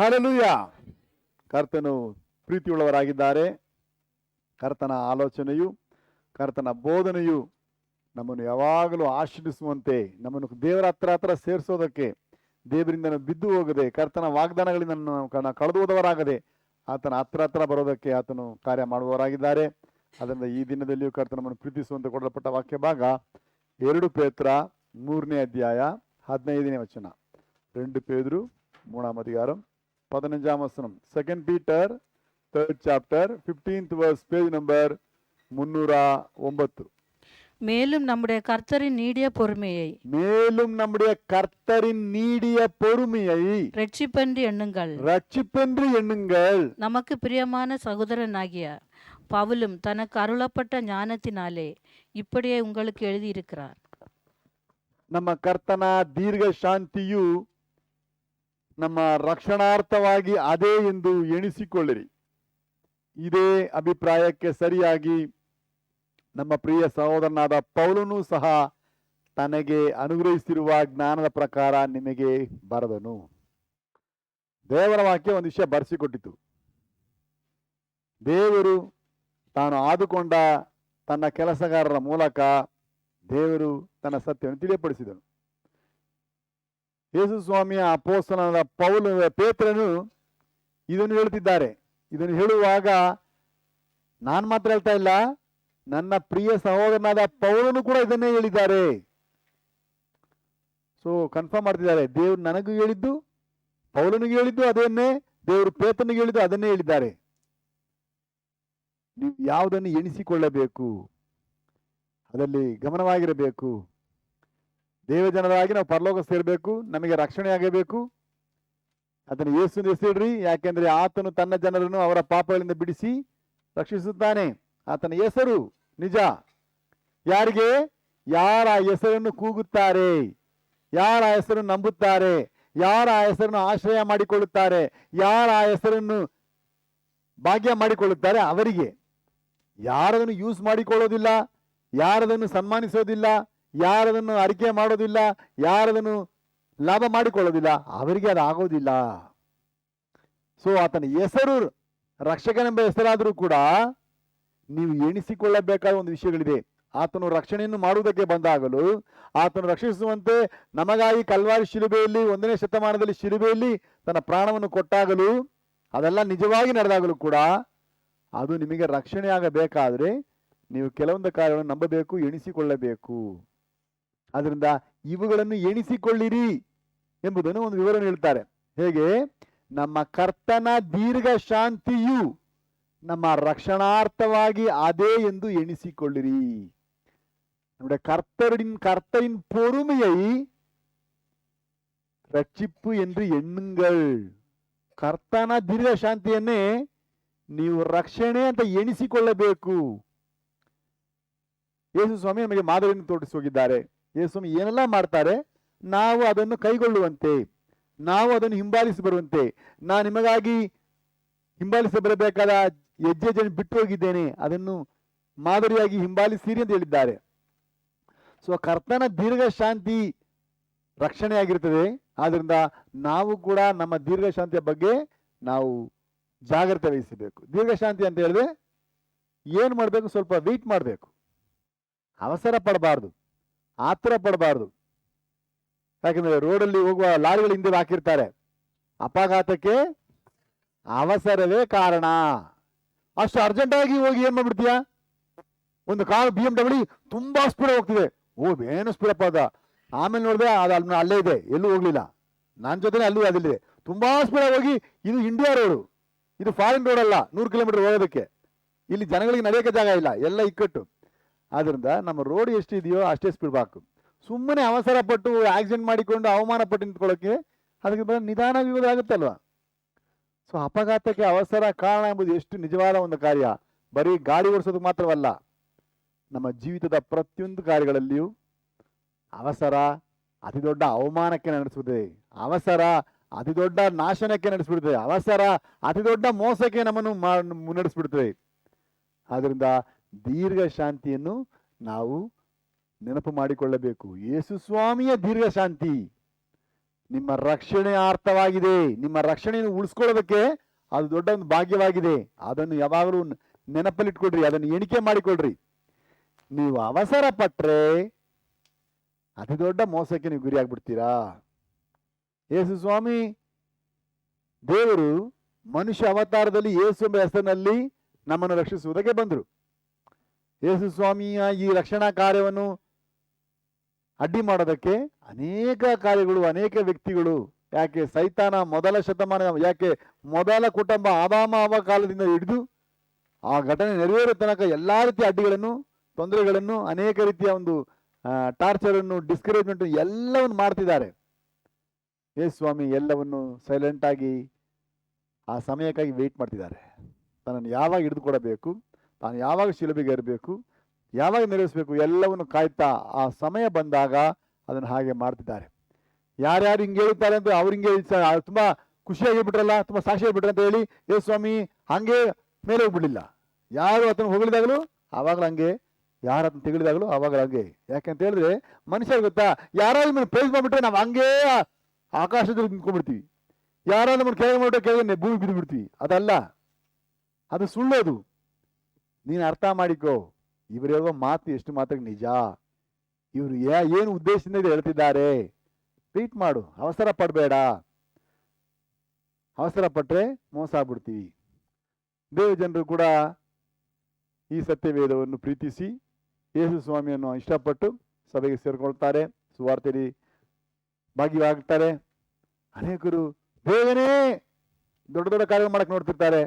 Hallelujah. ಕರ್ತನು ಪ್ರೀತಿಯುಳ್ಳವರಾಗಿದ್ದಾರೆ. ಕರ್ತನ ಆಲೋಚನೆಯು, ಕರ್ತನ ಬೋಧನೆಯು ನಮ್ಮನ್ನು ಯಾವಾಗಲೂ ಆಶೀರ್ವಿಸುವಂತೆ, ನಮ್ಮನ್ನು ದೇವರ ಹತ್ರ ಸೇರಿಸೋದಕ್ಕೆ, ದೇವರಿಂದ ಬಿದ್ದು ಹೋಗದೆ, ಕರ್ತನ ವಾಗ್ದಾನಗಳಿಂದ ಕಳೆದು ಹೋದವರಾಗದೆ ಆತನ ಹತ್ರ ಬರೋದಕ್ಕೆ ಆತನು ಕಾರ್ಯ ಮಾಡುವವರಾಗಿದ್ದಾರೆ. ಅದರಿಂದ ಈ ದಿನದಲ್ಲಿಯೂ ಕರ್ತನ ನಮ್ಮನ್ನು ಪ್ರೀತಿಸುವಂತೆ ಕೊಡಲ್ಪಟ್ಟ ವಾಕ್ಯ ಭಾಗ 2 ಪೇತ್ರ 3ನೇ ಅಧ್ಯಾಯ 15ನೇ ವಚನ. 2 ಪೇದ್ರು 3ஆம் அதிகாரம் 15ஆம் வசனம். 2 Peter 3rd chapter 15th verse, page number 309. மேலும் நம்முடைய கர்த்தரின் நீடிய பொறுமையை ரட்சிப்பென்று எண்ணுங்கள். நமக்கு பிரியமான சகோதரனாகிய பவுலும் தனக்கு அருளப்பட்ட ஞானத்தினாலே இப்படியே உங்களுக்கு எழுதியிருக்கிறார். ನಮ್ಮ ಕರ್ತನ ದೀರ್ಘ ಶಾಂತಿಯು ನಮ್ಮ ರಕ್ಷಣಾರ್ಥವಾಗಿ ಅದೇ ಎಂದು ಎಣಿಸಿಕೊಳ್ಳಿರಿ. ಇದೇ ಅಭಿಪ್ರಾಯಕ್ಕೆ ಸರಿಯಾಗಿ ನಮ್ಮ ಪ್ರಿಯ ಸಹೋದರನಾದ ಪೌಲನು ಸಹ ತನಗೆ ಅನುಗ್ರಹಿಸಿರುವ ಜ್ಞಾನದ ಪ್ರಕಾರ ನಿಮಗೆ ಬರೆದನು. ದೇವರ ವಾಕ್ಯ ಒಂದು ವಿಷಯ ಬರೆಸಿಕೊಟ್ಟಿತು. ದೇವರು ತಾನು ಆದುಕೊಂಡ ತನ್ನ ಕೆಲಸಗಾರರ ಮೂಲಕ ದೇವರು ತನ್ನ ಸತ್ಯವನ್ನು ತಿಳಿಯಪಡಿಸಿದನು. ಯೇಸು ಸ್ವಾಮಿಯ ಅಪೊಸ್ತಲನಾದ ಪೇತ್ರನು ಇದನ್ನು ಹೇಳುತ್ತಿದ್ದಾರೆ. ಇದನ್ನು ಹೇಳುವಾಗ ನಾನು ಮಾತ್ರ ಹೇಳ್ತಾ ಇಲ್ಲ, ನನ್ನ ಪ್ರಿಯ ಸಹೋದರನಾದ ಪೌಲನು ಕೂಡ ಇದನ್ನೇ ಹೇಳಿದ್ದಾರೆ. ಸೊ ಕನ್ಫರ್ಮ್ ಮಾಡ್ತಿದ್ದಾರೆ, ದೇವ್ರು ನನಗೂ ಹೇಳಿದ್ದು, ಪೌಲನಿಗೆ ಹೇಳಿದ್ದು ಅದನ್ನೇ, ದೇವರು ಪೇತ್ರನಿಗೆ ಹೇಳಿದ್ದು ಅದನ್ನೇ ಹೇಳಿದ್ದಾರೆ. ನೀವು ಯಾವುದನ್ನು ಎಣಿಸಿಕೊಳ್ಳಬೇಕು, ಅದರಲ್ಲಿ ಗಮನವಾಗಿರಬೇಕು. ದೇವಜನರಾಗಿ ನಾವು ಪರಲೋಕ ಸೇರಬೇಕು, ನಮಗೆ ರಕ್ಷಣೆ ಆಗಬೇಕು. ಅದನ್ನು ಯೇಸುವಿನ ಹೆಸರಿಡ್ರಿ, ಯಾಕೆಂದ್ರೆ ಆತನು ತನ್ನ ಜನರನ್ನು ಅವರ ಪಾಪಗಳಿಂದ ಬಿಡಿಸಿ ರಕ್ಷಿಸುತ್ತಾನೆ. ಆತನ ಹೆಸರು ನಿಜ. ಯಾರಿಗೆ? ಯಾರ ಹೆಸರನ್ನು ಕೂಗುತ್ತಾರೆ, ಯಾರ ಹೆಸರನ್ನು ನಂಬುತ್ತಾರೆ, ಯಾರ ಹೆಸರನ್ನು ಆಶ್ರಯ ಮಾಡಿಕೊಳ್ಳುತ್ತಾರೆ, ಯಾರ ಹೆಸರನ್ನು ಭಾಗ್ಯ ಮಾಡಿಕೊಳ್ಳುತ್ತಾರೆ ಅವರಿಗೆ. ಯಾರದನ್ನು ಯೂಸ್ ಮಾಡಿಕೊಳ್ಳೋದಿಲ್ಲ, ಯಾರದನ್ನು ಸನ್ಮಾನಿಸೋದಿಲ್ಲ, ಯಾರದನ್ನು ಅರಿಕೆ ಮಾಡೋದಿಲ್ಲ, ಯಾರದನ್ನು ಲಾಭ ಮಾಡಿಕೊಳ್ಳೋದಿಲ್ಲ, ಅವರಿಗೆ ಅದು ಆಗೋದಿಲ್ಲ. ಸೊ ಆತನ ಹೆಸರು ರಕ್ಷಕನೆಂಬ ಹೆಸರಾದರೂ ಕೂಡ ನೀವು ಎಣಿಸಿಕೊಳ್ಳಬೇಕಾದ ಒಂದು ವಿಷಯಗಳಿದೆ. ಆತನು ರಕ್ಷಣೆಯನ್ನು ಮಾಡುವುದಕ್ಕೆ ಬಂದಾಗಲೂ, ಆತನು ರಕ್ಷಿಸುವಂತೆ ನಮಗಾಗಿ ಕಲ್ವಾರಿ ಶಿಲುಬೆಯಲ್ಲಿ 1ನೇ ಶತಮಾನದಲ್ಲಿ ಶಿಲುಬೆಯಲ್ಲಿ ತನ್ನ ಪ್ರಾಣವನ್ನು ಕೊಟ್ಟಾಗಲೂ, ಅದೆಲ್ಲ ನಿಜವಾಗಿ ನಡೆದಾಗಲೂ ಕೂಡ ಅದು ನಿಮಗೆ ರಕ್ಷಣೆ ಆಗಬೇಕಾದ್ರೆ ನೀವು ಕೆಲವೊಂದು ಕಾರ್ಯಗಳನ್ನು ನಂಬಬೇಕು, ಎಣಿಸಿಕೊಳ್ಳಬೇಕು. ಅದರಿಂದ ಇವುಗಳನ್ನು ಎಣಿಸಿಕೊಳ್ಳಿರಿ ಎಂಬುದನ್ನು ಒಂದು ವಿವರಣೆ ಹೇಳ್ತಾರೆ. ಹೇಗೆ? ನಮ್ಮ ಕರ್ತನ ದೀರ್ಘ ಶಾಂತಿಯು ನಮ್ಮ ರಕ್ಷಣಾರ್ಥವಾಗಿ ಅದೇ ಎಂದು ಎಣಿಸಿಕೊಳ್ಳಿರಿ. நம்முடைய கர்த்தரின் பொறுமையை ரட்சிப்பு என்று ಎಣ್ಣುங்கள். ಕರ್ತನ ದೀರ್ಘ ಶಾಂತಿಯನ್ನೇ ನೀವು ರಕ್ಷಣೆ ಅಂತ ಎಣಿಸಿಕೊಳ್ಳಬೇಕು. ಯೇಸು ಸ್ವಾಮಿ ನಮಗೆ ಮಾದರಿಯನ್ನು ತೋರಿಸಿ ಹೋಗಿದ್ದಾರೆ. ಯೇಸು ಸ್ವಾಮಿ ಏನೆಲ್ಲ ಮಾಡ್ತಾರೆ, ನಾವು ಅದನ್ನು ಕೈಗೊಳ್ಳುವಂತೆ, ನಾವು ಅದನ್ನು ಹಿಂಬಾಲಿಸಿ ಬರುವಂತೆ. ನಾನು ನಿಮಗಾಗಿ ಹಿಂಬಾಲಿಸಿ ಬರಬೇಕಾದ ಹೆಜ್ಜೆ ಬಿಟ್ಟು ಹೋಗಿದ್ದೇನೆ, ಅದನ್ನು ಮಾದರಿಯಾಗಿ ಹಿಂಬಾಲಿಸಿರಿ ಅಂತ ಹೇಳಿದ್ದಾರೆ. ಸೊ ಕರ್ತನ ದೀರ್ಘ ಶಾಂತಿ ರಕ್ಷಣೆಯಾಗಿರ್ತದೆ. ಆದ್ರಿಂದ ನಾವು ಕೂಡ ನಮ್ಮ ದೀರ್ಘ ಶಾಂತಿಯ ಬಗ್ಗೆ ನಾವು ಜಾಗ್ರತೆ ವಹಿಸಬೇಕು. ದೀರ್ಘ ಶಾಂತಿ ಅಂತ ಹೇಳಿದ್ರೆ ಏನು ಮಾಡಬೇಕು? ಸ್ವಲ್ಪ ವೆಯ್ಟ್ ಮಾಡಬೇಕು, ಅವಸರ ಪಡಬಾರ್ದು, ಆತರ ಪಡಬಾರ್ದು. ಯಾಕಂದ್ರೆ ರೋಡಲ್ಲಿ ಹೋಗುವ ಲಾರಿಗಳ ಹಿಂದೆ ಹಾಕಿರ್ತಾರೆ, ಅಪಘಾತಕ್ಕೆ ಅವಸರವೇ ಕಾರಣ. ಅಷ್ಟು ಅರ್ಜೆಂಟ್ ಆಗಿ ಹೋಗಿ ಏನ್ ಮಾಡ್ಬಿಡ್ತೀಯ? ಒಂದು ಕಾರು BMW ತುಂಬಾ ಸ್ಪೀಡ್ ಹೋಗ್ತಿದೆ, ಏನು ಸ್ಪೀಡಪ್ಪ ಅದ, ಆಮೇಲೆ ನೋಡಿದ್ರೆ ಅದು ಅಲ್ಲೇ ಇದೆ, ಎಲ್ಲೂ ಹೋಗ್ಲಿಲ್ಲ, ನನ್ನ ಜೊತೆ ಅಲ್ಲೂ ಅದಿಲ್ಲಿದೆ, ತುಂಬಾ ಸ್ಪೀಡ್ ಹೋಗಿ, ಇದು ಇಂಡಿಯಾ ರೋಡು, ಇದು ಫಾರಿನ್ ರೋಡ್ ಅಲ್ಲ 100 ಕಿಲೋಮೀಟರ್ ಹೋಗೋದಕ್ಕೆ. ಇಲ್ಲಿ ಜನಗಳಿಗೆ ನಡೆಯೋಕೆ ಜಾಗ ಇಲ್ಲ, ಎಲ್ಲ ಇಕ್ಕಟ್ಟು. ಆದ್ರಿಂದ ನಮ್ಮ ರೋಡ್ ಎಷ್ಟಿದೆಯೋ ಅಷ್ಟೇ ಸ್ಪೀಡ್ ಬಾಕು. ಸುಮ್ಮನೆ ಅವಸರ ಪಟ್ಟು ಆಕ್ಸಿಡೆಂಟ್ ಮಾಡಿಕೊಂಡು ಅವಮಾನ ಪಟ್ಟು ನಿಂತ್ಕೊಳ್ಳೋಕೆ ಅದಕ್ಕೆ ನಿಧಾನವಾಗುತ್ತಲ್ವಾ. ಸೊ ಅಪಘಾತಕ್ಕೆ ಅವಸರ ಕಾರಣ ಎಂಬುದು ಎಷ್ಟು ನಿಜವಾದ ಒಂದು ಕಾರ್ಯ. ಬರೀ ಗಾಡಿ ಓಡಿಸೋದಕ್ಕೆ ಮಾತ್ರವಲ್ಲ, ನಮ್ಮ ಜೀವಿತದ ಪ್ರತಿಯೊಂದು ಕಾರ್ಯಗಳಲ್ಲಿಯೂ ಅವಸರ ಅತಿ ದೊಡ್ಡ ಅವಮಾನಕ್ಕೆ ನಡೆಸುತ್ತದೆ, ಅವಸರ ಅತಿ ದೊಡ್ಡ ನಾಶನಕ್ಕೆ ನಡೆಸಿಬಿಡ್ತದೆ, ಅವಸರ ಅತಿ ದೊಡ್ಡ ಮೋಸಕ್ಕೆ ನಮ್ಮನ್ನು ಮುನ್ನಡೆಸ್ಬಿಡ್ತದೆ. ಆದ್ರಿಂದ ದೀರ್ಘ ಶಾಂತಿಯನ್ನು ನಾವು ನೆನಪು ಮಾಡಿಕೊಳ್ಳಬೇಕು. ಯೇಸು ಸ್ವಾಮಿಯ ದೀರ್ಘ ಶಾಂತಿ ನಿಮ್ಮ ರಕ್ಷಣೆ ಅರ್ಥವಾಗಿದೆ. ನಿಮ್ಮ ರಕ್ಷಣೆಯನ್ನು ಉಳಿಸ್ಕೊಳ್ಳೋದಕ್ಕೆ ಅದು ದೊಡ್ಡ ಒಂದು ಭಾಗ್ಯವಾಗಿದೆ. ಅದನ್ನು ಯಾವಾಗಲೂ ನೆನಪಲ್ಲಿಟ್ಕೊಳ್ರಿ, ಅದನ್ನು ಎಣಿಕೆ ಮಾಡಿಕೊಳ್ರಿ. ನೀವು ಅವಸರ ಪಟ್ರೆ ಅತಿ ದೊಡ್ಡ ಮೋಸಕ್ಕೆ ನೀವು ಗುರಿಯಾಗ್ಬಿಡ್ತೀರಾ. ಯೇಸು ಸ್ವಾಮಿ ದೇವರು ಮನುಷ್ಯ ಅವತಾರದಲ್ಲಿ ಯೇಸು ಎಂಬ ಹೆಸರಿನಲ್ಲಿ ನಮ್ಮನ್ನು ರಕ್ಷಿಸುವುದಕ್ಕೆ ಬಂದರು. ಯೇಸು ಸ್ವಾಮಿಯ ಈ ರಕ್ಷಣಾ ಕಾರ್ಯವನ್ನು ಅಡ್ಡಿ ಮಾಡೋದಕ್ಕೆ ಅನೇಕ ಕಾರ್ಯಗಳು, ಅನೇಕ ವ್ಯಕ್ತಿಗಳು, ಯಾಕೆ ಸೈತಾನ ಮೊದಲ ಶತಮಾನ, ಯಾಕೆ ಮೊದಲ ಕುಟುಂಬ ಆದಾಮ ಹವ್ವ ಕಾಲದಿಂದ ಹಿಡಿದು ಆ ಘಟನೆ ನೆರವೇರೋ ತನಕ ಎಲ್ಲ ರೀತಿಯ ಅಡ್ಡಿಗಳನ್ನು, ತೊಂದರೆಗಳನ್ನು, ಅನೇಕ ರೀತಿಯ ಒಂದು ಟಾರ್ಚರನ್ನು, ಡಿಸ್ಕರೇಜ್ಮೆಂಟ್ ಎಲ್ಲವನ್ನು ಮಾಡ್ತಿದ್ದಾರೆ. ಯೇಸು ಸ್ವಾಮಿ ಎಲ್ಲವನ್ನು ಸೈಲೆಂಟ್ ಆಗಿ ಆ ಸಮಯಕ್ಕಾಗಿ ವೆಯ್ಟ್ ಮಾಡ್ತಿದ್ದಾರೆ. ತನ್ನನ್ನು ಯಾವಾಗ ಹಿಡಿದುಕೊಡಬೇಕು, ತಾನು ಯಾವಾಗ ಶಿಲುಬೆಗೆ ಏರಬೇಕು, ಯಾವಾಗ ನೆರವೇರಿಸಬೇಕು ಎಲ್ಲವನ್ನು ಕಾಯ್ತಾ ಆ ಸಮಯ ಬಂದಾಗ ಅದನ್ನು ಹಾಗೆ ಮಾಡ್ತಿದ್ದಾರೆ. ಯಾರ್ಯಾರು ಹಿಂಗೆ ಹೇಳ್ತಾರೆ ಅಂತ ಅವ್ರು ಹಿಂಗೆ ತುಂಬಾ ಖುಷಿಯಾಗಿ ಬಿಟ್ರಲ್ಲ, ತುಂಬಾ ಸಾಕ್ಷಿ ಹೇಳ್ಬಿಟ್ರೆ ಅಂತ ಹೇಳಿ ಯೇಸು ಸ್ವಾಮಿ ಹಂಗೆ ಮೇಲೆ ಹೋಗ್ಬಿಡ್ಲಿಲ್ಲ. ಯಾರು ಅದನ್ನು ಹೊಗಳಿದಾಗಲೂ ಆವಾಗಲೂ ಹಂಗೆ, ಯಾರು ಅದನ್ನು ತೆಗಳಿದಾಗಲೂ ಆವಾಗಲೂ ಹಂಗೆ. ಯಾಕಂತ ಹೇಳಿದ್ರೆ ಮನುಷ್ಯ ಗೊತ್ತಾ, ಯಾರೋ ನಮ್ಮನ್ನು ಪ್ರೈಸ್ ಮಾಡ್ಬಿಟ್ರೆ ನಾವು ಹಂಗೇ ಆಕಾಶದಲ್ಲಿ ನಿಂತ್ಕೊಂಡ್ಬಿಡ್ತೀವಿ. ಯಾರೋ ನಮ್ಮನ್ನು ಕೆಳಗೆ ಮಾಡ್ಬಿಟ್ರೆ ಕೆಳಗೆ ಭೂಮಿ ಬಿದ್ದು ಬಿಡ್ತೀವಿ. ಅದಲ್ಲ, ಅದು ಸುಳ್ಳೋದು. ನೀನು ಅರ್ಥ ಮಾಡಿಕೋ, ಇವರು ಹೇಳೋ ಮಾತು ಎಷ್ಟು ಮಾತ್ರ ನಿಜ, ಇವರು ಏನು ಉದ್ದೇಶದಿಂದ ಇದು ಹೇಳ್ತಿದ್ದಾರೆ. ವೆಯ್ಟ್ ಮಾಡು, ಅವಸರ ಪಡಬೇಡ. ಅವಸರ ಪಟ್ರೆ ಮೋಸ ಆಗ್ಬಿಡ್ತೀವಿ. ದೇವ ಜನರು ಕೂಡ ಈ ಸತ್ಯವೇದವನ್ನು ಪ್ರೀತಿಸಿ ಯೇಸು ಸ್ವಾಮಿಯನ್ನು ಇಷ್ಟಪಟ್ಟು ಸಭೆಗೆ ಸೇರ್ಕೊಳ್ತಾರೆ, ಸುವಾರ್ತೆಯಲ್ಲಿ ಭಾಗಿಯಾಗ್ತಾರೆ. ಅನೇಕರು ಬೇಗನೆ ದೊಡ್ಡ ದೊಡ್ಡ ಕಾರ್ಯ ಮಾಡಕ್ಕೆ ನೋಡ್ತಿರ್ತಾರೆ.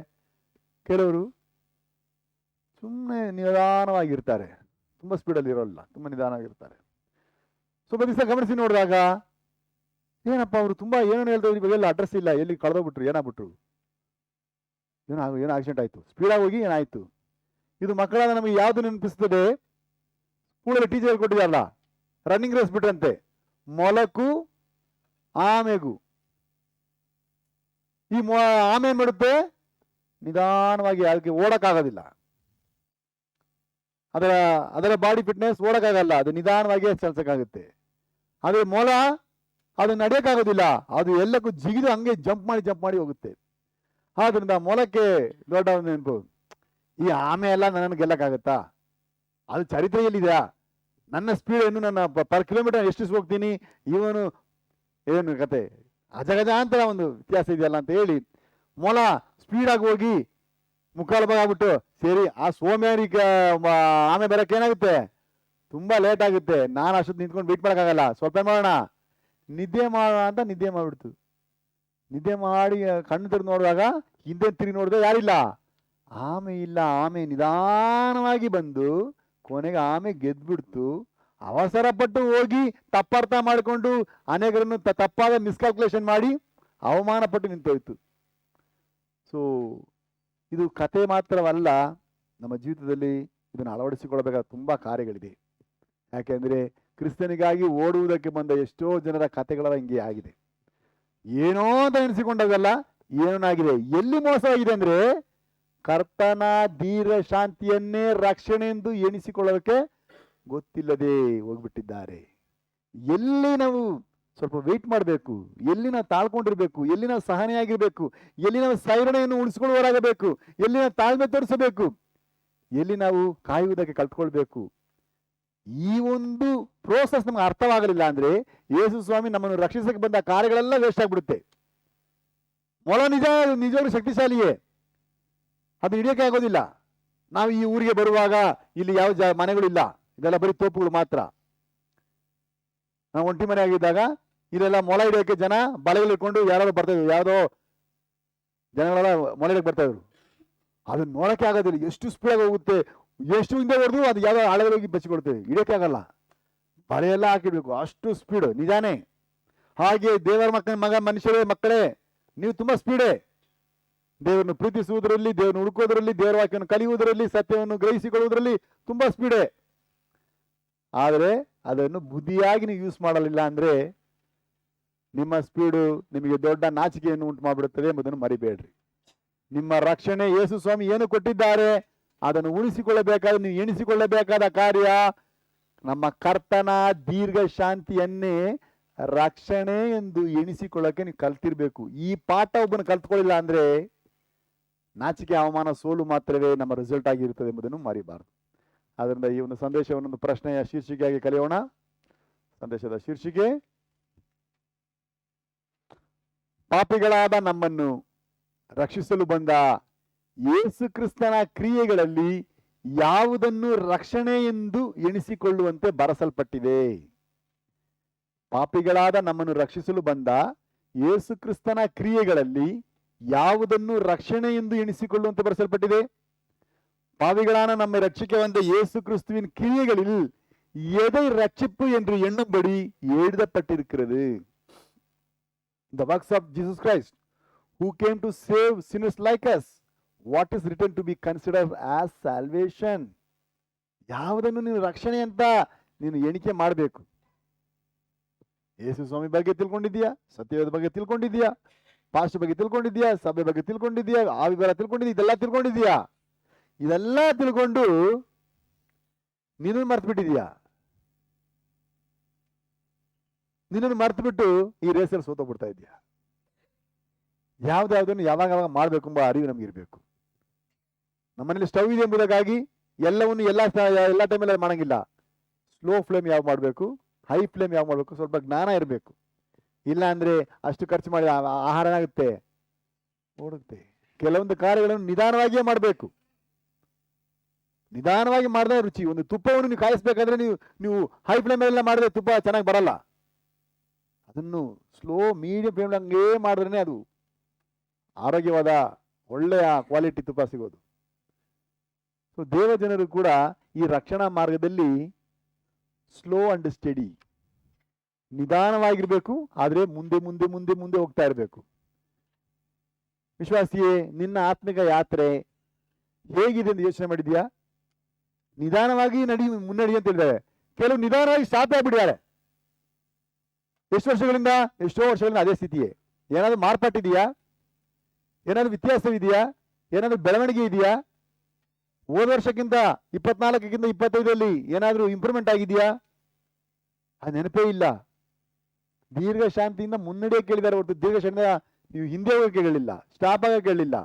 ಕೆಲವರು ಸುಮ್ಮನೆ ನಿಧಾನವಾಗಿರ್ತಾರೆ, ತುಂಬ ಸ್ಪೀಡಲ್ಲಿ ಇರೋಲ್ಲ, ತುಂಬ ನಿಧಾನವಾಗಿರ್ತಾರೆ. ಸ್ವಲ್ಪ ದಿವಸ ಗಮನಿಸಿ ನೋಡಿದಾಗ ಏನಪ್ಪ ಅವರು ತುಂಬ ಏನೇನು ಹೇಳ್ತಾರೆ, ಇವಾಗೆಲ್ಲ ಅಡ್ರೆಸ್ ಇಲ್ಲ, ಎಲ್ಲಿ ಕಳೆದೋಗ್ಬಿಟ್ರು, ಏನಾಗ್ಬಿಟ್ರು, ಏನೋ ಆಕ್ಸಿಡೆಂಟ್ ಆಯಿತು, ಸ್ಪೀಡಾಗಿ ಹೋಗಿ ಏನಾಯಿತು. ಇದು ಮಕ್ಕಳಾದ ನಮಗೆ ಯಾವುದು ನೆನಪಿಸ್ತದೆ? ಸ್ಕೂಲಲ್ಲಿ ಟೀಚರ್ ಕೊಟ್ಟಿದ್ದಾರಲ್ಲ, ರನ್ನಿಂಗ್ ರೇಸ್ ಬಿಟ್ರಂತೆ, ಮೊಲಕ್ಕೂ ಆಮೆಗೂ. ಈ ಆಮೆ ಏನ್ ಮಾಡುತ್ತೆ, ನಿಧಾನವಾಗಿ, ಅದಕ್ಕೆ ಓಡಕ್ಕಾಗೋದಿಲ್ಲ, ಅದರ ಬಾಡಿ ಫಿಟ್ನೆಸ್ ಓಡಕ್ಕಾಗಲ್ಲ, ಅದು ನಿಧಾನವಾಗಿ ಚಲಿಸಕ್ಕಾಗುತ್ತೆ. ಆದ್ರೆ ಮೊಲ ಅದು ನಡೆಯಕ್ಕಾಗೋದಿಲ್ಲ, ಅದು ಎಲ್ಲಕ್ಕೂ ಜಿಗಿದು ಹಂಗೆ ಜಂಪ್ ಮಾಡಿ ಹೋಗುತ್ತೆ. ಆದ್ರಿಂದ ಮೊಲಕ್ಕೆ ದೊಡ್ಡ ನೆನಪು, ಈ ಆಮೆ ಎಲ್ಲ ನನ್ನನ್ನು ಗೆಲ್ಲಕ್ಕಾಗತ್ತಾ? ಅದು ಚರಿತ್ರೆಯಲ್ಲಿದೆಯಾ? ನನ್ನ ಸ್ಪೀಡ್ ಏನು, ನನ್ನ ಪರ್ ಕಿಲೋಮೀಟರ್ ಎಷ್ಟು ಹೋಗ್ತೀನಿ, ಇವನು ಏನು ಕತೆ, ಅಜಗಜಾಂತರ ಒಂದು ವ್ಯತ್ಯಾಸ ಇದೆಯಲ್ಲ ಅಂತ ಹೇಳಿ ಮೊಲ ಸ್ಪೀಡಾಗಿ ಹೋಗಿ ಮುಕ್ಕಾಲು ಭಾಗ ಆಗ್ಬಿಟ್ಟು ಸೇರಿ ಆ ಸೋಮ್ಯಾರಿಕ ಆಮೆ ಬರಕ್ಕೆ ಏನಾಗುತ್ತೆ, ತುಂಬಾ ಲೇಟ್ ಆಗುತ್ತೆ, ನಾನು ಅಷ್ಟೊತ್ತು ನಿಂತ್ಕೊಂಡು ವೇಟ್ ಮಾಡೋಕ್ಕಾಗಲ್ಲ, ಸ್ವಲ್ಪ ಮಾಡೋಣ, ನಿದ್ದೆ ಮಾಡೋಣ ಅಂತ ನಿದ್ದೆ ಮಾಡಿಬಿಡ್ತು. ನಿದ್ದೆ ಮಾಡಿ ಕಣ್ಣು ತೆರೆದು ನೋಡುವಾಗ ಹಿಂದೆ ತಿರುಗಿ ನೋಡಿದ್ರೆ ಯಾರಿಲ್ಲ, ಆಮೆ ಇಲ್ಲ. ಆಮೆ ನಿಧಾನವಾಗಿ ಬಂದು ಕೊನೆಗೆ ಆಮೆ ಗೆದ್ಬಿಡ್ತು. ಅವಸರ ಪಟ್ಟು ಹೋಗಿ ತಪ್ಪರ್ಥ ಮಾಡಿಕೊಂಡು ಅನೇಕರನ್ನು ತಪ್ಪಾದ ಮಿಸ್ಕ್ಯಾಲ್ಕುಲೇಷನ್ ಮಾಡಿ ಅವಮಾನ ಪಟ್ಟು ನಿಂತೋಯ್ತು. ಸೊ ಇದು ಕತೆ ಮಾತ್ರವಲ್ಲ, ನಮ್ಮ ಜೀವಿತದಲ್ಲಿ ಇದನ್ನು ಅಳವಡಿಸಿಕೊಳ್ಳಬೇಕಾದ ತುಂಬಾ ಕಾರ್ಯಗಳಿದೆ. ಯಾಕೆಂದ್ರೆ ಕ್ರಿಸ್ತನಿಗಾಗಿ ಓಡುವುದಕ್ಕೆ ಬಂದ ಎಷ್ಟೋ ಜನರ ಕತೆಗಳ ಹಿಂಗೆ ಆಗಿದೆ. ಏನೋ ಅಂತ ಎನಿಸಿಕೊಂಡಾಗಲ್ಲ ಏನಾಗಿದೆ, ಎಲ್ಲಿ ಮೋಸವಾಗಿದೆ ಅಂದ್ರೆ ಕರ್ತನ ದೀರ್ಘ ಶಾಂತಿಯನ್ನೇ ರಕ್ಷಣೆ ಎಂದು ಎಣಿಸಿಕೊಳ್ಳೋದಕ್ಕೆ ಗೊತ್ತಿಲ್ಲದೆ ಹೋಗ್ಬಿಟ್ಟಿದ್ದಾರೆ. ಎಲ್ಲಿ ನಾವು ಸ್ವಲ್ಪ ವೆಯ್ಟ್ ಮಾಡಬೇಕು, ಎಲ್ಲಿ ನಾವು ತಾಳ್ಕೊಂಡಿರ್ಬೇಕು, ಎಲ್ಲಿ ನಾವು ಸಹನೆಯಾಗಿರ್ಬೇಕು, ಎಲ್ಲಿ ನಾವು ಸೈರಣೆಯನ್ನು ಉಳಿಸ್ಕೊಳ್ಳುವವರಾಗಬೇಕು, ಎಲ್ಲಿ ನಾವು ತಾಳ್ಮೆ ತೋರಿಸಬೇಕು, ಎಲ್ಲಿ ನಾವು ಕಾಯುವುದಕ್ಕೆ ಕಲ್ತ್ಕೊಳ್ಬೇಕು. ಈ ಒಂದು ಪ್ರೋಸೆಸ್ ನಮ್ಗೆ ಅರ್ಥವಾಗಲಿಲ್ಲ ಅಂದ್ರೆ ಯೇಸು ಸ್ವಾಮಿ ನಮ್ಮನ್ನು ರಕ್ಷಿಸಕ್ಕೆ ಬಂದ ಕಾರ್ಯಗಳೆಲ್ಲ ವೇಸ್ಟ್ ಆಗ್ಬಿಡುತ್ತೆ. ಮೊಳ ನಿಜವಾಗ್ಲೂ ಶಕ್ತಿಶಾಲಿಯೇ, ಅದು ಹಿಡಿಯೋಕೆ ಆಗೋದಿಲ್ಲ. ನಾವು ಈ ಊರಿಗೆ ಬರುವಾಗ ಇಲ್ಲಿ ಯಾವ ಮನೆಗಳಿಲ್ಲ, ಇದೆಲ್ಲ ಬರೀ ತೋಪುಗಳು ಮಾತ್ರ. ನಾವು ಒಂಟಿ ಮನೆ ಆಗಿದ್ದಾಗ ಇಲ್ಲೆಲ್ಲ ಮೊಳ ಹಿಡಿಯೋಕೆ ಜನ ಬಳೆಗಳು ಇಟ್ಕೊಂಡು ಯಾರು ಬರ್ತಾ ಇದ್ರು, ಯಾವುದೋ ಜನಗಳೆಲ್ಲ ಮೊಳ ಹಿಡಿಯಕ್ಕೆ ಬರ್ತಾ ಇದ್ರು. ಅದನ್ನ ನೋಡಕ್ಕೆ ಆಗೋದಿಲ್ಲ, ಎಷ್ಟು ಸ್ಪೀಡಾಗಿ ಹೋಗುತ್ತೆ, ಎಷ್ಟು ಹಿಂದೆ ಹೊಡೆದು ಅದು ಯಾವ್ದೋ ಹಳೆಗಳಿಗೆ ಬಚ್ಚಿಕೊಡ್ತೇವೆ, ಹಿಡಿಯೋಕೆ ಆಗಲ್ಲ, ಬಳೆಯೆಲ್ಲ ಹಾಕಿಡ್ಬೇಕು, ಅಷ್ಟು ಸ್ಪೀಡ್ ನಿಜಾನೇ. ಹಾಗೆ ದೇವರ ಮನುಷ್ಯರೇ ಮಕ್ಕಳೇ, ನೀವು ತುಂಬಾ ಸ್ಪೀಡೇ. ದೇವರನ್ನು ಪ್ರೀತಿಸುವುದರಲ್ಲಿ, ದೇವರನ್ನು ಹುಡುಕೋದ್ರಲ್ಲಿ, ದೇವರ ವಾಕ್ಯವನ್ನು ಕಲಿಯುವುದರಲ್ಲಿ, ಸತ್ಯವನ್ನು ಗ್ರಹಿಸಿಕೊಳ್ಳುವುದರಲ್ಲಿ ತುಂಬಾ ಸ್ಪೀಡೇ. ಆದರೆ ಅದನ್ನು ಬುದ್ಧಿಯಾಗಿ ನೀವು ಯೂಸ್ ಮಾಡಲಿಲ್ಲ ಅಂದ್ರೆ ನಿಮ್ಮ ಸ್ಪೀಡು ನಿಮಗೆ ದೊಡ್ಡ ನಾಚಿಕೆಯನ್ನು ಉಂಟು ಮಾಡಿಬಿಡುತ್ತದೆ ಎಂಬುದನ್ನು ಮರಿಬೇಡ್ರಿ. ನಿಮ್ಮ ರಕ್ಷಣೆ ಯೇಸು ಸ್ವಾಮಿ ಏನು ಕೊಟ್ಟಿದ್ದಾರೆ ಅದನ್ನು ಉಳಿಸಿಕೊಳ್ಳಬೇಕಾದ, ನೀವು ಎಣಿಸಿಕೊಳ್ಳಬೇಕಾದ ಕಾರ್ಯ ನಮ್ಮ ಕರ್ತನ ದೀರ್ಘ ಶಾಂತಿಯನ್ನೇ ರಕ್ಷಣೆ ಎಂದು ಎಣಿಸಿಕೊಳ್ಳಕ್ಕೆ ನೀವು ಕಲ್ತಿರ್ಬೇಕು. ಈ ಪಾಠ ಒಬ್ಬನು ಕಲ್ತ್ಕೊಳ್ಳಿಲ್ಲ ಅಂದ್ರೆ ನಾಚಿಕೆ, ಅವಮಾನ, ಸೋಲು ಮಾತ್ರವೇ ನಮ್ಮ ರಿಸಲ್ಟ್ ಆಗಿರುತ್ತದೆ ಎಂಬುದನ್ನು ಮರಿಬಾರದು. ಆದ್ದರಿಂದ ಈ ಒಂದು ಸಂದೇಶವನ್ನು ಪ್ರಶ್ನೆಯ ಶೀರ್ಷಿಕೆಯಾಗಿ ಕಲಿಯೋಣ. ಸಂದೇಶದ ಶೀರ್ಷಿಕೆ: ಪಾಪಿಗಳಾದ ನಮ್ಮನ್ನು ರಕ್ಷಿಸಲು ಬಂದ ಯೇಸು ಕ್ರಿಸ್ತನ ಕ್ರಿಯೆಗಳಲ್ಲಿ ಯಾವುದನ್ನು ರಕ್ಷಣೆ ಎಂದು ಎಣಿಸಿಕೊಳ್ಳುವಂತೆ ಬರೆಸಲ್ಪಟ್ಟಿದೆ. ಪಾಪಿಗಳಾದ ನಮ್ಮನ್ನು ರಕ್ಷಿಸಲು ಬಂದ ಯೇಸು ಕ್ರಿಸ್ತನ ಕ್ರಿಯೆಗಳಲ್ಲಿ ಯಾವುದನ್ನು ரட்சணை என்று எண்ணிக்கொள்ளுವಂತೆ ಬರೆಸಲ್ಪಟ್ಟಿದೆ. பாவிகளான நம்மை ரட்சிக்க வந்த இயேசு கிறிஸ்துவின் கிரியைகளில் எதை ரட்சிப்பு என்று எண்ணும்படி எழுதப்பட்டிருக்கிறது. The works of Jesus Christ, who came to save sinners like us, what is written to be considered as salvation. ಯಾವುದನ್ನು ನೀನು ರಕ್ಷಣೆ ಅಂತ ನೀನು ಎಣಿಕೆ ಮಾಡಬೇಕು. ಯೇಸು ಸ್ವಾಮಿ ಬಗ್ಗೆ ತಿಳ್ಕೊಂಡಿದ್ಯಾ? ಸತ್ಯವೇದ ಬಗ್ಗೆ ತಿಳ್ಕೊಂಡಿದ್ಯಾ? ಪಾಸ್ಟರ್ ಬಗ್ಗೆ ತಿಳ್ಕೊಂಡಿದ್ಯಾ? ಸಭೆ ಬಗ್ಗೆ ತಿಳ್ಕೊಂಡಿದ್ಯಾ? ಆ ವಿವರ ತಿಳ್ಕೊಂಡಿದ್ಯಾ? ಇದೆಲ್ಲ ತಿಳ್ಕೊಂಡಿದ್ಯಾ? ಇದೆಲ್ಲ ತಿಳ್ಕೊಂಡು ನೀನು ಮರ್ತು ಬಿಟ್ಟಿದ್ಯಾ? ನಿನ್ನನ್ನು ಮರ್ತು ಬಿಟ್ಟು ಈ ರೇಸಲ್ಲಿ ಸೋತೋಗ್ಬಿಡ್ತಾ ಇದೆಯಾ? ಯಾವ್ದಾವುದನ್ನು ಯಾವಾಗ ಮಾಡಬೇಕು ಎಂಬ ಅರಿವು ನಮ್ಗೆ ಇರಬೇಕು. ನಮ್ಮನೇಲಿ ಸ್ಟವ್ ಇದೆ ಎಂಬುದಾಗಿ ಎಲ್ಲವನ್ನು ಎಲ್ಲ ಟೈಮಲ್ಲಿ ಮಾಡಂಗಿಲ್ಲ. ಸ್ಲೋ ಫ್ಲೇಮ್ ಯಾವ ಮಾಡಬೇಕು, ಹೈ ಫ್ಲೇಮ್ ಯಾವ ಮಾಡಬೇಕು, ಸ್ವಲ್ಪ ಜ್ಞಾನ ಇರಬೇಕು. ಇಲ್ಲ ಅಂದ್ರೆ ಅಷ್ಟು ಖರ್ಚು ಮಾಡಿ ಆಹಾರ ಏನಾಗುತ್ತೆ, ಓಡುತ್ತೆ. ಕೆಲವೊಂದು ಕಾರ್ಯಗಳನ್ನು ನಿಧಾನವಾಗಿಯೇ ಮಾಡಬೇಕು. ನಿಧಾನವಾಗಿ ಮಾಡಿದ್ರೆ ರುಚಿ. ಒಂದು ತುಪ್ಪವನ್ನು ನೀವು ಕಾಯಿಸ್ಬೇಕಾದ್ರೆ ನೀವು ಹೈ ಫ್ಲೇಮ್ ಎಲ್ಲ ಮಾಡಿದ್ರೆ ತುಪ್ಪ ಚೆನ್ನಾಗಿ ಬರಲ್ಲ. ಅದನ್ನು ಸ್ಲೋ ಮೀಡಿಯಂ ಫ್ಲೇಮ್ ಹಂಗೇ ಮಾಡಿದ್ರೆ ಅದು ಆರೋಗ್ಯವಾದ ಒಳ್ಳೆಯ ಕ್ವಾಲಿಟಿ ತುಪ್ಪ ಸಿಗೋದು. ಸೊ ದೇವ ಜನರು ಕೂಡ ಈ ರಕ್ಷಣಾ ಮಾರ್ಗದಲ್ಲಿ ಸ್ಲೋ ಅಂಡ್ ಸ್ಟಡಿ, ನಿಧಾನವಾಗಿರ್ಬೇಕು. ಆದ್ರೆ ಮುಂದೆ ಮುಂದೆ ಮುಂದೆ ಮುಂದೆ ಹೋಗ್ತಾ ಇರಬೇಕು. ವಿಶ್ವಾಸಿಯೇ, ನಿನ್ನ ಆತ್ಮಿಕ ಯಾತ್ರೆ ಹೇಗಿದೆ ಎಂದು ಯೋಚನೆ ಮಾಡಿದ್ಯಾ? ನಿಧಾನವಾಗಿ ಮುನ್ನಡಿ ಅಂತ ಹೇಳಿದ್ದಾರೆ. ಕೆಲವು ನಿಧಾನವಾಗಿ ಸ್ಟಾಪ್ ಆಗಿಬಿಟ್ಟಿದ್ದಾರೆ. ಎಷ್ಟೋ ವರ್ಷಗಳಿಂದ ಅದೇ ಸ್ಥಿತಿಯೇ. ಏನಾದ್ರು ಮಾರ್ಪಾಟಿದೆಯಾ? ಏನಾದ್ರು ವ್ಯತ್ಯಾಸವಿದೆಯಾ? ಏನಾದ್ರು ಬೆಳವಣಿಗೆ ಇದೆಯಾ? ಹೋದ ವರ್ಷಕ್ಕಿಂತ 24ಕ್ಕಿಂತ 25 ಏನಾದ್ರೂ ಇಂಪ್ರೂವ್ಮೆಂಟ್ ಆಗಿದೆಯಾ? ಆ ನೆನಪೇ ಇಲ್ಲ. ದೀರ್ಘ ಶಾಂತಿಯಿಂದ ಮುನ್ನಡೆಯೇ ಕೇಳಿದ್ದಾರೆ ಹೊರತು ದೀರ್ಘ ಶಾಂತಿಯಿಂದ ನೀವು ಹಿಂದೆ ಹೋಗಕ್ಕೆ ಕೇಳಲಿಲ್ಲ, ಸ್ಟಾಪ್ ಆಗ ಕೇಳಲಿಲ್ಲ.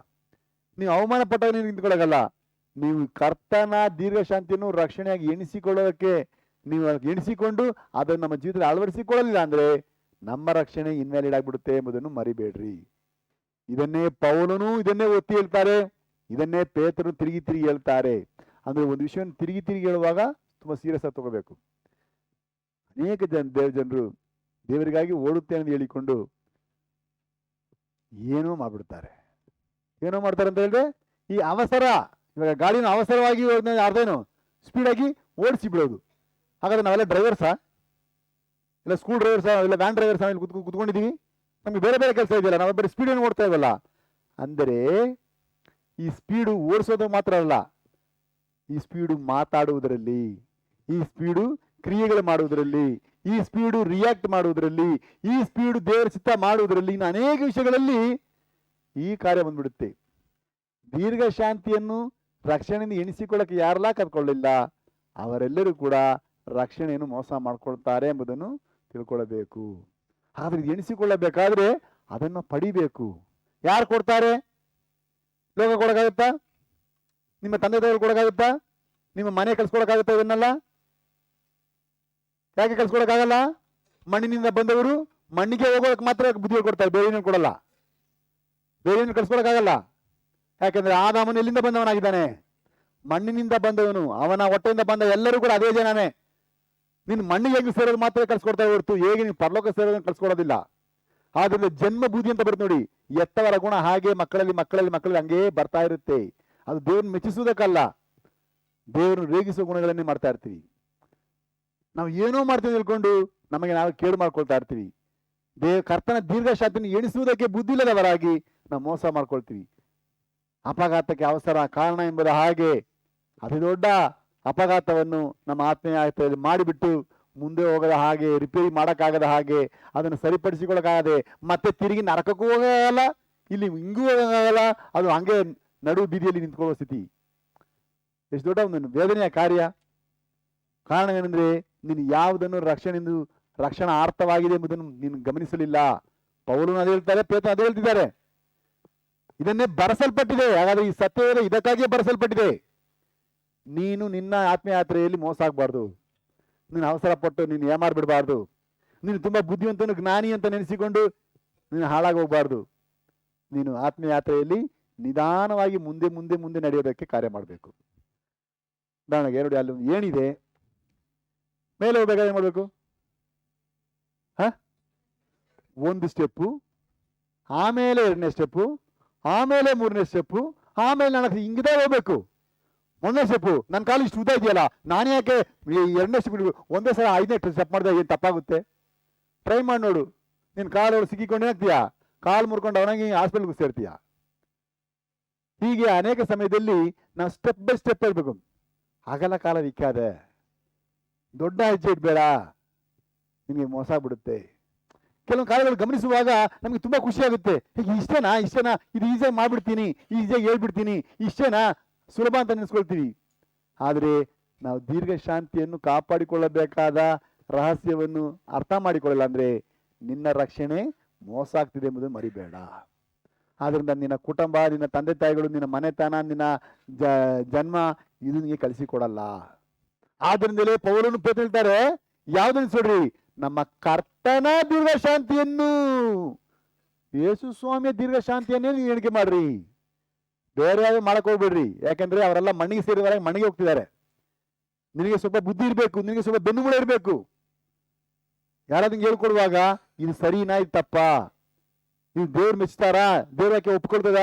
ನೀವು ಅವಮಾನ ಪಟ್ಟಾಗ ನೀವು ನಿಂತ್ಕೊಳ್ಳೋಗಲ್ಲ. ನೀವು ಕರ್ತನ ದೀರ್ಘ ಶಾಂತಿಯನ್ನು ರಕ್ಷಣೆಯಾಗಿ ಎಣಿಸಿಕೊಳ್ಳೋದಕ್ಕೆ ನೀವು ಎಣಿಸಿಕೊಂಡು ಅದನ್ನು ನಮ್ಮ ಜೀವಿತದಲ್ಲಿ ಅಳವಡಿಸಿಕೊಳ್ಳಲಿಲ್ಲ ಅಂದ್ರೆ ನಮ್ಮ ರಕ್ಷಣೆ ಇನ್ವ್ಯಾಲಿಡ್ ಆಗ್ಬಿಡುತ್ತೆ ಎಂಬುದನ್ನು ಮರಿಬೇಡ್ರಿ. ಇದನ್ನೇ ಪೌಲನು ಇದನ್ನೇ ಒತ್ತಿ ಹೇಳ್ತಾರೆ, ಇದನ್ನೇ ಪೇತ್ರನು ತಿರುಗಿ ಹೇಳ್ತಾರೆ. ಅಂದ್ರೆ ಒಂದು ವಿಷಯವನ್ನು ತಿರುಗಿ ಹೇಳುವಾಗ ತುಂಬಾ ಸೀರಿಯಸ್ ಆಗಿ ತಗೋಬೇಕು. ಅನೇಕ ಜನರು ದೇವರಿಗಾಗಿ ಓಡುತ್ತೇನೆ ಅಂತ ಹೇಳಿಕೊಂಡು ಏನೋ ಮಾಡ್ಬಿಡ್ತಾರೆ. ಏನೋ ಮಾಡ್ತಾರೆ ಅಂತ ಹೇಳಿದ್ರೆ ಈ ಅವಸರ, ಇವಾಗ ಗಾಡಿನ ಅವಸರವಾಗಿ ಅರ್ಧೇನು ಸ್ಪೀಡಾಗಿ ಓಡಿಸಿ ಬಿಡೋದು. ಹಾಗಾದ್ರೆ ನಾವೆಲ್ಲ ಡ್ರೈವರ್ಸಾ? ಇಲ್ಲ ಸ್ಕೂಲ್ ಡ್ರೈವರ್ಸಾ? ಇಲ್ಲ ವ್ಯಾನ್ ಡ್ರೈವರ್ಸಾ? ಇಲ್ಲಿ ಕುತ್ಕೊಂಡಿದ್ದೀವಿ. ನಮ್ಗೆ ಬೇರೆ ಬೇರೆ ಕೆಲಸ ಇದೆಯಲ್ಲ, ನಾವು ಬರೀ ಸ್ಪೀಡನ್ನು ಓಡ್ತಾ ಇಲ್ವಲ್ಲ. ಅಂದರೆ ಈ ಸ್ಪೀಡು ಓಡಿಸೋದು ಮಾತ್ರ ಅಲ್ಲ, ಈ ಸ್ಪೀಡು ಮಾತಾಡುವುದರಲ್ಲಿ, ಈ ಸ್ಪೀಡು ಕ್ರಿಯೆಗಳು ಮಾಡುವುದರಲ್ಲಿ, ಈ ಸ್ಪೀಡು ರಿಯಾಕ್ಟ್ ಮಾಡುವುದರಲ್ಲಿ, ಈ ಸ್ಪೀಡು ದೇವರ ಚಿತ್ತ ಮಾಡುವುದರಲ್ಲಿ, ಇನ್ನು ಅನೇಕ ವಿಷಯಗಳಲ್ಲಿ ಈ ಕಾರ್ಯ ಬಂದ್ಬಿಡುತ್ತೆ. ದೀರ್ಘ ಶಾಂತಿಯನ್ನು ರಕ್ಷಣೆಯಿಂದ ಎಣಿಸಿಕೊಳ್ಳಕ್ಕೆ ಯಾರೆಲ್ಲ ಕರ್ಕೊಳ್ಳಿಲ್ಲ ಅವರೆಲ್ಲರೂ ಕೂಡ ರಕ್ಷಣೆಯನ್ನು ಮೋಸ ಮಾಡ್ಕೊಳ್ತಾರೆ ಎಂಬುದನ್ನು ತಿಳ್ಕೊಳ್ಳಬೇಕು. ಆದ್ರೆ ಎಣಿಸಿಕೊಳ್ಳಬೇಕಾದ್ರೆ ಅದನ್ನು ಪಡಿಬೇಕು. ಯಾರು ಕೊಡ್ತಾರೆ? ಲೋಕ ಕೊಡೋಕ್ಕಾಗುತ್ತಾ? ನಿಮ್ಮ ತಂದೆ ತಾಯಿಗಳು ಕೊಡೋಕ್ಕಾಗುತ್ತಾ? ನಿಮ್ಮ ಮನೆ ಕಳ್ಸ್ಕೊಡಕ್ಕಾಗುತ್ತಾ? ಇವನ್ನೆಲ್ಲ ಯಾಕೆ ಕಳ್ಸ್ಕೊಡಕ್ಕಾಗಲ್ಲ? ಮಣ್ಣಿನಿಂದ ಬಂದವರು ಮಣ್ಣಿಗೆ ಹೋಗೋದಕ್ಕೆ ಮಾತ್ರ ಬುದ್ಧಿ ಕೊಡ್ತಾರೆ, ಬೇರೆ ಏನು ಕೊಡಲ್ಲ. ಬೇರೆ ಏನು ಕಳ್ಸ್ಕೊಡಕ್ಕಾಗಲ್ಲ. ಯಾಕಂದ್ರೆ ಆದಾಮನು ಎಲ್ಲಿಂದ ಬಂದವನಾಗಿದ್ದಾನೆ? ಮಣ್ಣಿನಿಂದ ಬಂದವನು. ಅವನ ಹೊಟ್ಟೆಯಿಂದ ಬಂದ ಎಲ್ಲರೂ ಕೂಡ ಅದೇ ಜನನೇ. ನೀನು ಮಣ್ಣಿಗೆ ಹೇಗೆ ಸೇರೋದು ಮಾತ್ರ ಕಳ್ಸ್ಕೊಡ್ತಾ ಹೊರತು ಹೇಗೆ ನೀನು ಪರಲೋಕ ಸೇರೋದನ್ನು ಕಳ್ಸ್ಕೊಡೋದಿಲ್ಲ. ಆದ್ರಿಂದ ಜನ್ಮ ಬುದ್ಧಿ ಅಂತ ಬರುತ್ತೆ ನೋಡಿ, ಎತ್ತವರ ಗುಣ ಹಾಗೆ ಮಕ್ಕಳಲ್ಲಿ ಹಂಗೇ ಬರ್ತಾ ಇರುತ್ತೆ. ಅದು ದೇವ್ರನ್ನ ಮೆಚ್ಚಿಸುವುದಕ್ಕಲ್ಲ, ದೇವ್ರನ್ನ ರೇಗಿಸುವ ಗುಣಗಳನ್ನೇ ಮಾಡ್ತಾ ಇರ್ತೀವಿ. ನಾವು ಏನೋ ಮಾಡ್ತೀವಿ ತಿಳ್ಕೊಂಡು ನಮಗೆ ನಾವು ಕೇಡು ಮಾಡ್ಕೊಳ್ತಾ ಇರ್ತೀವಿ. ಕರ್ತನ ದೀರ್ಘ ಶಾಂತಿಯನ್ನು ಎಣಿಸುವುದಕ್ಕೆ ಬುದ್ಧಿ ಇಲ್ಲದವರಾಗಿ ನಾವು ಮೋಸ ಮಾಡ್ಕೊಳ್ತೀವಿ. ಅಪಘಾತಕ್ಕೆ ಅವಸರ ಕಾರಣ ಎಂಬುದು ಹಾಗೆ ಅತಿ ದೊಡ್ಡ ಅಪಘಾತವನ್ನು ನಮ್ಮ ಆತ್ಮೀಯತೆಯಲ್ಲಿ ಮಾಡಿಬಿಟ್ಟು ಮುಂದೆ ಹೋಗದ ಹಾಗೆ, ರಿಪೇರಿ ಮಾಡೋಕ್ಕಾಗದ ಹಾಗೆ, ಅದನ್ನು ಸರಿಪಡಿಸಿಕೊಳ್ಳಕ್ಕಾಗದೆ ಮತ್ತೆ ತಿರುಗಿ ನರಕಕ್ಕೂ ಹೋಗಲ್ಲ, ಇಲ್ಲಿ ಹಿಂಗೂ ಹೋಗಲ್ಲ, ಅದು ಹಂಗೆ ನಡು ಬೀದಿಯಲ್ಲಿ ನಿಂತ್ಕೊಳ್ಳೋ ಸ್ಥಿತಿ. ಎಷ್ಟು ದೊಡ್ಡ ಒಂದು ವೇದನೆಯ ಕಾರ್ಯ. ಕಾರಣವೇನೆಂದ್ರೆ ನೀನು ಯಾವುದನ್ನು ರಕ್ಷಣಾರ್ಥವಾಗಿದೆ ಎಂಬುದನ್ನು ನೀನು ಗಮನಿಸಲಿಲ್ಲ. ಪೌಲನು ಅದೇ ಹೇಳ್ತಾರೆ, ಪೇತ್ರನು ಅದೇ ಹೇಳ್ತಿದ್ದಾರೆ. ಇದನ್ನೇ ಬರೆಸಲ್ಪಟ್ಟಿದೆ. ಹಾಗಾದ್ರೆ ಈ ಸತ್ಯವೇ ಇದಕ್ಕಾಗಿಯೇ ಬರೆಸಲ್ಪಟ್ಟಿದೆ. ನೀನು ನಿನ್ನ ಆತ್ಮಯಾತ್ರೆಯಲ್ಲಿ ಮೋಸ ಆಗಬಾರ್ದು. ನೀನು ಅವಸರ ಪಟ್ಟು ನೀನು ಏಮಾರ್ಬಿಡಬಾರ್ದು. ನೀನು ತುಂಬಾ ಬುದ್ಧಿವಂತನು, ಜ್ಞಾನಿ ಅಂತ ನೆನೆಸಿಕೊಂಡು ನೀನು ಹಾಳಾಗಿ ಹೋಗ್ಬಾರ್ದು. ನೀನು ಆತ್ಮಯಾತ್ರೆಯಲ್ಲಿ ನಿಧಾನವಾಗಿ ಮುಂದೆ ಮುಂದೆ ಮುಂದೆ ನಡೆಯೋದಕ್ಕೆ ಕಾರ್ಯ ಮಾಡಬೇಕು. ಉದಾಹರಣೆಗೆ ನೋಡಿ, ಅಲ್ಲಿ ಒಂದು ಏನಿದೆ, ಮೇಲೆ ಹೋಗ್ಬೇಕಾದ್ರೆ ಏನ್ ಮಾಡ್ಬೇಕು? ಒಂದು ಸ್ಟೆಪ್ಪು, ಆಮೇಲೆ 2ನೇ ಸ್ಟೆಪ್ಪು, ಆಮೇಲೆ 3ನೇ ಸ್ಟೆಪ್ಪು, ಆಮೇಲೆ 4 ಹಿಂಗಿದೆ ಹೋಗ್ಬೇಕು. 1ನೇ ಸ್ಟೆಪ್ಪು, ನನ್ನ ಕಾಲು ಇಷ್ಟು ಉದ್ದ ಇದೆಯಲ್ಲ, ನಾನು ಯಾಕೆ 2ನೇ ಸ್ಟೆಪ್ ಒಂದೇ ಸಲ 5ನೇ ಸ್ಟೆಪ್ ಮಾಡಿದಾಗ ಏನು ತಪ್ಪಾಗುತ್ತೆ? ಟ್ರೈ ಮಾಡಿ ನೋಡು. ನೀನು ಕಾಲು ಸಿಕ್ಕಿಕೊಂಡು ಏನಾಗ್ತೀಯಾ? ಕಾಲು ಮುರ್ಕೊಂಡು ಅವನಾಗಿ ಹಾಸ್ಪಿಟಲ್ಗೆ ಸೇರ್ತೀಯ. ಹೀಗೆ ಅನೇಕ ಸಮಯದಲ್ಲಿ ನಾವು ಸ್ಟೆಪ್ ಬೈ ಸ್ಟೆಪ್ ಇರಬೇಕು. ಅಗಲ ಕಾಲ ವಿಕ್ಕಾದೆ, ದೊಡ್ಡ ಹೆಜ್ಜೆ ಇಡಬೇಡ, ನಿಮಗೆ ಮೋಸ ಬಿಡುತ್ತೆ. ಕೆಲವೊಂದು ಕಾಲಗಳು ಗಮನಿಸುವಾಗ ನಮಗೆ ತುಂಬಾ ಖುಷಿ ಆಗುತ್ತೆ. ಇಷ್ಟೇನಾ ಇದು ಈಸಿಯಾಗಿ ಮಾಡ್ಬಿಡ್ತೀನಿ, ಈಸಿಯಾಗಿ ಹೇಳ್ಬಿಡ್ತೀನಿ, ಇಷ್ಟೇನಾ, ಸುಲಭ ಅಂತ ನೆನೆಸ್ಕೊಳ್ತೀವಿ. ಆದರೆ ನಾವು ದೀರ್ಘ ಶಾಂತಿಯನ್ನು ಕಾಪಾಡಿಕೊಳ್ಳಬೇಕಾದ ರಹಸ್ಯವನ್ನು ಅರ್ಥ ಮಾಡಿಕೊಳ್ಳಲ್ಲ ಅಂದ್ರೆ ನಿನ್ನ ರಕ್ಷಣೆ ಮೋಸ ಆಗ್ತಿದೆ ಎಂಬುದನ್ನು ಮರಿಬೇಡ. ಆದ್ರಿಂದ ನಿನ್ನ ಕುಟುಂಬ, ನಿನ್ನ ತಂದೆ ತಾಯಿಗಳು, ನಿನ್ನ ಮನೆತನ, ನಿನ್ನ ಜನ್ಮ ಇದು ನಿಮಗೆ ಕಳಿಸಿಕೊಡಲ್ಲ. ಆದ್ರಿಂದಲೇ ಪೌಲನು ಪೇತ್ರ ಹೇಳ್ತಾರೆ, ಯಾವ್ದನ್ನು ನೋಡ್ರಿ, ನಮ್ಮ ಕರ್ತನ ದೀರ್ಘ ಶಾಂತಿಯನ್ನು, ಯೇಸು ಸ್ವಾಮಿಯ ದೀರ್ಘ ಶಾಂತಿಯನ್ನೇ ನೀವು ಎಣಿಕೆ ಮಾಡ್ರಿ, ಬೇರೆ ಯಾವ್ದು ಮಾಡಕ್ ಹೋಗ್ಬೇಡ್ರಿ. ಯಾಕಂದ್ರೆ ಅವರೆಲ್ಲ ಮಣ್ಣಿಗೆ ಸೇರಿದವರಾಗಿ ಮಣ್ಣಿಗೆ ಹೋಗ್ತಿದ್ದಾರೆ. ನಿನಗೆ ಸ್ವಲ್ಪ ಬುದ್ಧಿ ಇರಬೇಕು, ನಿನಗೆ ಸ್ವಲ್ಪ ಬೆನ್ನುಮೂಳೆ ಇರಬೇಕು. ಯಾರಾದ್ರೂ ಹೇಳ್ಕೊಡುವಾಗ ಇದು ಸರಿನಾ, ಇದು ತಪ್ಪಾ, ಇದು ದೇವ್ರು ಮೆಚ್ತಾರಾ, ದೇವ್ರ ಯಾಕೆ ಒಪ್ಕೊಳ್ತದ,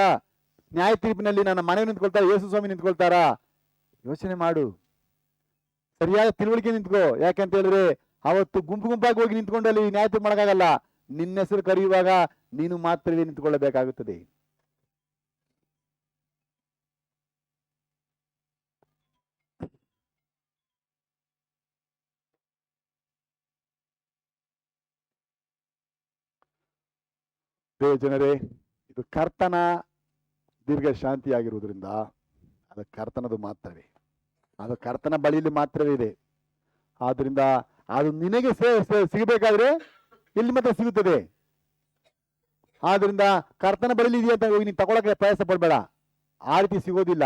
ನ್ಯಾಯ ತೀರ್ಪಿನಲ್ಲಿ ನನ್ನ ಮನೆ ನಿಂತ್ಕೊಳ್ತಾರ, ಯೇಸು ಸ್ವಾಮಿ ನಿಂತ್ಕೊಳ್ತಾರ, ಯೋಚನೆ ಮಾಡು. ಸರಿಯಾದ ತಿಳುವಳಿಕೆ ನಿಂತ್ಕೋ. ಯಾಕಂತ ಹೇಳಿದ್ರೆ ಅವತ್ತು ಗುಂಪು ಗುಂಪಾಗಿ ಹೋಗಿ ನಿಂತ್ಕೊಂಡು ಅಲ್ಲಿ ನ್ಯಾಯ ತೀರ್ಪು ಮಾಡಕ್ಕಾಗಲ್ಲ. ನಿನ್ನ ಹೆಸರು ಕರೆಯುವಾಗ ನೀನು ಮಾತ್ರವೇ ನಿಂತ್ಕೊಳ್ಳಬೇಕಾಗುತ್ತದೆ. ಜನರೇ, ಇದು ಕರ್ತನ ದೀರ್ಘ ಶಾಂತಿಯಾಗಿರುವುದರಿಂದ ಅದು ಕರ್ತನದು ಮಾತ್ರವೇ, ಅದು ಕರ್ತನ ಬಳಿಯಲ್ಲಿ ಮಾತ್ರವೇ ಇದೆ. ಆದ್ರಿಂದ ಅದು ನಿನಗೆ ಸಿಗಬೇಕಾದ್ರೆ ಎಲ್ಲಿ ಮಾತ್ರ ಸಿಗುತ್ತದೆ. ಆದ್ರಿಂದ ಕರ್ತನ ಬಳಿಲಿ ಇದೆಯಾ ಅಂತ ಹೋಗಿ ನೀನು ತಗೊಳಕ್ಕೆ ಪ್ರಯಾಸ ಪಡಬೇಡ. ಆ ರೀತಿ ಸಿಗೋದಿಲ್ಲ.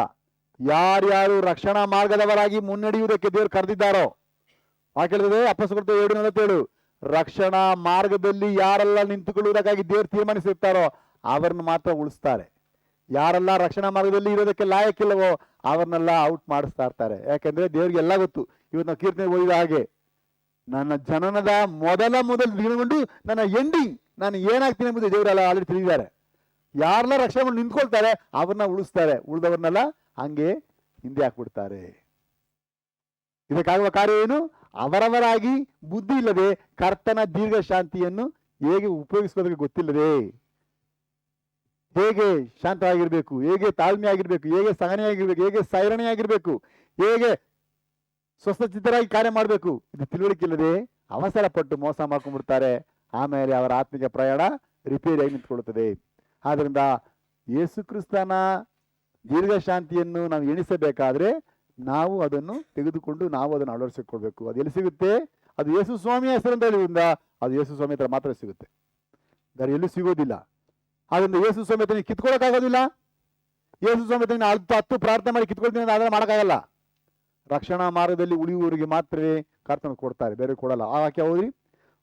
ಯಾರ್ಯಾರು ರಕ್ಷಣಾ ಮಾರ್ಗದವರಾಗಿ ಮುನ್ನಡೆಯುವುದಕ್ಕೆ ದೇವರು ಕರೆದಿದ್ದಾರೋ, ಕೇಳಿದ್ರೆ ಅಪೊಸ್ತಲರು 7:47, ರಕ್ಷಣಾ ಮಾರ್ಗದಲ್ಲಿ ಯಾರೆಲ್ಲ ನಿಂತುಕೊಳ್ಳುವುದಕ್ಕಾಗಿ ದೇವರು ತೀರ್ಮಾನಿಸಿರ್ತಾರೋ ಅವರನ್ನು ಮಾತ್ರ ಉಳಿಸ್ತಾರೆ. ಯಾರೆಲ್ಲ ರಕ್ಷಣಾ ಮಾರ್ಗದಲ್ಲಿ ಇರೋದಕ್ಕೆ ಲಾಯಕ್ಕಿಲ್ಲವೋ ಅವ್ರನ್ನೆಲ್ಲ ಔಟ್ ಮಾಡಿಸ್ತಾ ಇರ್ತಾರೆ. ಯಾಕಂದ್ರೆ ದೇವ್ರಿಗೆ ಎಲ್ಲ ಗೊತ್ತು. ಇವತ್ತು ನಾವು ಕೀರ್ತನೆ ಓದಿದ ಹಾಗೆ, ನನ್ನ ಜನನದ ಮೊದಲು ದಿನಗೊಂಡು ನನ್ನ ಎಂಡಿಂಗ್ ನಾನು ಏನಾಗ್ತೀನಿ ಎಂಬುದು ದೇವರೆಲ್ಲ ಆಲ್ರೆಡಿ ತಿಳಿದಿದ್ದಾರೆ. ಯಾರೆಲ್ಲ ರಕ್ಷಣೆ ಮಾಡಿ ನಿಂತ್ಕೊಳ್ತಾರೆ ಅವ್ರನ್ನ ಉಳಿಸ್ತಾರೆ, ಉಳಿದವ್ರನ್ನೆಲ್ಲ ಹಂಗೆ ಹಿಂದೆ ಹಾಕ್ಬಿಡ್ತಾರೆ. ಇದಕ್ಕಾಗುವ ಕಾರ್ಯ ಏನು? ಅವರವರಾಗಿ ಬುದ್ಧಿ ಇಲ್ಲದೆ ಕರ್ತನ ದೀರ್ಘ ಶಾಂತಿಯನ್ನು ಹೇಗೆ ಉಪಯೋಗಿಸೋದಕ್ಕೆ ಗೊತ್ತಿಲ್ಲದೆ, ಹೇಗೆ ಶಾಂತವಾಗಿರ್ಬೇಕು, ಹೇಗೆ ತಾಳ್ಮೆ ಆಗಿರ್ಬೇಕು, ಹೇಗೆ ಸಹನೆಯಾಗಿರ್ಬೇಕು, ಹೇಗೆ ಸೈರಣೆಯಾಗಿರ್ಬೇಕು, ಹೇಗೆ ಸ್ವಸ್ಥಚಿತ್ತರಾಗಿ ಕಾರ್ಯ ಮಾಡಬೇಕು, ಇದು ತಿಳುವಳಿಕೆ ಇಲ್ಲದೆ ಅವಸರ ಪಟ್ಟು ಮೋಸ ಮಾಡ್ಕೊಂಡ್ಬಿಡ್ತಾರೆ. ಆಮೇಲೆ ಅವರ ಆತ್ಮಿಕ ಪ್ರಯಾಣ ರಿಪೇರಿಯಾಗಿ ನಿಂತ್ಕೊಳ್ಳುತ್ತದೆ. ಆದ್ರಿಂದ ಯೇಸು ಕ್ರಿಸ್ತನ ದೀರ್ಘ ಶಾಂತಿಯನ್ನು ನಾವು ಎಣಿಸಬೇಕಾದ್ರೆ ನಾವು ಅದನ್ನು ತೆಗೆದುಕೊಂಡು ನಾವು ಅದನ್ನು ಅಳವಡಿಸಿಕೊಳ್ಬೇಕು. ಅದು ಎಲ್ಲಿ ಸಿಗುತ್ತೆ? ಅದು ಯೇಸು ಸ್ವಾಮಿಯ ಹೆಸರಿಂದ ಹೇಳಿದ್ರಿಂದ ಅದು ಯೇಸು ಸ್ವಾಮಿ ಹತ್ರ ಮಾತ್ರ ಸಿಗುತ್ತೆ, ಬೇರೆ ಎಲ್ಲೂ ಸಿಗೋದಿಲ್ಲ. ಆದ್ರಿಂದ ಯೇಸು ಸ್ವಾಮಿ ಹತ್ರ ನೀವು ಕಿತ್ಕೊಳ್ಳೋಕ್ಕಾಗೋದಿಲ್ಲ. ಯೇಸು ಸ್ವಾಮಿ ಹತ್ರ 10 ಪ್ರಾರ್ಥನೆ ಮಾಡಿ ಕಿತ್ಕೊಳ್ತೀನಿ ಅದನ್ನ ಮಾಡೋಕ್ಕಾಗಲ್ಲ. ರಕ್ಷಣಾ ಮಾರ್ಗದಲ್ಲಿ ಉಳಿಯುವವರಿಗೆ ಮಾತ್ರವೇ ಕರ್ತನ ಕೊಡ್ತಾರೆ, ಬೇರೆ ಕೊಡಲ್ಲ. ಆ ವಾಕ್ಯ ಓದಿ,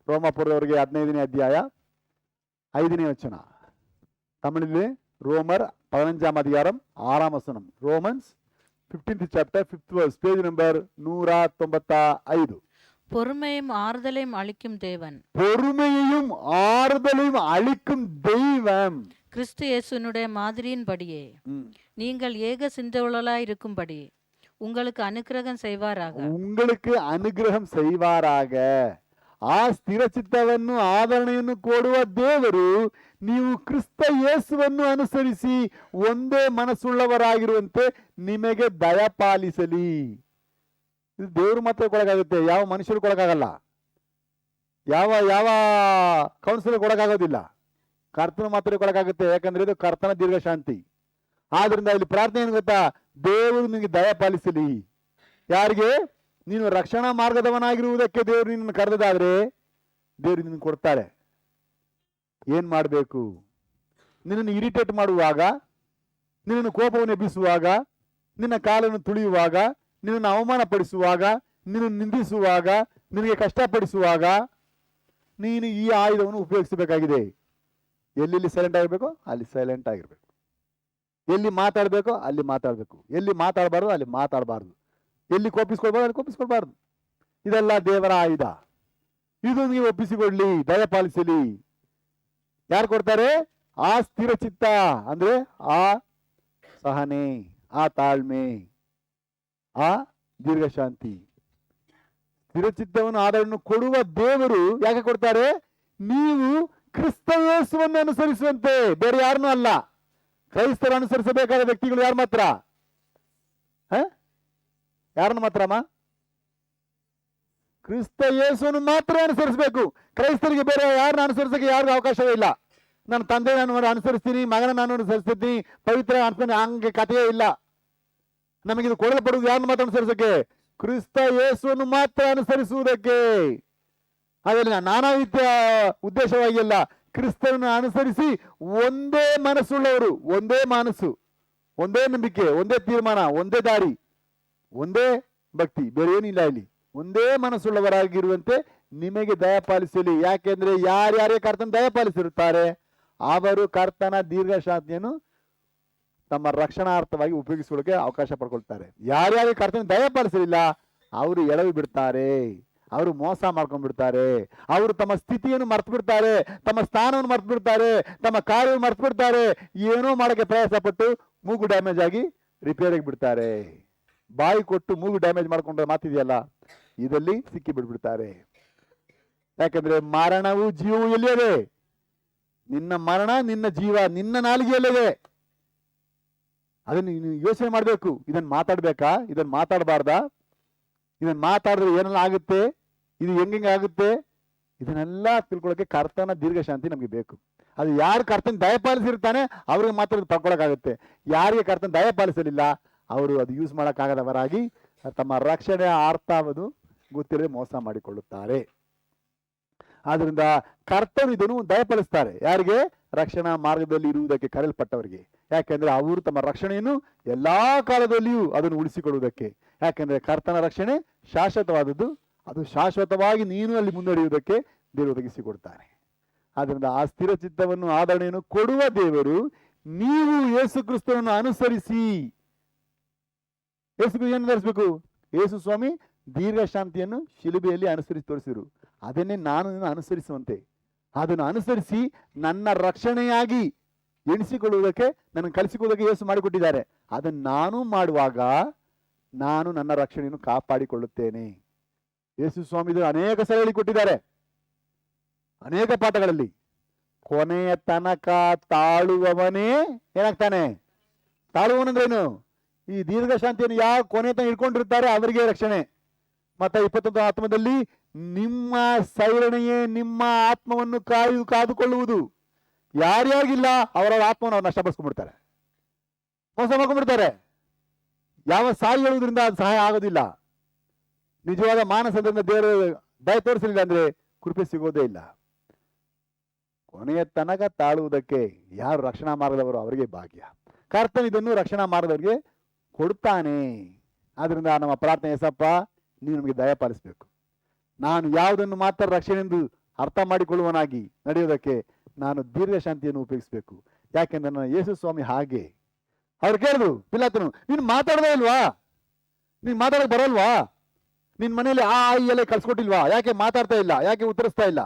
ರೋಮಾಪುರದವರಿಗೆ 15ನೇ ಅಧ್ಯಾಯ 5ನೇ ವಚನ. ತಮಿಳಿನಲ್ಲಿ ರೋಮರ್ 15ಾம் அதிகாரம் 6ாம் வசனம். Romans 15th chapter 5th verse, page number 195. பொறுமையும் ஆறுதலையும் அளிக்கும் தேவன், பொறுமையையும் ஆறுதலையும் அளிக்கும் தெய்வம் கிறிஸ்து இயேசுனுடைய மாதிரியின்படியே நீங்கள் ஏக சிந்தையுள்ளவர்களாய் இருக்கும்படி உங்களுக்கு அனுக்கிரகம் செய்வாராக. உங்களுக்கு ಅನುಗ್ರಹಂ செய்வாராக. ಆ ಸ್ಥಿರ ಚಿತ್ತವನ್ನು ಆದರಣೆಯನ್ನು ಕೊಡುವ ದೇವರು ನೀವು ಕ್ರಿಸ್ತ ಯೇಸುವನ್ನು ಅನುಸರಿಸಿ ಒಂದೇ ಮನಸ್ಸುಳ್ಳವರಾಗಿರುವಂತೆ ನಿಮಗೆ ದಯಪಾಲಿಸಲಿ. ಇದು ದೇವರು ಮಾತ್ರ ಕೊಡಕ್ಕಾಗುತ್ತೆ, ಯಾವ ಮನುಷ್ಯರು ಕೊಡಕ್ಕಾಗಲ್ಲ, ಯಾವ ಕೌನ್ಸಿಲರ್ ಕೊಡಕ್ಕಾಗೋದಿಲ್ಲ, ಕರ್ತನ ಮಾತ್ರ ಕೊಡಕ್ಕಾಗುತ್ತೆ. ಯಾಕಂದ್ರೆ ಇದು ಕರ್ತನ ದೀರ್ಘ ಶಾಂತಿ. ಆದ್ರಿಂದ ಇಲ್ಲಿ ಪ್ರಾರ್ಥನೆ ಏನು ಗೊತ್ತಾ? ದೇವರು ನಿಮಗೆ ದಯಪಾಲಿಸಲಿ. ಯಾರಿಗೆ? ನೀನು ರಕ್ಷಣಾ ಮಾರ್ಗದವನಾಗಿರುವುದಕ್ಕೆ ದೇವರು ನಿನ್ನನ್ನು ಕರೆದಾದ್ರೆ ದೇವರು ನಿನಗೆ ಕೊಡ್ತಾರೆ. ಏನ್ ಮಾಡಬೇಕು? ನಿನ್ನನ್ನು ಇರಿಟೇಟ್ ಮಾಡುವಾಗ, ನಿನ್ನನ್ನು ಕೋಪವನ್ನು ಎಬ್ಬಿಸುವಾಗ, ನಿನ್ನ ಕಾಲನ್ನು ತುಳಿಯುವಾಗ, ನಿನ್ನನ್ನು ಅವಮಾನ ಪಡಿಸುವಾಗ, ನಿನ್ನನ್ನು ನಿಂದಿಸುವಾಗ, ನಿನಗೆ ಕಷ್ಟಪಡಿಸುವಾಗ ನೀನು ಈ ಆಯುಧವನ್ನು ಉಪಯೋಗಿಸಬೇಕಾಗಿದೆ. ಎಲ್ಲಿ ಸೈಲೆಂಟ್ ಆಗಿರ್ಬೇಕು ಅಲ್ಲಿ ಸೈಲೆಂಟ್ ಆಗಿರ್ಬೇಕು. ಎಲ್ಲಿ ಮಾತಾಡಬೇಕು ಅಲ್ಲಿ ಮಾತಾಡಬೇಕು. ಎಲ್ಲಿ ಮಾತಾಡಬಾರ್ದು ಅಲ್ಲಿ ಮಾತಾಡಬಾರ್ದು. ಎಲ್ಲಿ ಕೋಪಿಸ್ಕೊಳ್ಬಾರ್ದು ಅಲ್ಲಿ ಕೋಪಿಸ್ಕೊಳ್ಬಾರ್ದು. ಇದೆಲ್ಲ ದೇವರ ಆಯುಧ. ಇದು ನೀವು ಒಪ್ಪಿಸಿಕೊಳ್ಳಿ, ದಯಪಾಲಿಸಲಿ. ಯಾರು ಕೊಡ್ತಾರೆ? ಆ ಸ್ಥಿರ ಚಿತ್ತ, ಅಂದ್ರೆ ಆ ಸಹನೆ, ಆ ತಾಳ್ಮೆ, ಆ ದೀರ್ಘಶಾಂತಿ. ಸ್ಥಿರ ಚಿತ್ತವನ್ನು ಆದರನ್ನು ಕೊಡುವ ದೇವರು ಯಾಕೆ ಕೊಡ್ತಾರೆ? ನೀವು ಕ್ರಿಸ್ತ ಯೇಸುವನ್ನು ಅನುಸರಿಸುವಂತೆ, ಬೇರೆ ಯಾರನ್ನೂ ಅಲ್ಲ. ಕ್ರೈಸ್ತರು ಅನುಸರಿಸಬೇಕಾದ ವ್ಯಕ್ತಿಗಳು ಯಾರು ಮಾತ್ರ? ಯಾರನ್ನು ಮಾತ್ರಮ್ಮ? ಕ್ರಿಸ್ತ ಯೇಸುವನ್ನು ಮಾತ್ರ ಅನುಸರಿಸಬೇಕು. ಕ್ರೈಸ್ತರಿಗೆ ಬೇರೆ ಯಾರನ್ನ ಅನುಸರಿಸಕ್ಕೆ ಯಾರಿಗೂ ಅವಕಾಶವೇ ಇಲ್ಲ. ನನ್ನ ತಂದೆ ನಾನು ಅನುಸರಿಸ್ತೀನಿ, ಮಗನ ನಾನು ಅನುಸರಿಸ್ತೀನಿ, ಪವಿತ್ರ ಅನ್ಸ್ತೀನಿ, ಹಂಗೆ ಕಥೆಯೇ ಇಲ್ಲ. ನಮಗಿದು ಕೊಡಲ್ಪಡುವುದು ಯಾರನ್ನು ಮಾತ್ರ ಅನುಸರಿಸಕ್ಕೆ? ಕ್ರಿಸ್ತ ಯೇಸುವನ್ನು ಮಾತ್ರ ಅನುಸರಿಸುವುದಕ್ಕೆ. ಅದರಲ್ಲಿ ನಾನಾ ರೀತಿಯ ಉದ್ದೇಶವಾಗಿ ಅಲ್ಲ, ಕ್ರಿಸ್ತನನ್ನು ಅನುಸರಿಸಿ ಒಂದೇ ಮನಸ್ಸುಳ್ಳವರು, ಒಂದೇ ಮನಸ್ಸು, ಒಂದೇ ನಂಬಿಕೆ, ಒಂದೇ ತೀರ್ಮಾನ, ಒಂದೇ ದಾರಿ, ಒಂದೇ ಭಕ್ತಿ, ಬೇರೆ ಏನಿಲ್ಲ. ಇಲ್ಲಿ ಒಂದೇ ಮನಸ್ಸುಳ್ಳವರಾಗಿರುವಂತೆ ನಿಮಗೆ ದಯಪಾಲಿಸಲಿ. ಯಾಕೆಂದ್ರೆ ಯಾರ್ಯಾರೇ ಕರ್ತನ ದಯಪಾಲಿಸಿರುತ್ತಾರೆ ಅವರು ಕರ್ತನ ದೀರ್ಘಶಾಂತಿಯನ್ನು ತಮ್ಮ ರಕ್ಷಣಾರ್ಥವಾಗಿ ಉಪಯೋಗಿಸಿಕೊಳ್ಳಕ್ಕೆ ಅವಕಾಶ ಪಡ್ಕೊಳ್ತಾರೆ. ಯಾರ್ಯಾರೇ ಕರ್ತನ ದಯಪಾಲಿಸಲಿಲ್ಲ ಅವರು ಎಡವಿ ಬಿಡ್ತಾರೆ, ಅವರು ಮೋಸ ಮಾಡ್ಕೊಂಡ್ಬಿಡ್ತಾರೆ, ಅವರು ತಮ್ಮ ಸ್ಥಿತಿಯನ್ನು ಮರ್ತು ಬಿಡ್ತಾರೆ, ತಮ್ಮ ಸ್ಥಾನವನ್ನು ಮರ್ತು ಬಿಡ್ತಾರೆ, ತಮ್ಮ ಕಾರ್ಯವನ್ನು ಮರ್ತು ಬಿಡ್ತಾರೆ. ಏನೋ ಮಾಡಕ್ಕೆ ಪ್ರಯಾಸ ಪಟ್ಟು ಮೂಗು ಡ್ಯಾಮೇಜ್ ಆಗಿ ರಿಪೇರಿಗೆ ಬಿಡ್ತಾರೆ. ಬಾಯಿ ಕೊಟ್ಟು ಮೂಗು ಡ್ಯಾಮೇಜ್ ಮಾಡ್ಕೊಂಡ್ರೆ ಮಾತಿದೆಯಲ್ಲ, ಇದರಲ್ಲಿ ಸಿಕ್ಕಿ ಬಿಡ್ಬಿಡ್ತಾರೆ. ಯಾಕಂದ್ರೆ ಮರಣವು ಜೀವವು ಎಲ್ಲಿದೆ? ನಿನ್ನ ಮರಣ, ನಿನ್ನ ಜೀವ ನಿನ್ನ ನಾಲಿಗೆಯಲ್ಲಿದೆ. ಅದನ್ನು ನೀನು ಯೋಚನೆ ಮಾಡಬೇಕು. ಇದನ್ನು ಮಾತಾಡ್ಬೇಕಾ, ಇದನ್ನು ಮಾತಾಡಬಾರ್ದಾ, ಇದನ್ನು ಮಾತಾಡಿದ್ರೆ ಏನೆಲ್ಲ ಆಗುತ್ತೆ, ಇದು ಹೆಂಗೆ ಆಗುತ್ತೆ, ಇದನ್ನೆಲ್ಲ ತಿಳ್ಕೊಳ್ಳೋಕೆ ಕರ್ತನ ದೀರ್ಘಶಾಂತಿ ನಮಗೆ ಬೇಕು. ಅದು ಯಾರು ಕರ್ತನ ದಯಪಾಲಿಸಿರ್ತಾನೆ ಅವ್ರಿಗೆ ಮಾತ್ರ ತಗೊಳಕಾಗುತ್ತೆ. ಯಾರಿಗೆ ಕರ್ತನ ದಯಪಾಲಿಸಲಿಲ್ಲ ಅವರು ಅದು ಯೂಸ್ ಮಾಡೋಕ್ಕಾಗದವರಾಗಿ ತಮ್ಮ ರಕ್ಷಣೆಯ ಅರ್ಥವನ್ನು ಗೊತ್ತಿರದೆ ಮೋಸ ಮಾಡಿಕೊಳ್ಳುತ್ತಾರೆ. ಆದ್ರಿಂದ ಕರ್ತನು ಇದನ್ನು ದಯಪಾಲಿಸ್ತಾರೆ. ಯಾರಿಗೆ? ರಕ್ಷಣಾ ಮಾರ್ಗದಲ್ಲಿ ಇರುವುದಕ್ಕೆ ಕರೆಯಲ್ಪಟ್ಟವರಿಗೆ. ಯಾಕೆಂದ್ರೆ ಅವರು ತಮ್ಮ ರಕ್ಷಣೆಯನ್ನು ಎಲ್ಲಾ ಕಾಲದಲ್ಲಿಯೂ ಅದನ್ನು ಉಳಿಸಿಕೊಳ್ಳುವುದಕ್ಕೆ. ಯಾಕೆಂದ್ರೆ ಕರ್ತನ ರಕ್ಷಣೆ ಶಾಶ್ವತವಾದದ್ದು. ಅದು ಶಾಶ್ವತವಾಗಿ ನೀನು ಅಲ್ಲಿ ಮುನ್ನಡೆಯುವುದಕ್ಕೆ ದೇವರು ಒದಗಿಸಿಕೊಡ್ತಾನೆ. ಆದ್ರಿಂದ ಆ ಸ್ಥಿರ ಚಿತ್ತವನ್ನು, ಆದರಣೆಯನ್ನು ಕೊಡುವ ದೇವರು, ನೀವು ಯೇಸು ಕ್ರಿಸ್ತನನ್ನು ಅನುಸರಿಸಿ. ಯೇಸು ಏನು ಅನುಸರಿಸಬೇಕು? ಯೇಸು ಸ್ವಾಮಿ ದೀರ್ಘಶಾಂತಿಯನ್ನು ಶಿಲುಬೆಯಲ್ಲಿ ಅನುಸರಿಸಿ ತೋರಿಸಿರು. ಅದನ್ನೇ ನಾನು ಅನುಸರಿಸುವಂತೆ, ಅದನ್ನು ಅನುಸರಿಸಿ ನನ್ನ ರಕ್ಷಣೆಯಾಗಿ ಎಣಿಸಿಕೊಳ್ಳುವುದಕ್ಕೆ, ನನ್ನ ಕಲಿಸಿಕೊಳ್ಳುವುದಕ್ಕೆ ಯೇಸು ಮಾಡಿಕೊಟ್ಟಿದ್ದಾರೆ. ಅದನ್ನು ನಾನು ಮಾಡುವಾಗ ನಾನು ನನ್ನ ರಕ್ಷಣೆಯನ್ನು ಕಾಪಾಡಿಕೊಳ್ಳುತ್ತೇನೆ. ಯೇಸು ಸ್ವಾಮಿ ಅನೇಕ ಸಲ ಹೇಳಿಕೊಟ್ಟಿದ್ದಾರೆ, ಅನೇಕ ಪಾಠಗಳಲ್ಲಿ. ಕೊನೆಯ ತನಕ ತಾಳುವವನೇ ಏನಾಗ್ತಾನೆ? ತಾಳುವವನಂದ್ರೇನು? ಈ ದೀರ್ಘಶಾಂತಿಯನ್ನು ಯಾವ ಕೊನೆ ತನಕ ಇಟ್ಕೊಂಡಿರ್ತಾರೆ ಅವರಿಗೆ ರಕ್ಷಣೆ. ಮತ್ತೆ 21:10 ನಿಮ್ಮ ಸೈರಣೆಯೇ ನಿಮ್ಮ ಆತ್ಮವನ್ನು ಕಾದುಕೊಳ್ಳುವುದು. ಯಾರ್ಯಾರಿಗಿಲ್ಲ ಅವರ ಆತ್ಮವನ್ನು ಅವ್ರು ನಷ್ಟಪಡಿಸ್ಕೊಂಡ್ಬಿಡ್ತಾರೆ, ಮೋಸ ಮಾಡ್ಕೊಂಡ್ಬಿಡ್ತಾರೆ. ಯಾವ ಸಾಯಿ ಹೇಳುವುದರಿಂದ ಅದು ಸಹಾಯ ಆಗೋದಿಲ್ಲ. ನಿಜವಾದ ಮಾನಸದಿಂದ ದೇವರು ದಯ ತೋರಿಸಲಿಲ್ಲ ಅಂದ್ರೆ ಕೃಪೆ ಸಿಗೋದೇ ಇಲ್ಲ. ಕೊನೆಯ ತನಕ ತಾಳುವುದಕ್ಕೆ ಯಾರು ರಕ್ಷಣಾ ಮಾರ್ಗದವರು ಅವರಿಗೆ ಭಾಗ್ಯ. ಕರ್ತನ ಇದನ್ನು ರಕ್ಷಣಾ ಮಾರ್ಗದವರಿಗೆ ಕೊಡ್ತಾನೆ. ಆದ್ರಿಂದ ನಮ್ಮ ಪ್ರಾರ್ಥನೆ, ಯೇಸಪ್ಪ ನೀವು ನಮಗೆ ದಯ ಪಾಲಿಸಬೇಕು. ನಾನು ಯಾವುದನ್ನು ಮಾತ್ರ ರಕ್ಷಣೆ ಎಂದು ಅರ್ಥ ಮಾಡಿಕೊಳ್ಳುವನಾಗಿ ನಡೆಯೋದಕ್ಕೆ ನಾನು ದೀರ್ಘಶಾಂತಿಯನ್ನು ಉಪಯೋಗಿಸಬೇಕು. ಯಾಕೆಂದ್ರೆ ನನ್ನ ಯೇಸು ಸ್ವಾಮಿ ಹಾಗೆ. ಅವ್ರು ಕೇಳಿದ್ರು ಪಿಲಾತನು, ನೀನು ಮಾತಾಡದೇ ಇಲ್ವಾ? ನೀನು ಮಾತಾಡಕ್ ಬರಲ್ವಾ? ನಿನ್ ಮನೇಲಿ ಆ ಎಲೆ ಕಳ್ಸ್ಕೊಟ್ಟಿಲ್ವಾ? ಯಾಕೆ ಮಾತಾಡ್ತಾ ಇಲ್ಲ? ಯಾಕೆ ಉತ್ತರಿಸ್ತಾ ಇಲ್ಲ?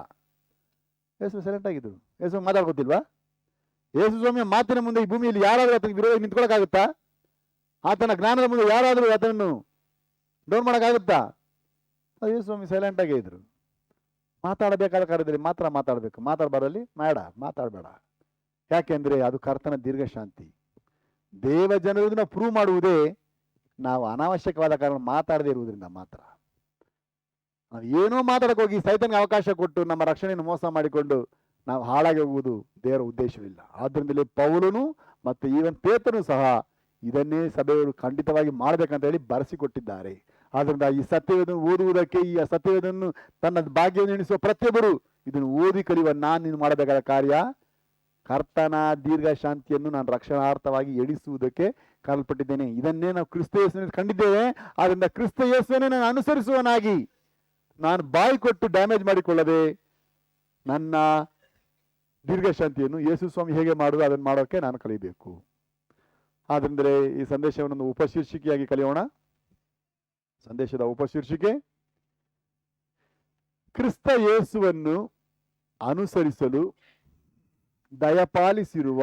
ಯೇಸು ಸೈಲೆಂಟ್ ಆಗಿದ್ರು. ಯೇಸು ಮಾತಾಡ್ಕೊತಿಲ್ವಾ? ಯೇಸು ಸ್ವಾಮಿಯ ಮಾತಿನ ಮುಂದೆ ಈ ಭೂಮಿಯಲ್ಲಿ ಯಾರಾದ್ರೂ ಆತನ ವಿರೋಧ ನಿಂತ್ಕೊಳಕ್ಕಾಗುತ್ತಾ? ಆತನ ಜ್ಞಾನದ ಮುಂದೆ ಯಾರಾದ್ರೂ ಆತನನ್ನು ಡೌನ್ ಮಾಡೋಕ್ಕಾಗುತ್ತಾ? ಯೇಸು ಸ್ವಾಮಿ ಸೈಲೆಂಟ್ ಆಗೇ ಇದ್ರು. ಮಾತಾಡಬೇಕಾದ ಕಾರ್ಯದಲ್ಲಿ ಮಾತ್ರ ಮಾತಾಡಬೇಕು, ಮಾತಾಡಬಾರಲ್ಲಿ ಮಾತಾಡಬೇಡ. ಯಾಕೆಂದ್ರೆ ಅದು ಕರ್ತನ ದೀರ್ಘಶಾಂತಿ. ದೇವ ಜನರನ್ನು ಪ್ರೂವ್ ಮಾಡುವುದೇ ನಾವು ಅನಾವಶ್ಯಕವಾದ ಕಾರಣ ಮಾತಾಡದೇ ಇರುವುದರಿಂದ ಮಾತ್ರ. ನಾವು ಏನೋ ಮಾತಾಡಕ್ಕೆ ಹೋಗಿ ಸೈತನ್ಗೆ ಅವಕಾಶ ಕೊಟ್ಟು ನಮ್ಮ ರಕ್ಷಣೆಯನ್ನು ಮೋಸ ಮಾಡಿಕೊಂಡು ನಾವು ಹಾಳಾಗಿ ಹೋಗುವುದು ದೇವರ ಉದ್ದೇಶವಿಲ್ಲ. ಆದ್ರಿಂದಲೇ ಪೌಲನು ಮತ್ತು ಈವನ್ ಪೇತ್ರನು ಸಹ ಇದನ್ನೇ ಸಭೆಯವರು ಖಂಡಿತವಾಗಿ ಮಾಡಬೇಕಂತ ಹೇಳಿ ಬರೆಸಿಕೊಟ್ಟಿದ್ದಾರೆ. ಆದ್ರಿಂದ ಈ ಸತ್ಯವನ್ನು ಓದುವುದಕ್ಕೆ, ಈ ಸತ್ಯವನ್ನು ತನ್ನ ಭಾಗ್ಯವನ್ನು ಎಣಿಸುವ ಪ್ರತಿಯೊಬ್ಬರು ಇದನ್ನು ಓದಿ ಕಲಿಯುವ ನಾನು ನೀನು ಮಾಡಬೇಕಾದ ಕಾರ್ಯ ಕರ್ತನ ದೀರ್ಘ ಶಾಂತಿಯನ್ನು ನಾನು ರಕ್ಷಣಾರ್ಥವಾಗಿ ಎಣಿಸುವುದಕ್ಕೆ ಕರೆಯಲ್ಪಟ್ಟಿದ್ದೇನೆ. ಇದನ್ನೇ ನಾವು ಕ್ರಿಸ್ತ ಯೇಸುವಿನಲ್ಲಿ ಕಂಡಿದ್ದೇವೆ. ಆದ್ದರಿಂದ ಕ್ರಿಸ್ತ ಯೇಸುವನ್ನೇ ನಾನು ಅನುಸರಿಸುವನಾಗಿ ನಾನು ಬಾಯಿ ಕೊಟ್ಟು ಡ್ಯಾಮೇಜ್ ಮಾಡಿಕೊಳ್ಳದೆ ನನ್ನ ದೀರ್ಘ ಶಾಂತಿಯನ್ನು ಯೇಸು ಸ್ವಾಮಿ ಹೇಗೆ ಮಾಡುವುದು ಅದನ್ನು ಮಾಡೋಕ್ಕೆ ನಾನು ಕಲಿಯಬೇಕು. ಆದ್ರಿಂದಲೇ ಈ ಸಂದೇಶವನ್ನು ಉಪಶೀರ್ಷಿಕೆಯಾಗಿ ಕಲಿಯೋಣ. ಸಂದೇಶದ ಉಪಶೀರ್ಷಿಕೆ, ಕ್ರಿಸ್ತ ಯೇಸುವನ್ನು ಅನುಸರಿಸಲು ದಯಪಾಲಿಸಿರುವ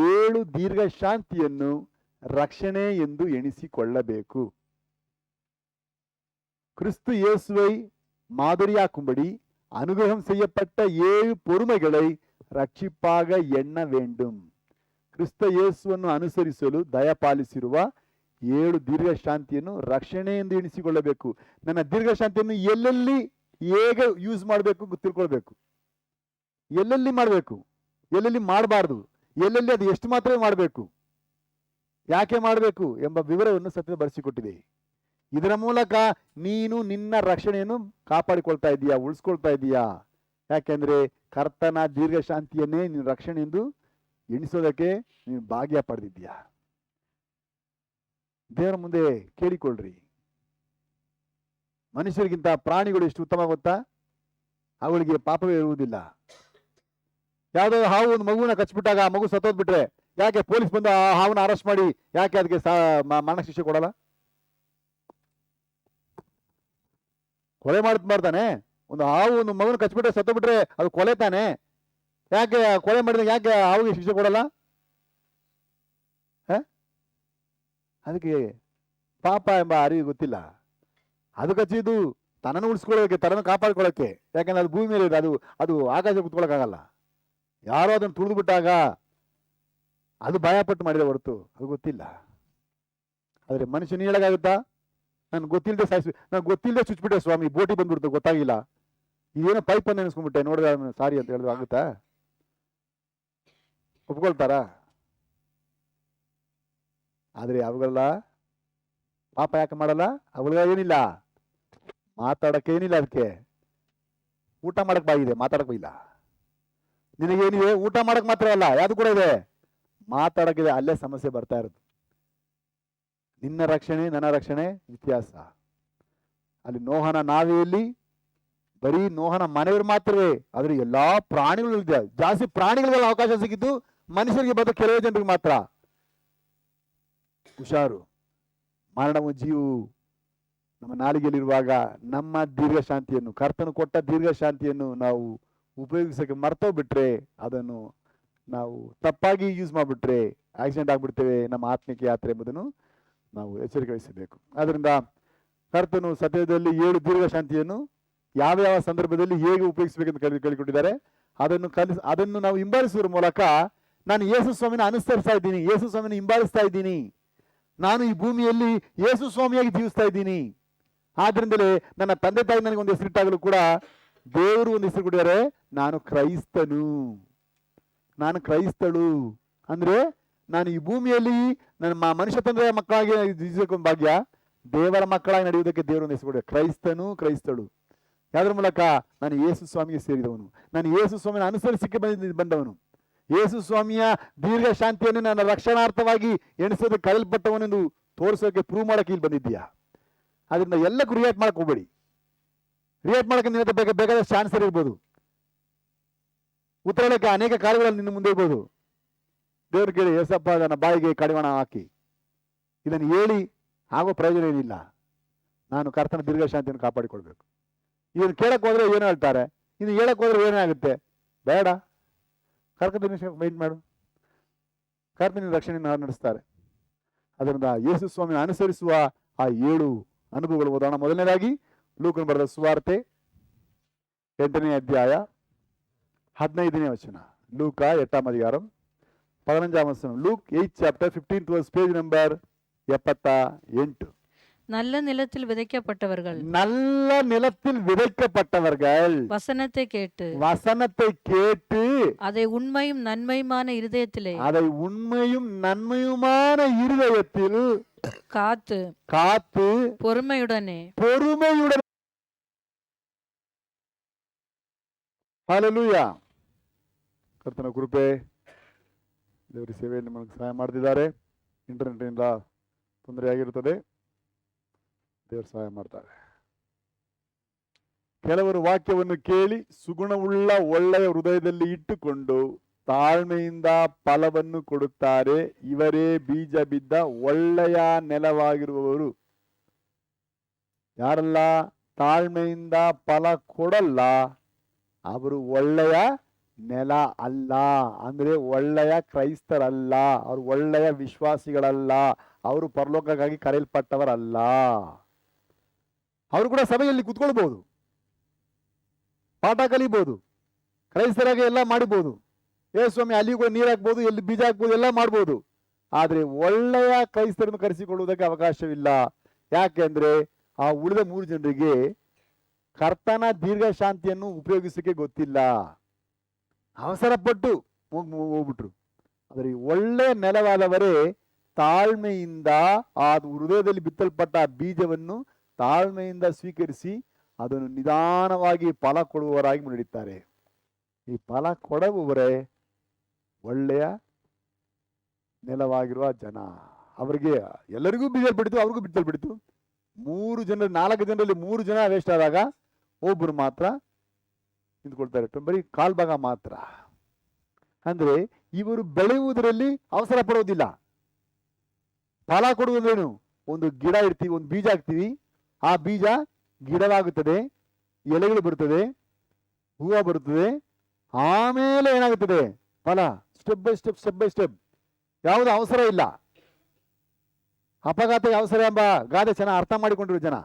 7 ದೀರ್ಘ ಶಾಂತಿಯನ್ನು ರಕ್ಷಣೆ ಎಂದು ಎಣಿಸಿಕೊಳ್ಳಬೇಕು. கிறிஸ்து இயேசுவை மாதிரியாக்கும்படி அனுகிரகம் செய்யப்பட்ட 7 பொறுமைகளை ರಕ್ಷಿಪಾಗ ಎಣ್ಣ வேண்டும். ಕ್ರಿಸ್ತ ಯೇಸುವನ್ನು ಅನುಸರಿಸಲು ದಯಪಾಲಿಸಿರುವ 7 ದೀರ್ಘ ಶಾಂತಿಯನ್ನು ರಕ್ಷಣೆ ಎಂದು ಎಣಿಸಿಕೊಳ್ಳಬೇಕು. ನನ್ನ ದೀರ್ಘ ಶಾಂತಿಯನ್ನು ಎಲ್ಲೆಲ್ಲಿ ಹೇಗೆ ಯೂಸ್ ಮಾಡಬೇಕು ಗೊತ್ತಿಳ್ಕೊಳ್ಬೇಕು. ಎಲ್ಲೆಲ್ಲಿ ಮಾಡಬೇಕು, ಎಲ್ಲೆಲ್ಲಿ ಮಾಡಬಾರ್ದು, ಎಲ್ಲೆಲ್ಲಿ ಅದು ಎಷ್ಟು ಮಾತ್ರ ಮಾಡಬೇಕು, ಯಾಕೆ ಮಾಡಬೇಕು ಎಂಬ ವಿವರವನ್ನು ಸತ್ಯ ಬರೆಸಿಕೊಟ್ಟಿದೆ. ಇದರ ಮೂಲಕ ನೀನು ನಿನ್ನ ರಕ್ಷಣೆಯನ್ನು ಕಾಪಾಡಿಕೊಳ್ತಾ ಇದ್ದೀಯಾ, ಉಳಿಸ್ಕೊಳ್ತಾ ಇದ್ದೀಯಾ. ಯಾಕೆಂದ್ರೆ ಕರ್ತನ ದೀರ್ಘ ಶಾಂತಿಯನ್ನೇ ನೀನು ರಕ್ಷಣೆ ಎಂದು ಎಣಿಸೋದಕ್ಕೆ ನೀನು ಭಾಗ್ಯ ಪಡೆದಿದ್ದೀಯಾ. ದೇವರ ಮುಂದೆ ಕೇಳಿಕೊಳ್ಳ್ರಿ. ಮನುಷ್ಯರಿಗಿಂತ ಪ್ರಾಣಿಗಳು ಎಷ್ಟು ಉತ್ತಮ ಗೊತ್ತಾ? ಅವುಗಳಿಗೆ ಪಾಪವೇ ಇರುವುದಿಲ್ಲ. ಯಾವುದೋ ಹಾವು ಒಂದು ಮಗುವನ್ನ ಕಚ್ಬಿಟ್ಟಾಗ ಆ ಮಗು ಸತ್ತೋದ್ಬಿಟ್ರೆ ಯಾಕೆ ಪೊಲೀಸ್ ಬಂದು ಆ ಹಾವನ್ನ ಅರೆಸ್ಟ್ ಮಾಡಿ ಯಾಕೆ ಅದಕ್ಕೆ ಮರಣ ಶಿಕ್ಷೆ ಕೊಡಲ್ಲ? ಕೊಲೆ ಮಾಡ್ತಾನೆ. ಒಂದು ಹಾವು ಒಂದು ಮಗುನ ಕಚ್ಬಿಟ್ರೆ ಸತ್ತೋಗ್ಬಿಟ್ರೆ ಅದು ಕೊಲೆ ತಾನೆ. ಯಾಕೆ ಕೊಲೆ ಮಾಡಿದಾಗ ಯಾಕೆ ಹಾವಿಗೆ ಶಿಕ್ಷೆ ಕೊಡಲ್ಲ? ಅದಕ್ಕೆ ಪಾಪ ಎಂಬ ಅರಿವು ಗೊತ್ತಿಲ್ಲ. ಅದು ಕಚ್ಚಿದ್ದು ತನ್ನನ್ನು ಉಳಿಸ್ಕೊಳ್ಳೋಕೆ, ತನ್ನನ್ನು ಕಾಪಾಡ್ಕೊಳ್ಳೋಕೆ. ಯಾಕಂದ್ರೆ ಅದು ಭೂಮಿ ಮೇಲೆ ಇದೆ, ಅದು ಆಕಾಶ ಕುತ್ಕೊಳ್ಳೋಕ್ಕಾಗಲ್ಲ. ಯಾರೋ ಅದನ್ನು ತುಳಿದು ಬಿಟ್ಟಾಗ ಅದು ಭಯಪಟ್ಟು ಮಾಡಿದ ಹೊರತು ಅದು ಗೊತ್ತಿಲ್ಲ. ಆದ್ರೆ ಮನುಷ್ಯನ ಹೇಳಕ್ಕಾಗುತ್ತಾ? ನಾನು ಗೊತ್ತಿಲ್ಲದೆ ನಾನು ಗೊತ್ತಿಲ್ಲದೆ ಚುಚ್ಬಿಟ್ಟೆ ಸ್ವಾಮಿ, ಬೋಟಿ ಬಂದ್ಬಿಡ್ತು ಗೊತ್ತಾಗಿಲ್ಲ, ಏನೋ ಪೈಪ್ ಅನ್ನು ನೆನೆಸ್ಕೊಂಡ್ಬಿಟ್ಟೆ, ನೋಡಿದ ಸಾರಿ ಅಂತ ಹೇಳಿದ್ರು ಆಗುತ್ತಾ? ಒಪ್ಕೊಳ್ತಾರ? ಆದ್ರೆ ಅವುಗಳ ಪಾಪ ಯಾಕೆ ಮಾಡಲ್ಲ? ಅವುಗಳ ಏನಿಲ್ಲ, ಮಾತಾಡಕ್ಕೆ ಏನಿಲ್ಲ. ಅದಕ್ಕೆ ಊಟ ಮಾಡಕ್ ಬಾಯಿದೆ, ಮಾತಾಡಕ್ ಇಲ್ಲ. ನಿನಗೇನಿದೆ? ಊಟ ಮಾಡಕ್ ಮಾತ್ರ ಅಲ್ಲ, ಯಾವುದು ಕೂಡ ಇದೆ, ಮಾತಾಡಕ್ಕಿದೆ. ಅಲ್ಲೇ ಸಮಸ್ಯೆ ಬರ್ತಾ ಇರೋದು. ನಿನ್ನ ರಕ್ಷಣೆ ನನ್ನ ರಕ್ಷಣೆ ವ್ಯತ್ಯಾಸ. ಅಲ್ಲಿ ನೋಹನ ನಾವೆಯಲ್ಲಿ ಬರೀ ನೋಹನ ಮನೆಯವರು ಮಾತ್ರವೇ, ಆದ್ರೆ ಎಲ್ಲಾ ಪ್ರಾಣಿಗಳು ಇದೆ. ಜಾಸ್ತಿ ಪ್ರಾಣಿಗಳಿಗೆಲ್ಲ ಅವಕಾಶ ಸಿಕ್ಕಿದ್ದು, ಮನುಷ್ಯರಿಗೆ ಬಂದ ಕೆಲವೇ ಜನರಿಗೆ ಮಾತ್ರ. ಹುಷಾರು. ಮರಣವು ಜೀವು ನಮ್ಮ ನಾಲಿಗೆಯಲ್ಲಿರುವಾಗ ನಮ್ಮ ದೀರ್ಘ ಶಾಂತಿಯನ್ನು, ಕರ್ತನು ಕೊಟ್ಟ ದೀರ್ಘ ಶಾಂತಿಯನ್ನು ನಾವು ಉಪಯೋಗಿಸಕ್ಕೆ ಮರ್ತೋಗ್ಬಿಟ್ರೆ, ಅದನ್ನು ನಾವು ತಪ್ಪಾಗಿ ಯೂಸ್ ಮಾಡಿಬಿಟ್ರೆ ಆಕ್ಸಿಡೆಂಟ್ ಆಗ್ಬಿಡ್ತೇವೆ ನಮ್ಮ ಆತ್ಮಿಕ ಯಾತ್ರೆ ಎಂಬುದನ್ನು ನಾವು ಎಚ್ಚರಿಕೆ ವಹಿಸಬೇಕು. ಆದ್ರಿಂದ ಕರ್ತನು ಸತ್ಯದಲ್ಲಿ 7 ದೀರ್ಘ ಶಾಂತಿಯನ್ನು ಯಾವ ಯಾವ ಸಂದರ್ಭದಲ್ಲಿ ಹೇಗೆ ಉಪಯೋಗಿಸಬೇಕೆಂದು ಕೇಳಿಕೊಟ್ಟಿದ್ದಾರೆ. ಅದನ್ನು ನಾವು ಹಿಂಬಾಲಿಸುವ ಮೂಲಕ ನಾನು ಯೇಸು ಸ್ವಾಮಿನ ಅನುಸರಿಸ್ತಾ ಇದ್ದೀನಿ, ಯೇಸು ಸ್ವಾಮಿನ ಹಿಂಬಾಲಿಸ್ತಾ ಇದ್ದೀನಿ, ನಾನು ಈ ಭೂಮಿಯಲ್ಲಿ ಯೇಸು ಸ್ವಾಮಿಯಾಗಿ ಜೀವಿಸ್ತಾ ಇದ್ದೀನಿ. ಆದ್ರಿಂದಲೇ ನನ್ನ ತಂದೆ ತಾಯಿ ನನಗೆ ಒಂದು ಹೆಸರಿಟ್ಟಾಗಲೂ ಕೂಡ ದೇವರು ಒಂದು ಹೆಸರು ಕೊಟ್ಟಿದ್ದಾರೆ, ನಾನು ಕ್ರೈಸ್ತನು, ನಾನು ಕ್ರೈಸ್ತಳು. ಅಂದ್ರೆ ನಾನು ಈ ಭೂಮಿಯಲ್ಲಿ ನನ್ನ ಮನುಷ್ಯ ತಂದೆಯ ಮಕ್ಕಳಾಗಿ ಜೀವಿಸೋಕೆ ಒಂದು ಭಾಗ್ಯ, ದೇವರ ಮಕ್ಕಳಾಗಿ ನಡೆಯುವುದಕ್ಕೆ ದೇವರು ಒಂದು ಹೆಸರು ಕೊಟ್ಟಿದ್ದಾರೆ, ಕ್ರೈಸ್ತನು, ಕ್ರೈಸ್ತಳು. ಯಾವ್ದ್ರ ಮೂಲಕ? ನಾನು ಯೇಸು ಸ್ವಾಮಿಗೆ ಸೇರಿದವನು, ನಾನು ಯೇಸು ಸ್ವಾಮಿನ ಅನುಸರಿಸಿಕೆ ಬಂದವನು, ಯೇಸು ಸ್ವಾಮಿಯ ದೀರ್ಘ ಶಾಂತಿಯನ್ನು ನನ್ನ ರಕ್ಷಣಾರ್ಥವಾಗಿ ಎಣಿಸೋದಕ್ಕೆ ಕರೆಯಲ್ಪಟ್ಟವನೆಂದು ತೋರಿಸೋಕೆ, ಪ್ರೂವ್ ಮಾಡಕ್ಕೆ ಇಲ್ಲಿ ಬಂದಿದ್ದೀಯಾ. ಅದರಿಂದ ಎಲ್ಲಕ್ಕೂ ರಿಯಾಕ್ಟ್ ಮಾಡಕ್ ಹೋಗ್ಬೇಡಿ. ರಿಯಾಕ್ಟ್ ಮಾಡಕ್ಕೆ ನಿನ್ನ ಬೇಕಾದಷ್ಟು ಆನ್ಸರ್ ಇರ್ಬೋದು, ಉತ್ತರ ಹೇಳಕ್ಕೆ ಅನೇಕ ಕಾರ್ಯಗಳಲ್ಲಿ ನಿನ್ನ ಮುಂದೆ ಇರ್ಬೋದು. ದೇವ್ರು ಕೇಳಿ, ಏಸಪ್ಪ ನನ್ನ ಬಾಯಿಗೆ ಕಡಿವಾಣ ಹಾಕಿ ಇದನ್ನು ಹೇಳಿ ಆಗೋ ಪ್ರಯೋಜನ ಏನಿಲ್ಲ. ನಾನು ಕರ್ತನ ದೀರ್ಘ ಶಾಂತಿಯನ್ನು ಕಾಪಾಡಿಕೊಳ್ಬೇಕು. ಇದನ್ನು ಕೇಳಕ್ ಹೋದ್ರೆ ಏನು ಹೇಳ್ತಾರೆ, ಇನ್ನು ಹೇಳಕ್ ಹೋದ್ರೆ ಏನಾಗುತ್ತೆ? ಬೇಡ, ಕರ್ತನ ಮೈಂಡ್ ಮಾಡು, ಕರ್ತನ ರಕ್ಷಣೆಯನ್ನು ನಡೆಸ್ತಾರೆ. ಅದರಿಂದ ಯೇಸು ಸ್ವಾಮಿನ ಅನುಸರಿಸುವ ಆ 7 ಅನುಭವಗಳು ಓದೋಣ. ಮೊದಲನೇದಾಗಿ ಲೂಕನ ಬರೆದ ಸುವಾರ್ತೆ 8ನೇ ಅಧ್ಯಾಯ 15ನೇ ವಚನ. ಲೂಕ 8ாம் அதிகாரம் 15ாம் வசனம். Luke 8 chapter 15 towards page number 78. நல்ல நிலத்தில் விதைக்கப்பட்டவர்கள், நல்ல நிலத்தில் விதைக்கப்பட்டவர்கள் வசனத்தை கேட்டு அதை உண்மையும் நன்மையுமான இருதயத்திலே காத்து பொறுமையுடனே ಹಾಲೆಲೂಯ. ಕರ್ತನ ಕೃಪೆ, ದೇವರ ಸೇವೆಯಲ್ಲಿ ನಮಗೆ ಸಹಾಯ ಮಾಡ್ತಿದ್ದಾರೆ. ಇಂಟರ್ನೆಟ್ನಿಂದ ತೊಂದರೆ ಆಗಿರುತ್ತದೆ, ದೇವರು ಸಹಾಯ ಮಾಡ್ತಾರೆ. ಕೆಲವರು ವಾಕ್ಯವನ್ನು ಕೇಳಿ ಸುಗುಣವುಳ್ಳ ಒಳ್ಳೆಯ ಹೃದಯದಲ್ಲಿ ಇಟ್ಟುಕೊಂಡು ತಾಳ್ಮೆಯಿಂದ ಫಲವನ್ನು ಕೊಡುತ್ತಾರೆ. ಇವರೇ ಬೀಜ ಬಿದ್ದ ಒಳ್ಳೆಯ ನೆಲವಾಗಿರುವವರು. ಯಾರೆಲ್ಲ ತಾಳ್ಮೆಯಿಂದ ಫಲ ಕೊಡಲ್ಲ, ಅವರು ಒಳ್ಳೆಯ ನೆಲ ಅಲ್ಲ. ಅಂದ್ರೆ ಒಳ್ಳೆಯ ಕ್ರೈಸ್ತರಲ್ಲ, ಅವರು ಒಳ್ಳೆಯ ವಿಶ್ವಾಸಿಗಳಲ್ಲ, ಅವರು ಪರಲೋಕಕ್ಕಾಗಿ ಕರೆಯಲ್ಪಟ್ಟವರಲ್ಲ. ಅವರು ಕೂಡ ಸಭೆಯಲ್ಲಿ ಕುತ್ಕೊಳ್ಬಹುದು, ಪಾಠ ಕಲಿಬಹುದು, ಕ್ರೈಸ್ತರಾಗಿ ಎಲ್ಲ ಮಾಡಬಹುದು. ಸ್ವಾಮಿ ಅಲ್ಲಿ ಕೂಡ ನೀರು ಹಾಕ್ಬೋದು, ಎಲ್ಲಿ ಬೀಜ ಹಾಕ್ಬೋದು, ಎಲ್ಲ ಮಾಡ್ಬೋದು. ಆದ್ರೆ ಒಳ್ಳೆಯ ಕ್ರೈಸ್ತರನ್ನು ಕರೆಸಿಕೊಳ್ಳುವುದಕ್ಕೆ ಅವಕಾಶವಿಲ್ಲ. ಯಾಕೆಂದ್ರೆ ಆ ಉಳಿದ 3 ಜನರಿಗೆ ಕರ್ತನ ದೀರ್ಘ ಶಾಂತಿಯನ್ನು ಉಪಯೋಗಿಸಕ್ಕೆ ಗೊತ್ತಿಲ್ಲ, ಅವಸರ ಪಟ್ಟು ಹೋಗ್ಬಿಟ್ರು. ಆದರೆ ಒಳ್ಳೆಯ ನೆಲವಾದವರೇ ತಾಳ್ಮೆಯಿಂದ ಆ ಹೃದಯದಲ್ಲಿ ಬಿತ್ತಲ್ಪಟ್ಟ ಬೀಜವನ್ನು ತಾಳ್ಮೆಯಿಂದ ಸ್ವೀಕರಿಸಿ ಅದನ್ನು ನಿಧಾನವಾಗಿ ಫಲ ಕೊಡುವವರಾಗಿ ಮುನ್ನಡೆಯುತ್ತಾರೆ. ಈ ಫಲ ಕೊಡುವವರೇ ಒಳ್ಳೆಯ ನೆಲವಾಗಿರುವ ಜನ. ಅವರಿಗೆ ಎಲ್ಲರಿಗೂ ಬೀಜಲ್ಪಡಿತು, ಅವ್ರಿಗೂ ಬಿತ್ತಲ್ಪಡಿತು. 4 ಜನರಲ್ಲಿ 3 ಜನ ವೇಸ್ಟ್ ಆದಾಗ ಒಬ್ಬರು ಮಾತ್ರ ನಿಂತ್ಕೊಳ್ತಾರೆ, ಬರೀ ಕಾಲ್ ಭಾಗ ಮಾತ್ರ. ಅಂದ್ರೆ ಇವರು ಬೆಳೆಯುವುದರಲ್ಲಿ ಅವಸರ ಪಡೋದಿಲ್ಲ. ಫಲ ಕೊಡುವುದೇನು? ಒಂದು ಗಿಡ ಇಡ್ತೀವಿ, ಒಂದು ಬೀಜ ಹಾಕ್ತೀವಿ, ಆ ಬೀಜ ಗಿಡವಾಗುತ್ತದೆ, ಎಲೆಗಳು ಬರುತ್ತದೆ, ಹೂವು ಬರುತ್ತದೆ, ಆಮೇಲೆ ಏನಾಗುತ್ತದೆ? ಫಲ. Step by step. ಯಾವುದು ಅವಸರ ಇಲ್ಲ. ಅಪಘಾತ ಅವಸರ ಎಂಬ ಗಾದೆ ಚೆನ್ನಾಗಿ ಅರ್ಥ ಮಾಡಿಕೊಂಡಿರುವ ಜನ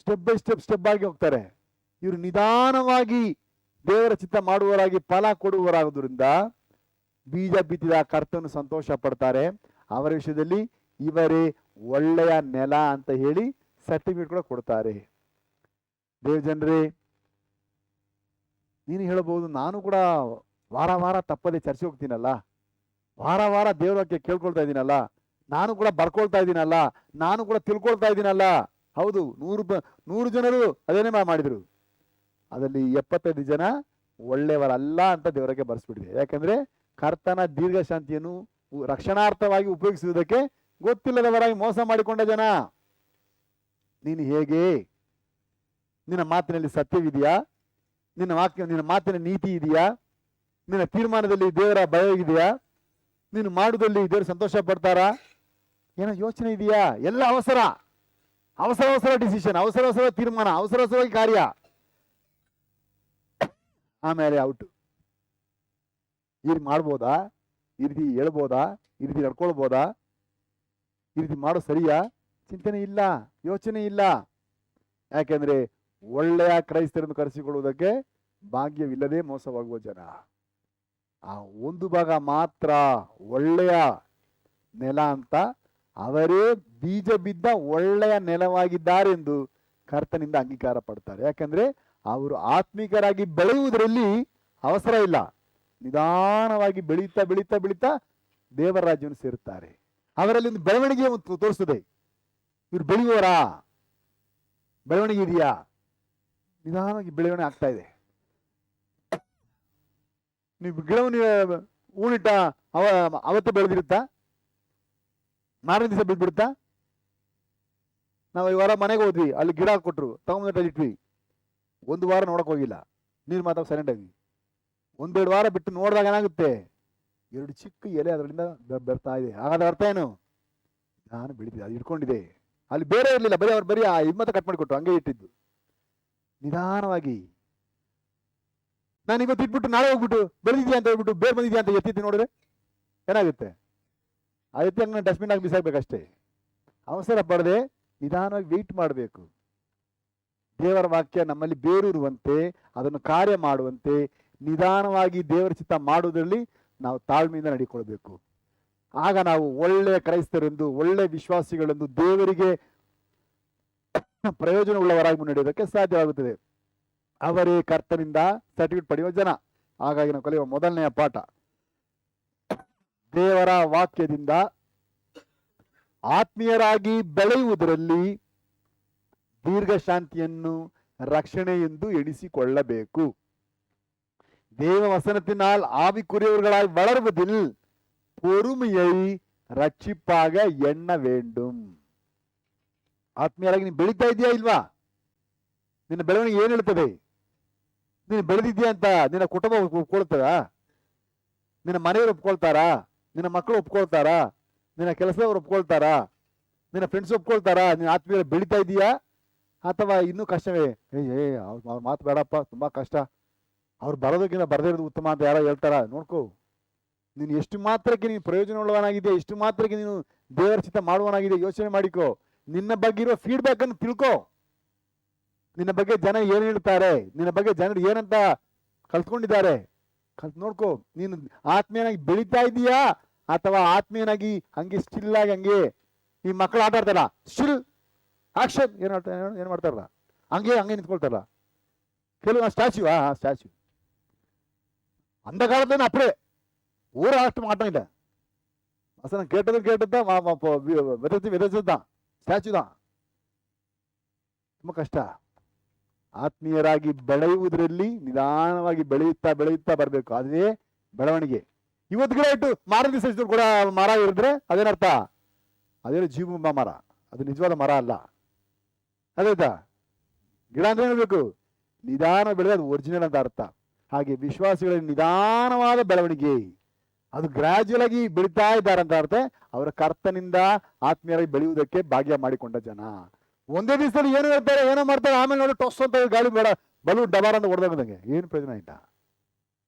ಸ್ಟೆಪ್ ಬೈ ಸ್ಟೆಪ್ ಆಗಿ ಹೋಗ್ತಾರೆ. ಇವರು ನಿಧಾನವಾಗಿ ದೇವರ ಚಿತ್ತ ಮಾಡುವವರಾಗಿ ಫಲ ಕೊಡುವವರಾಗುವುದರಿಂದ ಬೀಜ ಬಿತ್ತಿದ ಕರ್ತನು ಸಂತೋಷ ಪಡ್ತಾರೆ. ಅವರ ವಿಷಯದಲ್ಲಿ ಇವರೇ ಒಳ್ಳೆಯ ನೆಲ ಅಂತ ಹೇಳಿ ಸರ್ಟಿಫಿಕೇಟ್ ಕೂಡ ಕೊಡ್ತಾರೆ. ದೇವ ಜನರೇ, ನೀನು ಹೇಳಬಹುದು, ನಾನು ಕೂಡ ವಾರ ತಪ್ಪದೆ ಚರ್ಚೆ ಹೋಗ್ತೀನಲ್ಲ, ವಾರ ದೇವರ ವಾಕ್ಯ ಕೇಳ್ಕೊಳ್ತಾ ಇದ್ದೀನಲ್ಲ, ನಾನು ಕೂಡ ಬರ್ಕೊಳ್ತಾ ಇದ್ದೀನಲ್ಲ, ನಾನು ಕೂಡ ತಿಳ್ಕೊಳ್ತಾ ಇದ್ದೀನಲ್ಲ. ಹೌದು, 100 ಜನರು ಅದೇನೇ ಮಾಡಿದ್ರು. ಅದರಲ್ಲಿ 75 ಜನ ಒಳ್ಳೆಯವರಲ್ಲ ಅಂತ ದೇವರಿಗೆ ಬರ್ಸ್ಬಿಟ್ಟಿದೆ. ಯಾಕಂದ್ರೆ ಕರ್ತನ ದೀರ್ಘ ಶಾಂತಿಯನ್ನು ರಕ್ಷಣಾರ್ಥವಾಗಿ ಉಪಯೋಗಿಸುವುದಕ್ಕೆ ಗೊತ್ತಿಲ್ಲದವರಾಗಿ ಮೋಸ ಮಾಡಿಕೊಂಡ ಜನ. ನೀನು ಹೇಗೆ? ನಿನ್ನ ಮಾತಿನಲ್ಲಿ ಸತ್ಯವಿದೆಯಾ? ನಿನ್ನ ಮಾತಿನ ನೀತಿ ಇದೆಯಾ? ನಿನ್ನ ತೀರ್ಮಾನದಲ್ಲಿ ದೇವರ ಭಯ ಇದೆಯಾ? ನೀನು ಮಾಡುವುದಲ್ಲಿ ದೇವರು ಸಂತೋಷ ಪಡ್ತಾರಾ? ಏನೋ ಯೋಚನೆ ಇದೆಯಾ? ಎಲ್ಲ ಅವಸರ ಡಿಸಿಷನ್, ಅವಸರ ತೀರ್ಮಾನ, ಅವಸರವಾಗಿ ಕಾರ್ಯ, ಆಮೇಲೆ ಔಟ್. ಈ ರೀತಿ ಮಾಡ್ಬೋದಾ? ಈ ರೀತಿ ಹೇಳ್ಬೋದಾ? ಈ ರೀತಿ ನಡ್ಕೊಳ್ಬೋದಾ? ಈ ರೀತಿ ಮಾಡೋ ಸರಿಯಾ? ಚಿಂತನೆ ಇಲ್ಲ, ಯೋಚನೆ ಇಲ್ಲ. ಯಾಕೆಂದ್ರೆ ಒಳ್ಳೆಯ ಕ್ರೈಸ್ತರನ್ನು ಕರೆಸಿಕೊಳ್ಳುವುದಕ್ಕೆ ಭಾಗ್ಯವಿಲ್ಲದೆ ಮೋಸವಾಗುವ ಜನ. ಆ ಒಂದು ಭಾಗ ಮಾತ್ರ ಒಳ್ಳೆಯ ನೆಲ ಅಂತ, ಅವರೇ ಬೀಜ ಬಿದ್ದ ಒಳ್ಳೆಯ ನೆಲವಾಗಿದ್ದಾರೆಂದು ಕರ್ತನಿಂದ ಅಂಗೀಕಾರ ಪಡ್ತಾರೆ. ಯಾಕಂದ್ರೆ ಅವರು ಆತ್ಮಿಕರಾಗಿ ಬೆಳೆಯುವುದರಲ್ಲಿ ಅವಸರ ಇಲ್ಲ, ನಿಧಾನವಾಗಿ ಬೆಳೀತಾ ದೇವರ ರಾಜ್ಯವನ್ನು ಸೇರುತ್ತಾರೆ. ಅವರಲ್ಲಿ ಒಂದು ಬೆಳವಣಿಗೆ ತೋರಿಸ್ತದೆ. ಇವರು ಬೆಳೆಯುವವರಾ? ಬೆಳವಣಿಗೆ ಇದೆಯಾ? ನಿಧಾನವಾಗಿ ಬೆಳವಣಿಗೆ ಆಗ್ತಾ ಇದೆ. ನೀವು ಗಿಡವನ್ನು ಹೂಣಿಟ್ಟ ಅವತ್ತು ಬೆಳೆದಿರುತ್ತಾ? ಮಾರನೇ ದಿವಸ ಬಿದ್ಬಿಡುತ್ತಾ? ನಾವು ಈ ವಾರ ಮನೆಗೆ ಹೋದ್ವಿ, ಅಲ್ಲಿ ಗಿಡ ಕೊಟ್ರು, ತಗೊಂಡ್ಬಂದಲ್ಲಿ ಇಟ್ವಿ. 1 ವಾರ ನೋಡಕ್ ಹೋಗಿಲ್ಲ, ನೀರು ಮಾತಾಗ ಸೈಲೆಂಟ್ ಆಗಿ. 1-2 ವಾರ ಬಿಟ್ಟು ನೋಡಿದಾಗ ಏನಾಗುತ್ತೆ? 2 ಚಿಕ್ಕ ಎಲೆ ಅದರಿಂದ ಬರ್ತಾ ಇದೆ. ಹಾಗಾದ್ರೆ ಅರ್ಥ ಏನು? ನಾನು ಬೆಳಿತಿದ್ದೆ, ಅದು ಇಟ್ಕೊಂಡಿದೆ. ಅಲ್ಲಿ ಬೇರೆ ಇರಲಿಲ್ಲ, ಬರೀ ಆ ಹಿಮ್ಮತ್ತ ಕಟ್ ಮಾಡಿಕೊಟ್ರು, ಹಂಗೆ ಇಟ್ಟಿದ್ದು. ನಿಧಾನವಾಗಿ ನಾನು ಇವತ್ತು ಇಟ್ಬಿಟ್ಟು ನಾಳೆ ಹೋಗ್ಬಿಟ್ಟು ಬೆಳೆದಿದ್ಯಾ ಅಂತ ಹೇಳ್ಬಿಟ್ಟು ಬೇರೆ ಬಂದಿದ್ಯಾ ಅಂತ ಎತ್ತಿದ್ದು ನೋಡಿದ್ರೆ ಏನಾಗುತ್ತೆ? ಆ ಎತ್ತಿ ಹಂಗೆ ಡಸ್ಟ್ಬಿನ್ ಆಗಿ ಬಿಸಾಕ್ಬೇಕಷ್ಟೇ. ಅವಸರ ಪಡದೆ ನಿಧಾನವಾಗಿ ವೆಯ್ಟ್ ಮಾಡಬೇಕು. ದೇವರ ವಾಕ್ಯ ನಮ್ಮಲ್ಲಿ ಬೇರೂರುವಂತೆ, ಅದನ್ನು ಕಾರ್ಯ ಮಾಡುವಂತೆ ನಿಧಾನವಾಗಿ ದೇವರ ಚಿತ್ತ ಮಾಡುವುದರಲ್ಲಿ ನಾವು ತಾಳ್ಮೆಯಿಂದ ನಡಿಕೊಳ್ಬೇಕು. ಆಗ ನಾವು ಒಳ್ಳೆಯ ಕ್ರೈಸ್ತರೆಂದು, ಒಳ್ಳೆಯ ವಿಶ್ವಾಸಿಗಳೆಂದು, ದೇವರಿಗೆ ಪ್ರಯೋಜನವುಳ್ಳವರಾಗಿ ಮುನ್ನಡೆಯೋದಕ್ಕೆ ಸಾಧ್ಯವಾಗುತ್ತದೆ. ಅವರೇ ಕರ್ತನಿಂದ ಸರ್ಟಿಫಿಕೇಟ್ ಪಡೆಯುವ ಜನ. ಹಾಗಾಗಿ ನಾವು ಕಲಿಯುವ ಮೊದಲನೆಯ ಪಾಠ, ದೇವರ ವಾಕ್ಯದಿಂದ ಆತ್ಮೀಯರಾಗಿ ಬೆಳೆಯುವುದರಲ್ಲಿ ದೀರ್ಘ ಶಾಂತಿಯನ್ನು ರಕ್ಷಣೆ ಎಂದು ಎಣಿಸಿಕೊಳ್ಳಬೇಕು. தேவ வசனத்தினால் ஆவிக்குரியவர்களாய் வளர்வதில் பொறுமையை ರಕ್ಷಿಪಾಗ ಎಣ್ಣ ವೇಂಡುಂ. ಆತ್ಮೀಯರಾಗಿ ನೀನು ಬೆಳೀತಾ ಇದೆಯಾ ಇಲ್ವಾ? ನಿನ್ನ ಬೆಳವಣಿಗೆ ಏನ್ ಹೇಳ್ತದೆ? ನೀನು ಬೆಳೆದಿದ್ಯಾ ಅಂತ ನಿನ್ನ ಕುಟುಂಬ ಒಪ್ಕೊಳ್ತದ? ನಿನ್ನ ಮನೆಯವರು ಒಪ್ಕೊಳ್ತಾರಾ? ನಿನ್ನ ಮಕ್ಕಳು ಒಪ್ಕೊಳ್ತಾರಾ? ನಿನ್ನ ಕೆಲಸದವರು ಒಪ್ಕೊಳ್ತಾರಾ? ನಿನ್ನ ಫ್ರೆಂಡ್ಸ್ ಒಪ್ಕೊಳ್ತಾರಾ? ನೀನು ಆತ್ಮೀಯ ಬೆಳೀತಾ ಇದೀಯಾ ಅಥವಾ ಇನ್ನೂ ಕಷ್ಟವೇ? ಅವ್ರ ಮಾತು ಬೇಡಪ್ಪ, ತುಂಬಾ ಕಷ್ಟ, ಅವ್ರು ಬರೋದಕ್ಕಿಂತ ಬರದೇ ಇರೋದು ಉತ್ತಮ ಅಂತ ಯಾರೋ ಹೇಳ್ತಾರ? ನೋಡ್ಕೋ, ನೀನು ಎಷ್ಟು ಮಾತ್ರಕ್ಕೆ ನೀನು ಪ್ರಯೋಜನವುಳ್ಳವನಾಗಿದೆ, ಎಷ್ಟು ಮಾತ್ರಕ್ಕೆ ನೀನು ದೇವರ ಚಿತ್ತ ಮಾಡುವನಾಗಿದೆ ಯೋಚನೆ ಮಾಡಿಕೋ. ನಿನ್ನ ಬಗ್ಗೆ ಇರೋ ಫೀಡ್ಬ್ಯಾಕ್ ಅನ್ನು ತಿಳ್ಕೋ. ನಿನ್ನ ಬಗ್ಗೆ ಜನ ಏನ್ ಹೇಳ್ತಾರೆ, ನಿನ್ನ ಬಗ್ಗೆ ಜನರು ಏನಂತ ಕಲ್ತ್ಕೊಂಡಿದ್ದಾರೆ ನೋಡ್ಕೋ. ನೀನು ಆತ್ಮೀಯನಾಗಿ ಬೆಳೀತಾ ಇದೀಯಾ ಅಥವಾ ಆತ್ಮೀಯನಾಗಿ ಹಂಗೆ ಸ್ಟಿಲ್ ಆಗಿ ಹಂಗೆ ಈ ಮಕ್ಕಳು ಆಟ ಆಡ್ತಾರ, ಸ್ಟಿಲ್ ಆಕ್ಷನ್ ಏನ್ ಮಾಡ್ತಾರಲ್ಲ ಹಂಗೆ ಹಂಗೆ ನಿಂತ್ಕೊಳ್ತಾರಲ್ಲ. ಕೆಲವು ಸ್ಟ್ಯಾಚ್ಯೂ ಸ್ಟ್ಯಾಚ್ಯೂ அந்த காலத்துல அப்படியே ஒரு ஆட்டம் ஆட்டம் இல்லை. வசனம் கேட்டதுதான் விதைச்சதுதான், ಸ್ಟ್ಯಾಚ್ಯೂ தான். ತುಂಬಾ ಕಷ್ಟ. ಆತ್ಮೀಯರಾಗಿ ಬೆಳೆಯುವುದರಲ್ಲಿ ನಿಧಾನವಾಗಿ ಬೆಳೆಯುತ್ತಾ ಬೆಳೆಯುತ್ತಾ ಬರಬೇಕು. ಅದೇ ಬೆಳವಣಿಗೆ. ಇವತ್ತು ಗಿಡ ಇಟ್ಟು ಮಾರನೇ ದಿವಸ ಕೂಡ ಮರ ಇರಿದ್ರೆ ಅದೇನರ್ಥ? ಅದೇನು ಜೀವ ಮರ, ಅದು ನಿಜವಾದ ಮರ ಅಲ್ಲ. ಅದಾಯ್ತಾ? ಗಿಡ ಅಂದ್ರೆ ಏನ್ಬೇಕು? ನಿಧಾನ ಬೆಳೆದ ಅದು ಒರಿಜಿನಲ್ ಅಂತ ಅರ್ಥ. ಹಾಗೆ ವಿಶ್ವಾಸಿಗಳ ನಿಧಾನವಾದ ಬೆಳವಣಿಗೆ, ಅದು ಗ್ರಾಜುಯಲ್ ಆಗಿ ಬೆಳೀತಾ ಇದ್ದಾರೆ ಅಂತ ಅರ್ಥ. ಅವರ ಕರ್ತನಿಂದ ಆತ್ಮೀಯರಾಗಿ ಬೆಳೆಯುವುದಕ್ಕೆ ಭಾಗ್ಯ ಮಾಡಿಕೊಂಡ ಜನ. ಒಂದೇ ದಿವಸದಲ್ಲಿ ಏನೋ ಹೇಳ್ತಾರೆ, ಏನೋ ಮಾಡ್ತಾರೆ, ಆಮೇಲೆ ನೋಡಿ ಟೊಸ್ ಅಂತ ಗಾಳಿ ಬೇಡ ಬಲು ಡಬಾರ್ ಅಂತ ಹೊಡೆದಂಗೆ ಏನು ಪ್ರಯೋಜನ ಇಲ್ಲ.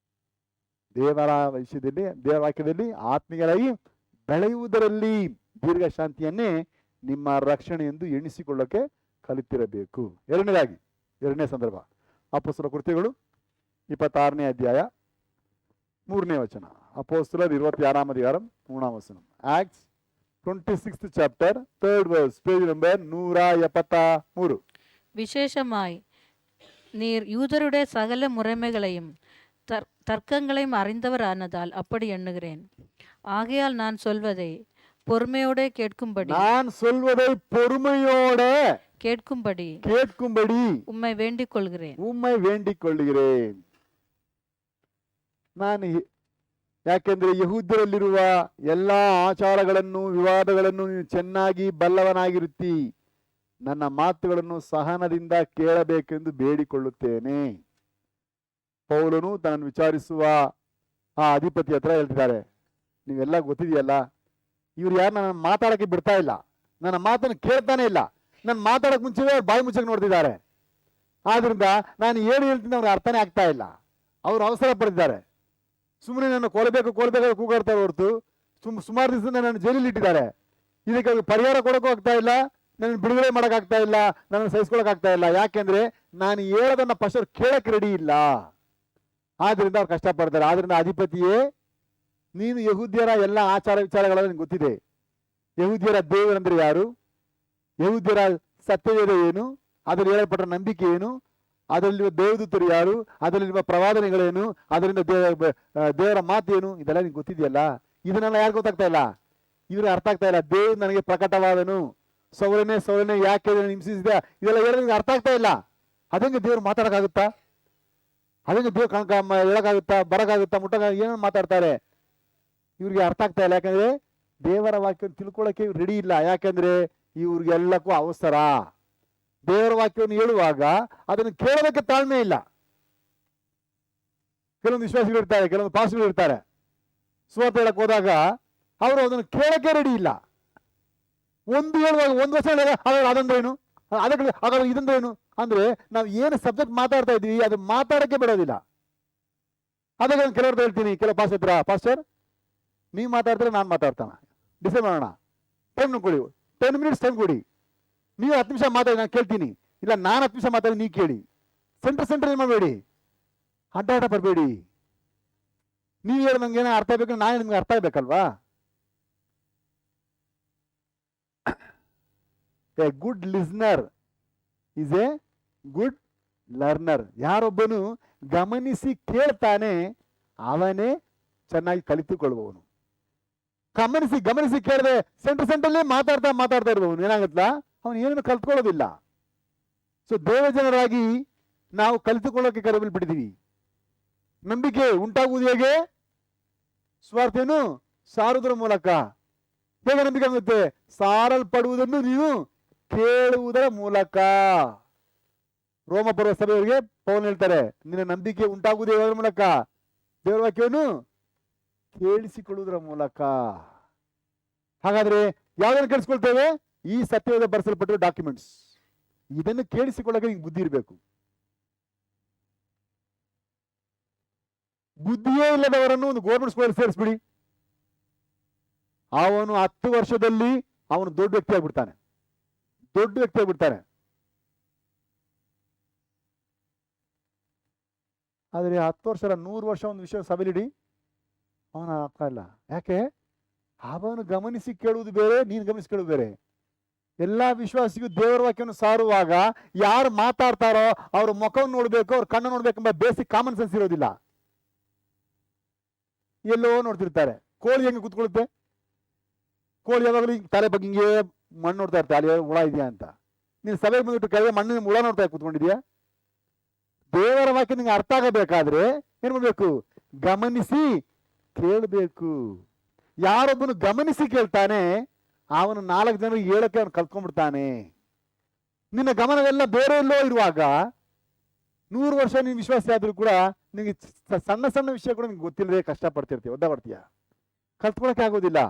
ದೇವರ ವಿಷಯದಲ್ಲಿ, ದೇವರ ವಾಕ್ಯದಲ್ಲಿ ಆತ್ಮೀಯರಾಗಿ ಬೆಳೆಯುವುದರಲ್ಲಿ ದೀರ್ಘ ಶಾಂತಿಯನ್ನೇ ನಿಮ್ಮ ರಕ್ಷಣೆ ಎಂದು ಎಣಿಸಿಕೊಳ್ಳಕ್ಕೆ ಕಲಿತಿರಬೇಕು. ಎರಡನೇದಾಗಿ, ಎರಡನೇ ಸಂದರ್ಭ ಅಪೊಸ್ತಲರ ಕೃತ್ಯಗಳು 26ನೇ ಅಧ್ಯಾಯ 3ನೇ ವಚನ. ಅಪೊಸ್ತಲರು 26ಾம் அதிகாரம் 3ாம் வசனம். Acts 26th chapter 3rd verse, page number 173. விசேஷமாய் நீர் யூதருடைய சகல முறைமைகளையும் தர்க்கங்களையும் அறிந்தவரானதால் அப்படி எண்ணுகிறேன். ஆகையால் நான் சொல்வதை பொறுமையோட கேட்கும்படி, நான் சொல்வதை பொறுமையோட கேட்கும்படி உம்மை வேண்டிக் கொள்கிறேன். ನಾನು ಯಾಕೆಂದ್ರೆ ಯಹೂದ್ಯರಲ್ಲಿರುವ ಎಲ್ಲಾ ಆಚಾರಗಳನ್ನು ವಿವಾದಗಳನ್ನು ನೀನು ಚೆನ್ನಾಗಿ ಬಲ್ಲವನಾಗಿರುತ್ತಿ. ನನ್ನ ಮಾತುಗಳನ್ನು ಸಹನದಿಂದ ಕೇಳಬೇಕೆಂದು ಬೇಡಿಕೊಳ್ಳುತ್ತೇನೆ. ಪೌಲನು ತನ್ನನ್ನು ವಿಚಾರಿಸುವ ಆ ಅಧಿಪತಿ ಹತ್ರ ಹೇಳ್ತಿದ್ದಾರೆ, ನೀವೆಲ್ಲ ಗೊತ್ತಿದೆಯಲ್ಲ, ಇವ್ರು ಯಾರು ನನ್ನ ಮಾತಾಡಕ್ಕೆ ಬಿಡ್ತಾ ಇಲ್ಲ, ನನ್ನ ಮಾತನ್ನು ಕೇಳ್ತಾನೆ ಇಲ್ಲ, ನನ್ನ ಮಾತಾಡಕ್ ಮುಂಚೆವೇ ಬಾಯಿ ಮುಚ್ಚಕ್ಕೆ ನೋಡ್ತಿದ್ದಾರೆ. ಆದ್ರಿಂದ ನಾನು ಏನು ಹೇಳ್ತೀನಿ ಅವ್ರಿಗೆ ಅರ್ಥನೇ ಆಗ್ತಾ ಇಲ್ಲ. ಅವ್ರು ಅವಸರ ಪಡೆದಿದ್ದಾರೆ. ಸುಮ್ಮನೆ ನನ್ನ ಕೊಲ್ಲಬೇಕು ಕೂಗಾಡ್ತಾರೆ ಹೊರತು ಸುಮಾರು ದಿವಸ ನನ್ನ ಜೈಲಲ್ಲಿ ಇಟ್ಟಿದ್ದಾರೆ. ಇದಕ್ಕೆ ಪರಿಹಾರ ಕೊಡೋಕ್ಕೂ ಆಗ್ತಾ ಇಲ್ಲ, ನನ್ನ ಬಿಡುಗಡೆ ಮಾಡೋಕ್ಕಾಗ್ತಾ ಇಲ್ಲ, ನನ್ನ ಸಹಿಸ್ಕೊಳಕ್ಕಾಗ್ತಾ ಇಲ್ಲ. ಯಾಕೆಂದ್ರೆ ನಾನು ಹೇಳೋದನ್ನ ಫಸ್ಟ್ ಕೇಳಕ್ಕೆ ರೆಡಿ ಇಲ್ಲ. ಆದ್ರಿಂದ ಅವ್ರು ಕಷ್ಟಪಡ್ತಾರೆ. ಆದ್ರಿಂದ ಅಧಿಪತಿಯೇ, ನೀನು ಯಹೂದ್ಯರ ಎಲ್ಲ ಆಚಾರ ವಿಚಾರಗಳ ನಿನ್ಗೆ ಗೊತ್ತಿದೆ. ಯಹೂದ್ಯರ ದೇವರಂದ್ರೆ ಯಾರು, ಯಹೂದ್ಯರ ಸತ್ಯವೇದ ಏನು, ಅದರಲ್ಲಿ ಹೇಳಲ್ಪಟ್ಟ ನಂಬಿಕೆ ಏನು, ಅದರಲ್ಲಿರುವ ದೇವದೂತರು ಯಾರು, ಅದರಲ್ಲಿರುವ ಪ್ರವಾದನೆಗಳೇನು, ಅದರಿಂದ ದೇವರ ಮಾತೇನು, ಇದೆಲ್ಲ ನಿಂಗೆ ಗೊತ್ತಿದೆಯಲ್ಲ. ಇದನ್ನೆಲ್ಲ ಯಾರು ಗೊತ್ತಾಗ್ತಾ ಇಲ್ಲ? ಇವ್ರಿಗೆ ಅರ್ಥ ಆಗ್ತಾ ಇಲ್ಲ. ದೇವ್ರು ನನಗೆ ಪ್ರಕಟವಾದನು, ಸೌರನೇ ಯಾಕೆ ಹಿಂಸಿಸಿದೆ, ಇದೆಲ್ಲ ಹೇಳೋದು ನಿಮ್ಗೆ ಅರ್ಥ ಆಗ್ತಾ ಇಲ್ಲ. ಅದಂಗೆ ದೇವ್ರು ಮಾತಾಡೋಕ್ಕಾಗುತ್ತಾ? ಅದಂಗೆ ದೇವ್ರು ಹೇಳಕ್ಕಾಗುತ್ತಾ, ಬರಕ್ಕಾಗುತ್ತಾ, ಏನೋ ಮಾತಾಡ್ತಾರೆ. ಇವ್ರಿಗೆ ಅರ್ಥ ಆಗ್ತಾ ಇಲ್ಲ. ಯಾಕಂದ್ರೆ ದೇವರ ವಾಕ್ಯವನ್ನು ತಿಳ್ಕೊಳ್ಳೋಕೆ ರೆಡಿ ಇಲ್ಲ. ಯಾಕಂದ್ರೆ ಇವ್ರಿಗೆಲ್ಲಕ್ಕೂ ಅವಸರ. ದೇವರ ವಾಕ್ಯವನ್ನು ಹೇಳುವಾಗ ಅದನ್ನು ಕೇಳೋದಕ್ಕೆ ತಾಳ್ಮೆ ಇಲ್ಲ. ಕೆಲವೊಂದು ವಿಶ್ವಾಸಿಗಳು ಇರ್ತಾರೆ, ಕೆಲವೊಂದು ಪಾಸ್ಗಳು ಇರ್ತಾರೆ. ಸುವಾರ್ತೆ ಹೇಳಕ್ ಹೋದಾಗ ಅವರು ಅದನ್ನು ಕೇಳಕ್ಕೆ ರೆಡಿ ಇಲ್ಲ. ಒಂದು ಹೇಳುವಾಗ ಒಂದು ವರ್ಷ ಹೇಳಿದಾಗ ಅದಂದ್ರೇನು, ಅದಕ್ಕೆ ಇದಂದ್ರೇನು ಅಂದ್ರೆ ನಾವು ಏನು ಸಬ್ಜೆಕ್ಟ್ ಮಾತಾಡ್ತಾ ಇದೀವಿ ಅದು ಮಾತಾಡಕ್ಕೆ ಬಿಡೋದಿಲ್ಲ. ಅದಕ್ಕೆ ನಾನು ಕೆಲವ್ರದ್ದು ಹೇಳ್ತೀನಿ, ಕೆಲವು ಪಾಸ್ಟರ್ ನೀವು ಮಾತಾಡ್ತಾರೆ, ನಾನು ಮಾತಾಡ್ತಾನೆ, ಡಿಸೈಡ್ ಮಾಡೋಣ, ಟೈಮ್ ಕೊಡಿ, 10 minutes ಟೈಮ್ ಕೊಡಿ. ನೀವು 10 ನಿಮಿಷ ಮಾತಾಡಿ, ನಾನು ಕೇಳ್ತೀನಿ. ಇಲ್ಲ, ನಾನು 10 ನಿಮಿಷ ಮಾತಾಡಿ, ನೀವು ಕೇಳಿ. ಸೆಂಟರ್ ಮಾಡಬೇಡಿ, ಅಡ್ಡ ಬರಬೇಡಿ. ನೀವು ಹೇಳಿ ನಂಗೆ ಏನೋ ಅರ್ಥ ಆಗ್ಬೇಕು, ನಾನು ನಿಮ್ಗೆ ಅರ್ಥ ಆಗ್ಬೇಕಲ್ವಾ? A good listener is a good learner. ಯಾರೊಬ್ಬನು ಗಮನಿಸಿ ಕೇಳ್ತಾನೆ ಅವನೇ ಚೆನ್ನಾಗಿ ಕಲಿತುಕೊಳ್ಳುವವನು. ಗಮನಿಸಿ ಕೇಳದೆ ಸೆಂಟರ್ಲೇ ಮಾತಾಡ್ತಾ ಇರುವವನು ಏನಾಗತ್ತಾ, ಅವನು ಏನನ್ನು ಕಲ್ತ್ಕೊಳ್ಳೋದಿಲ್ಲ. ಸೊ ದೇವ ಜನರಾಗಿ ನಾವು ಕಲಿತುಕೊಳ್ಳೋಕೆ ಕರೆಯಲ್ಪಟ್ಟಿದ್ದೀವಿ. ನಂಬಿಕೆ ಉಂಟಾಗುವುದು ಹೇಗೆ? ಸ್ವಾರ್ಥೆಯನ್ನು ಸಾರುವುದರ ಮೂಲಕ. ಹೇಗೆ ನಂಬಿಕೆ ಆಗುತ್ತೆ? ಸಾರಲ್ಪಡುವುದನ್ನು ನೀವು ಕೇಳುವುದರ ಮೂಲಕ. ರೋಮಪುರ ಸಭೆಯವರಿಗೆ ಪೌಲ್ ಹೇಳ್ತಾರೆ, ನಿನ್ನ ನಂಬಿಕೆ ಉಂಟಾಗುವುದೇ ಯಾವುದರ ಮೂಲಕ? ದೇವರ ವಾಕ್ಯವನ್ನು ಕೇಳಿಸಿಕೊಳ್ಳುವುದರ ಮೂಲಕ. ಹಾಗಾದ್ರೆ ಯಾವ್ದನ್ನು ಕೇಳಿಸ್ಕೊಳ್ತೇವೆ? ಈ ಸತ್ಯವಾದ ಬರೆಸಲ್ಪಟ್ಟಿರುವ ಡಾಕ್ಯುಮೆಂಟ್ಸ್. ಇದನ್ನು ಕೇಳಿಸಿಕೊಳ್ಳಕ್ಕೆ ನಿಮ್ಗೆ ಬುದ್ಧಿ ಇರಬೇಕು. ಬುದ್ಧಿಯೇ ಇಲ್ಲದವರನ್ನು ಒಂದು ಗೌರ್ಮೆಂಟ್ ಸ್ಕೂಲಲ್ಲಿ ಸೇರಿಸ್ಬಿಡಿ, ಅವನು 10 ವರ್ಷದಲ್ಲಿ ಅವನು ದೊಡ್ಡ ವ್ಯಕ್ತಿ ಆಗ್ಬಿಡ್ತಾನೆ. ದೊಡ್ಡ ವ್ಯಕ್ತಿ ಆಗ್ಬಿಡ್ತಾನೆ. ಆದರೆ 10 ವರ್ಷ 100 ವರ್ಷ ಒಂದು ವಿಷಯ ಸಭೆಲಿಡಿ, ಅವನ ಆಗ್ತಾ ಇಲ್ಲ. ಯಾಕೆ? ಅವನು ಗಮನಿಸಿ ಕೇಳುವುದು ಬೇರೆ, ನೀನು ಗಮನಿಸಿ ಕೇಳುವುದು ಬೇರೆ. ಎಲ್ಲಾ ವಿಶ್ವಾಸಿಗೂ ದೇವರ ವಾಕ್ಯವನ್ನು ಸಾರುವಾಗ ಯಾರು ಮಾತಾಡ್ತಾರೋ ಅವ್ರ ಮುಖವನ್ನು ನೋಡ್ಬೇಕು, ಅವ್ರ ಕಣ್ಣು ನೋಡ್ಬೇಕೆಂಬ ಬೇಸಿಕ್ ಕಾಮನ್ ಸೆನ್ಸ್ ಇರೋದಿಲ್ಲ. ಎಲ್ಲೋ ನೋಡ್ತಿರ್ತಾರೆ. ಕೋಳಿ ಹೆಂಗೆ ಕೂತ್ಕೊಳ್ಳುತ್ತೆ? ಕೋಳಿ ಯಾವಾಗಲೂ ತಲೆ ಬಗ್ಗೆ ಹಿಂಗೆ ಮಣ್ಣು ನೋಡ್ತಾ ಇರ್ತಾರೆ, ಅಲ್ಲಿ ಹುಳ ಇದೆಯಾ ಅಂತ. ನೀನು ಸಭೆಗೆ ಬಂದ್ಬಿಟ್ಟು ಕೆಳಗೆ ಮಣ್ಣಿನ ಹುಳ ನೋಡ್ತಾ ಕೂತ್ಕೊಂಡಿದ್ಯಾ? ದೇವರ ವಾಕ್ಯ ನಿಂಗೆ ಅರ್ಥ ಆಗಬೇಕಾದ್ರೆ ಏನ್ ಮಾಡ್ಬೇಕು? ಗಮನಿಸಿ ಕೇಳಬೇಕು. ಯಾರೊಬ್ಬನು ಗಮನಿಸಿ ಕೇಳ್ತಾನೆ ಅವನು 4 ಜನರಿಗೆ ಹೇಳಕ್ಕೆ ಅವನು ಕಲ್ತ್ಕೊಂಡ್ಬಿಡ್ತಾನೆ. ನಿನ್ನ ಗಮನವೆಲ್ಲ ಬೇರೆ ಎಲ್ಲೋ ಇರುವಾಗ 100 ವರ್ಷ ನೀನು ವಿಶ್ವಾಸ ಆದ್ರೂ ಕೂಡ ನಿನಗೆ ಸಣ್ಣ ಸಣ್ಣ ವಿಷಯ ಕೂಡ ನಿಮ್ಗೆ ಗೊತ್ತಿಲ್ಲದೆ ಕಷ್ಟಪಡ್ತಿರ್ತೀವಿ, ಒದ್ದಾಡ್ತೀಯ, ಕಲ್ತ್ಕೊಳಕ್ಕೆ ಆಗೋದಿಲ್ಲ.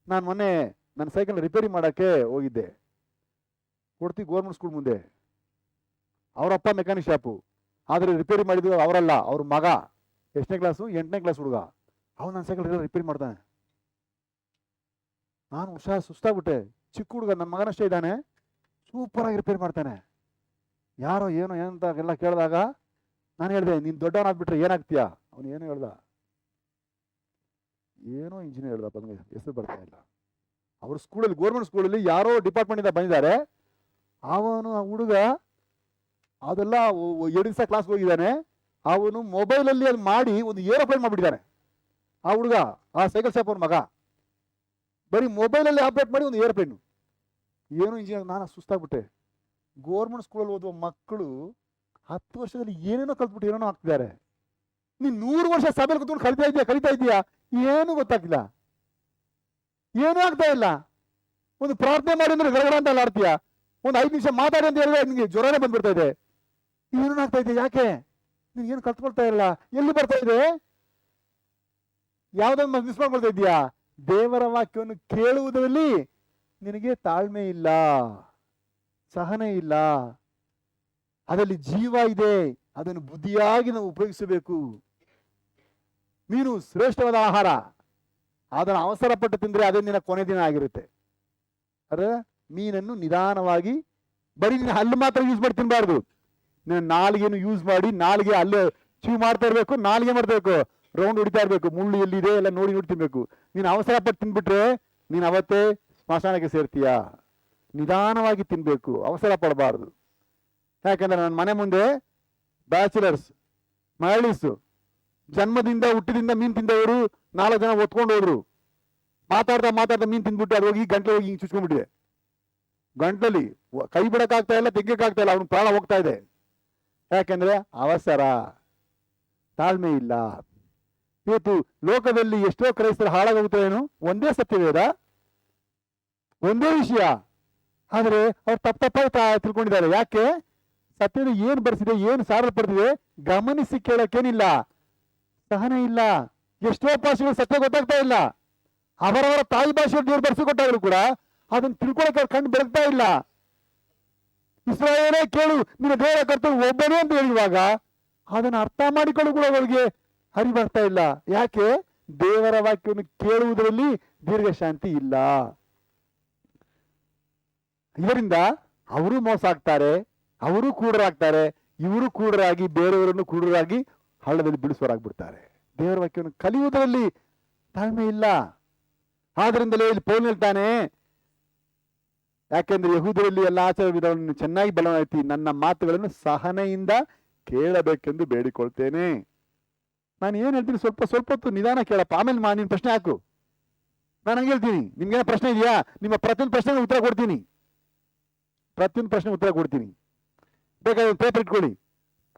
ನಾನು ಮೊನ್ನೆ ನನ್ನ ಸೈಕಲ್ ರಿಪೇರಿ ಮಾಡೋಕ್ಕೆ ಹೋಗಿದ್ದೆ. ಕೊಡ್ತಿ ಗೌರ್ಮೆಂಟ್ ಸ್ಕೂಲ್ ಮುಂದೆ. ಅವರಪ್ಪ ಮೆಕ್ಯಾನಿಕ್ ಶಾಪು, ಆದರೆ ರಿಪೇರಿ ಮಾಡಿದ್ರು ಅವರಲ್ಲ, ಅವ್ರ ಮಗ. ಎಷ್ಟನೇ ಕ್ಲಾಸು? 8ನೇ ಕ್ಲಾಸ್ ಹುಡುಗ. ಅವನು ನನ್ನ ಸೈಕಲ್ ರಿಪೇರಿ ಮಾಡ್ತಾನೆ. ನಾನು ಸುಸ್ತಾಗ್ಬಿಟ್ಟೆ. ಚಿಕ್ಕ ಹುಡುಗ, ನನ್ನ ಮಗನಷ್ಟೇ ಇದ್ದಾನೆ, ಸೂಪರ್ ಆಗಿ ರಿಪೇರಿ ಮಾಡ್ತಾನೆ. ಯಾರೋ ಏನೋ ಏನಂತ ಎಲ್ಲ ಕೇಳಿದಾಗ ನಾನು ಹೇಳಿದೆ, ನೀನು ದೊಡ್ಡವನಾಗ್ಬಿಟ್ರೆ ಏನಾಗ್ತೀಯಾ? ಅವನು ಏನೋ ಹೇಳ್ದ, ಏನೋ ಇಂಜಿನಿಯರ್ ಹೇಳ್ದಪ್ಪ, ನನಗೆ ಹೆಸರು ಬರ್ತಾ ಇಲ್ಲ. ಅವ್ರ ಸ್ಕೂಲಲ್ಲಿ, ಗೌರ್ಮೆಂಟ್ ಸ್ಕೂಲಲ್ಲಿ ಯಾರೋ ಡಿಪಾರ್ಟ್ಮೆಂಟಿಂದ ಬಂದಿದ್ದಾರೆ. ಅವನು ಆ ಹುಡುಗ ಅದೆಲ್ಲ 2 ದಿವಸ ಕ್ಲಾಸ್ಗೆ ಹೋಗಿದ್ದಾನೆ. ಅವನು ಮೊಬೈಲಲ್ಲಿ ಅದು ಮಾಡಿ ಒಂದು ಏರೋಪ್ಲೇನ್ ಮಾಡಿಬಿಟ್ಟಿದ್ದಾನೆ. ಆ ಹುಡುಗ, ಆ ಸೈಕಲ್ ಶಾಪ್ ಅವ್ರ ಮಗ, ಬರೀ ಮೊಬೈಲಲ್ಲಿ ಆಪ್ರೇಟ್ ಮಾಡಿ ಒಂದು ಏರೋಪ್ಲೇನು. ಏನೋ ಇಂಜಿನಿಯರ್. ನಾನು ಸುಸ್ತಾಗ್ಬಿಟ್ಟೆ. ಗೌರ್ಮೆಂಟ್ ಸ್ಕೂಲಲ್ಲಿ ಓದುವ ಮಕ್ಕಳು 10 ವರ್ಷದಲ್ಲಿ ಏನೇನೋ ಕಲ್ತ್ಬಿಟ್ಟು ಏನೇನೋ ಆಗ್ತಿದ್ದಾರೆ. ನೀನು 100 ವರ್ಷ ಸಭೆಯಲ್ಲಿ ಕೂತ್ಕೊಂಡು ಕಲಿತಾ ಇದೀಯಾ, ಏನು ಗೊತ್ತಾಗ್ತಿಲ್ಲ, ಏನೂ ಆಗ್ತಾ ಇಲ್ಲ. ಒಂದು ಪ್ರಾರ್ಥನೆ ಮಾಡಿ ಅಂದ್ರೆ ಗಡಗಡ ಅಂತ ಆಡ್ತೀಯ. ಒಂದು 5 ನಿಮಿಷ ಮಾತಾಡಿ ಅಂತ ಹೇಳಿದ್ರೆ ನಿಮಗೆ ಜ್ವರನೇ ಬಂದ್ಬಿಡ್ತಾ ಇದೆ. ಏನು ಆಗ್ತಾ ಇದೆ? ಯಾಕೆ? ನೀನು ಏನು ಕಲ್ತ್ಕೊಳ್ತಾ ಇಲ್ಲ. ಎಲ್ಲಿ ಬರ್ತಾ ಇದೆ? ಯಾವ್ದನ್ನ ಮಿಸ್ ಮಾಡ್ಕೊಳ್ತಾ ಇದೀಯಾ? ದೇವರ ವಾಕ್ಯವನ್ನು ಕೇಳುವುದರಲ್ಲಿ ನಿನಗೆ ತಾಳ್ಮೆ ಇಲ್ಲ, ಸಹನೆ ಇಲ್ಲ. ಅದರಲ್ಲಿ ಜೀವ ಇದೆ, ಅದನ್ನು ಬುದ್ಧಿಯಾಗಿ ನಾವು ಉಪಯೋಗಿಸಬೇಕು. ಮೀನು ಶ್ರೇಷ್ಠವಾದ ಆಹಾರ, ಅದನ್ನು ಅವಸರಪಟ್ಟು ತಿಂದ್ರೆ ಅದೇ ನಿನ್ನ ಕೊನೆ ದಿನ ಆಗಿರುತ್ತೆ. ಅರೆ, ಮೀನನ್ನು ನಿಧಾನವಾಗಿ, ಬರೀ ನೀನು ಹಲ್ಲು ಮಾತ್ರ ಯೂಸ್ ಮಾಡಿ ತಿನ್ಬಾರ್ದು. ನೀನು ನಾಲಿಗೆಯನ್ನು ಯೂಸ್ ಮಾಡಿ, ನಾಲಿಗೆ ಅಲ್ಲೇ ಚೀವ್ ಮಾಡ್ತಾ ಇರ್ಬೇಕು, ನಾಲಿಗೆ ಮಾಡ್ಬೇಕು, ರೌಂಡ್ ಹೊಡಿತಾ ಇರ್ಬೇಕು, ಮುಳ್ಳು ಎಲ್ಲಿದೆ ಎಲ್ಲ ನೋಡಿ ತಿನ್ಬೇಕು. ನೀನು ಅವಸರ ಪಟ್ಟು ತಿನ್ಬಿಟ್ರೆ ನೀನು ಅವತ್ತೇ ಸ್ಮಶಾನಕ್ಕೆ ಸೇರ್ತೀಯ. ನಿಧಾನವಾಗಿ ತಿನ್ಬೇಕು, ಅವಸರ ಪಡಬಾರ್ದು. ಯಾಕಂದ್ರೆ ನನ್ನ ಮನೆ ಮುಂದೆ ಬ್ಯಾಚುಲರ್ಸ್, ಮಹಿಳೀಸು, ಜನ್ಮದಿಂದ ಹುಟ್ಟಿದಿಂದ ಮೀನು ತಿಂದವರು 4 ಜನ ಒತ್ಕೊಂಡು ಹೋದ್ರು. ಮಾತಾಡ್ತಾ ಮೀನು ತಿಂದ್ಬಿಟ್ಟು ಅದು ಹೋಗಿ ಗಂಟ್ಲೆ ಹೋಗಿ ಹಿಂಗೆ ಚುಚ್ಕೊಂಡ್ಬಿಟ್ಟಿದೆ. ಗಂಟ್ಲಲ್ಲಿ ಕೈ ಬಿಡಕ್ಕಾಗ್ತಾ ಇಲ್ಲ, ತೆಗ್ಗಕ್ಕಾಗ್ತಾ ಇಲ್ಲ, ಅವ್ನ ಪ್ರಾಣ ಹೋಗ್ತಾ ಇದೆ. ಯಾಕೆಂದ್ರೆ ಅವಸರ, ತಾಳ್ಮೆ ಇಲ್ಲ. ಇವತ್ತು ಲೋಕದಲ್ಲಿ ಎಷ್ಟೋ ಕ್ರೈಸ್ತರು ಹಾಳಾಗೋಗುತ್ತೇನು? ಒಂದೇ ಸತ್ಯವೇದ, ಒಂದೇ ವಿಷಯ, ಆದರೆ ಅವ್ರು ತಪ್ಪಾಗಿ ತಿಳ್ಕೊಂಡಿದ್ದಾರೆ. ಯಾಕೆ? ಸತ್ಯದ ಏನು ಬರ್ಸಿದೆ, ಏನು ಸಾರಲ್ಪಡ್ತಿದೆ ಗಮನಿಸಿ ಕೇಳಕ್ಕೇನಿಲ್ಲ, ಸಹನೆ ಇಲ್ಲ. ಎಷ್ಟೋ ಭಾಷೆಗಳು ಸತ್ಯ ಗೊತ್ತಾಗ್ತಾ ಇಲ್ಲ. ಅವರವರ ತಾಯಿ ಭಾಷೆಯಲ್ಲಿ ದೇವರು ಬರ್ಸಿಕೊಟ್ಟಾದ್ರು ಕೂಡ ಅದನ್ನು ತಿಳ್ಕೊಳಕ್ಕೆ ಅವ್ರ ಕಣ್ಣು ಬೆಳಗ್ತಾ ಇಲ್ಲ. ಇಸ್ರಾಯೇಲೇ ಕೇಳು, ನಿನ್ನ ದೇವರ ಕರ್ತನು ಒಬ್ಬನೇ ಅಂತ ಹೇಳುವಾಗ ಅದನ್ನು ಅರ್ಥ ಮಾಡಿಕೊಳ್ಳು ಕೂಡ ಅವರಿಗೆ ಅರಿವಾಗ್ತಾ ಇಲ್ಲ. ಯಾಕೆ? ದೇವರ ವಾಕ್ಯವನ್ನು ಕೇಳುವುದರಲ್ಲಿ ದೀರ್ಘ ಶಾಂತಿ ಇಲ್ಲ. ಇದರಿಂದ ಅವರು ಮೋಸ ಆಗ್ತಾರೆ, ಅವರು ಕೂಡರಾಗ್ತಾರೆ, ಇವರು ಕೂಡರಾಗಿ ಬೇರೆಯವರನ್ನು ಕೂಡರಾಗಿ ಹಳ್ಳದಲ್ಲಿ ಬೀಳಿಸುವರಾಗ್ಬಿಡ್ತಾರೆ. ದೇವರ ವಾಕ್ಯವನ್ನು ಕಲಿಯುವುದರಲ್ಲಿ ತಾಳ್ಮೆ ಇಲ್ಲ. ಆದ್ರಿಂದಲೇ ಇಲ್ಲಿ ಪೌಲ್ ಹೇಳ್ತಾನೆ, ಯಾಕೆಂದ್ರೆ ಯಹೂದರಲ್ಲಿ ಎಲ್ಲ ಆಚಾರ ವಿಧವನ್ನು ಚೆನ್ನಾಗಿ ಬಲವೈತಿ, ನನ್ನ ಮಾತುಗಳನ್ನು ಸಹನೆಯಿಂದ ಕೇಳಬೇಕೆಂದು ಬೇಡಿಕೊಳ್ತೇನೆ. ನಾನು ಏನ್ ಹೇಳ್ತೀನಿ, ಸ್ವಲ್ಪ ಹೊತ್ತು ನಿಧಾನ ಕೇಳಪ್ಪ, ಆಮೇಲೆ ನೀನು ಪ್ರಶ್ನೆ ಹಾಕು. ನಾನು ಹಂಗೆ ಹೇಳ್ತೀನಿ, ನಿಮ್ಗೇನೋ ಪ್ರಶ್ನೆ ಇದೆಯಾ? ನಿಮ್ಮ ಪ್ರತಿಯೊಂದು ಪ್ರಶ್ನೆಗೆ ಉತ್ತರ ಕೊಡ್ತೀನಿ, ಬೇಕಾದ್ರೆ ಪೇಪರ್ ಇಟ್ಕೊಳ್ಳಿ,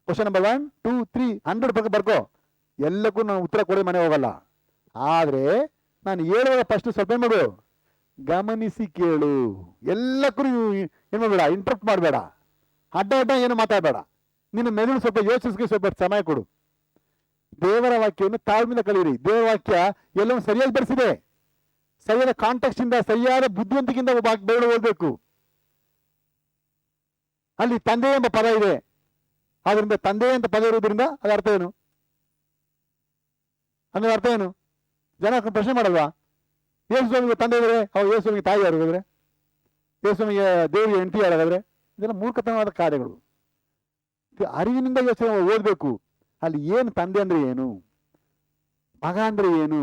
ಕ್ವಶನ್ ನಂಬರ್ 1, 2, 3 100 ಬರ್ಕೋ. ಎಲ್ಲಕ್ಕೂ ನಾನು ಉತ್ತರ ಕೊಡಿ ಮನೆ ಹೋಗಲ್ಲ. ಆದ್ರೆ ನಾನು ಹೇಳುವಾಗ ಫಸ್ಟ್ ಸ್ವಲ್ಪ ಏನ್ ಮಾಡು, ಗಮನಿಸಿ ಕೇಳು. ಎಲ್ಲಕ್ಕೂ ಏನ್ ಮಾಡಬೇಡ, ಇಂಟ್ರಪ್ಟ್ ಮಾಡಬೇಡ, ಅಡ್ಡ ಏನು ಮಾತಾಡಬೇಡ. ನಿನ್ನ ಮೆದುಳು ಸ್ವಲ್ಪ ಯೋಚಿಸ್ಗೆ ಸ್ವಲ್ಪ ಸಮಯ ಕೊಡು. ದೇವರ ವಾಕ್ಯವನ್ನು ತಾಳ್ಮೆಯಿಂದ ಕಲಿಯಿರಿ. ದೇವರ ವಾಕ್ಯ ಎಲ್ಲವೂ ಸರಿಯಾಗಿ ಬರೆಸಿದೆ. ಸರಿಯಾದ ಕಾಂಟೆಕ್ಸ್ಟ್ ಇಂದ, ಸರಿಯಾದ ಬುದ್ಧಿವಂತಿಕೆಯಿಂದ ಒಬ್ಬ ಬೇಡ ಓದಬೇಕು. ಅಲ್ಲಿ ತಂದೆ ಎಂಬ ಪದ ಇದೆ. ಆದ್ರಿಂದ ತಂದೆ ಅಂತ ಪದ ಇರುವುದರಿಂದ ಅದರ ಅರ್ಥ ಏನು? ಅಂದ್ರೆ ಅರ್ಥ ಏನು? ಜನ ಪ್ರಶ್ನೆ ಮಾಡಲ್ವಾ? ಯೇಸುಸ್ವಾಮಿಗೆ ತಂದೆ ಇದ್ರೆ ಅವ್ರು ಯೇಸುಸ್ವಾಮಿಗೆ ತಾಯಿ ಯಾರು ಹಾಗಾದ್ರೆ? ಯೇಸುಸ್ವಾಮಿಗೆ ದೇವರಿಗೆ ಹೆಂಡತಿ ಯಾರು ಹಾಗಾದ್ರೆ? ಇದೆಲ್ಲ ಮೂರ್ಖತನವಾದ ಕಾರ್ಯಗಳು. ಅರಿವಿನಿಂದ ಯೋಚನೆ ಓದಬೇಕು. ಅಲ್ಲಿ ಏನು ತಂದೆ ಅಂದ್ರೆ ಏನು, ಮಗ ಅಂದ್ರೆ ಏನು,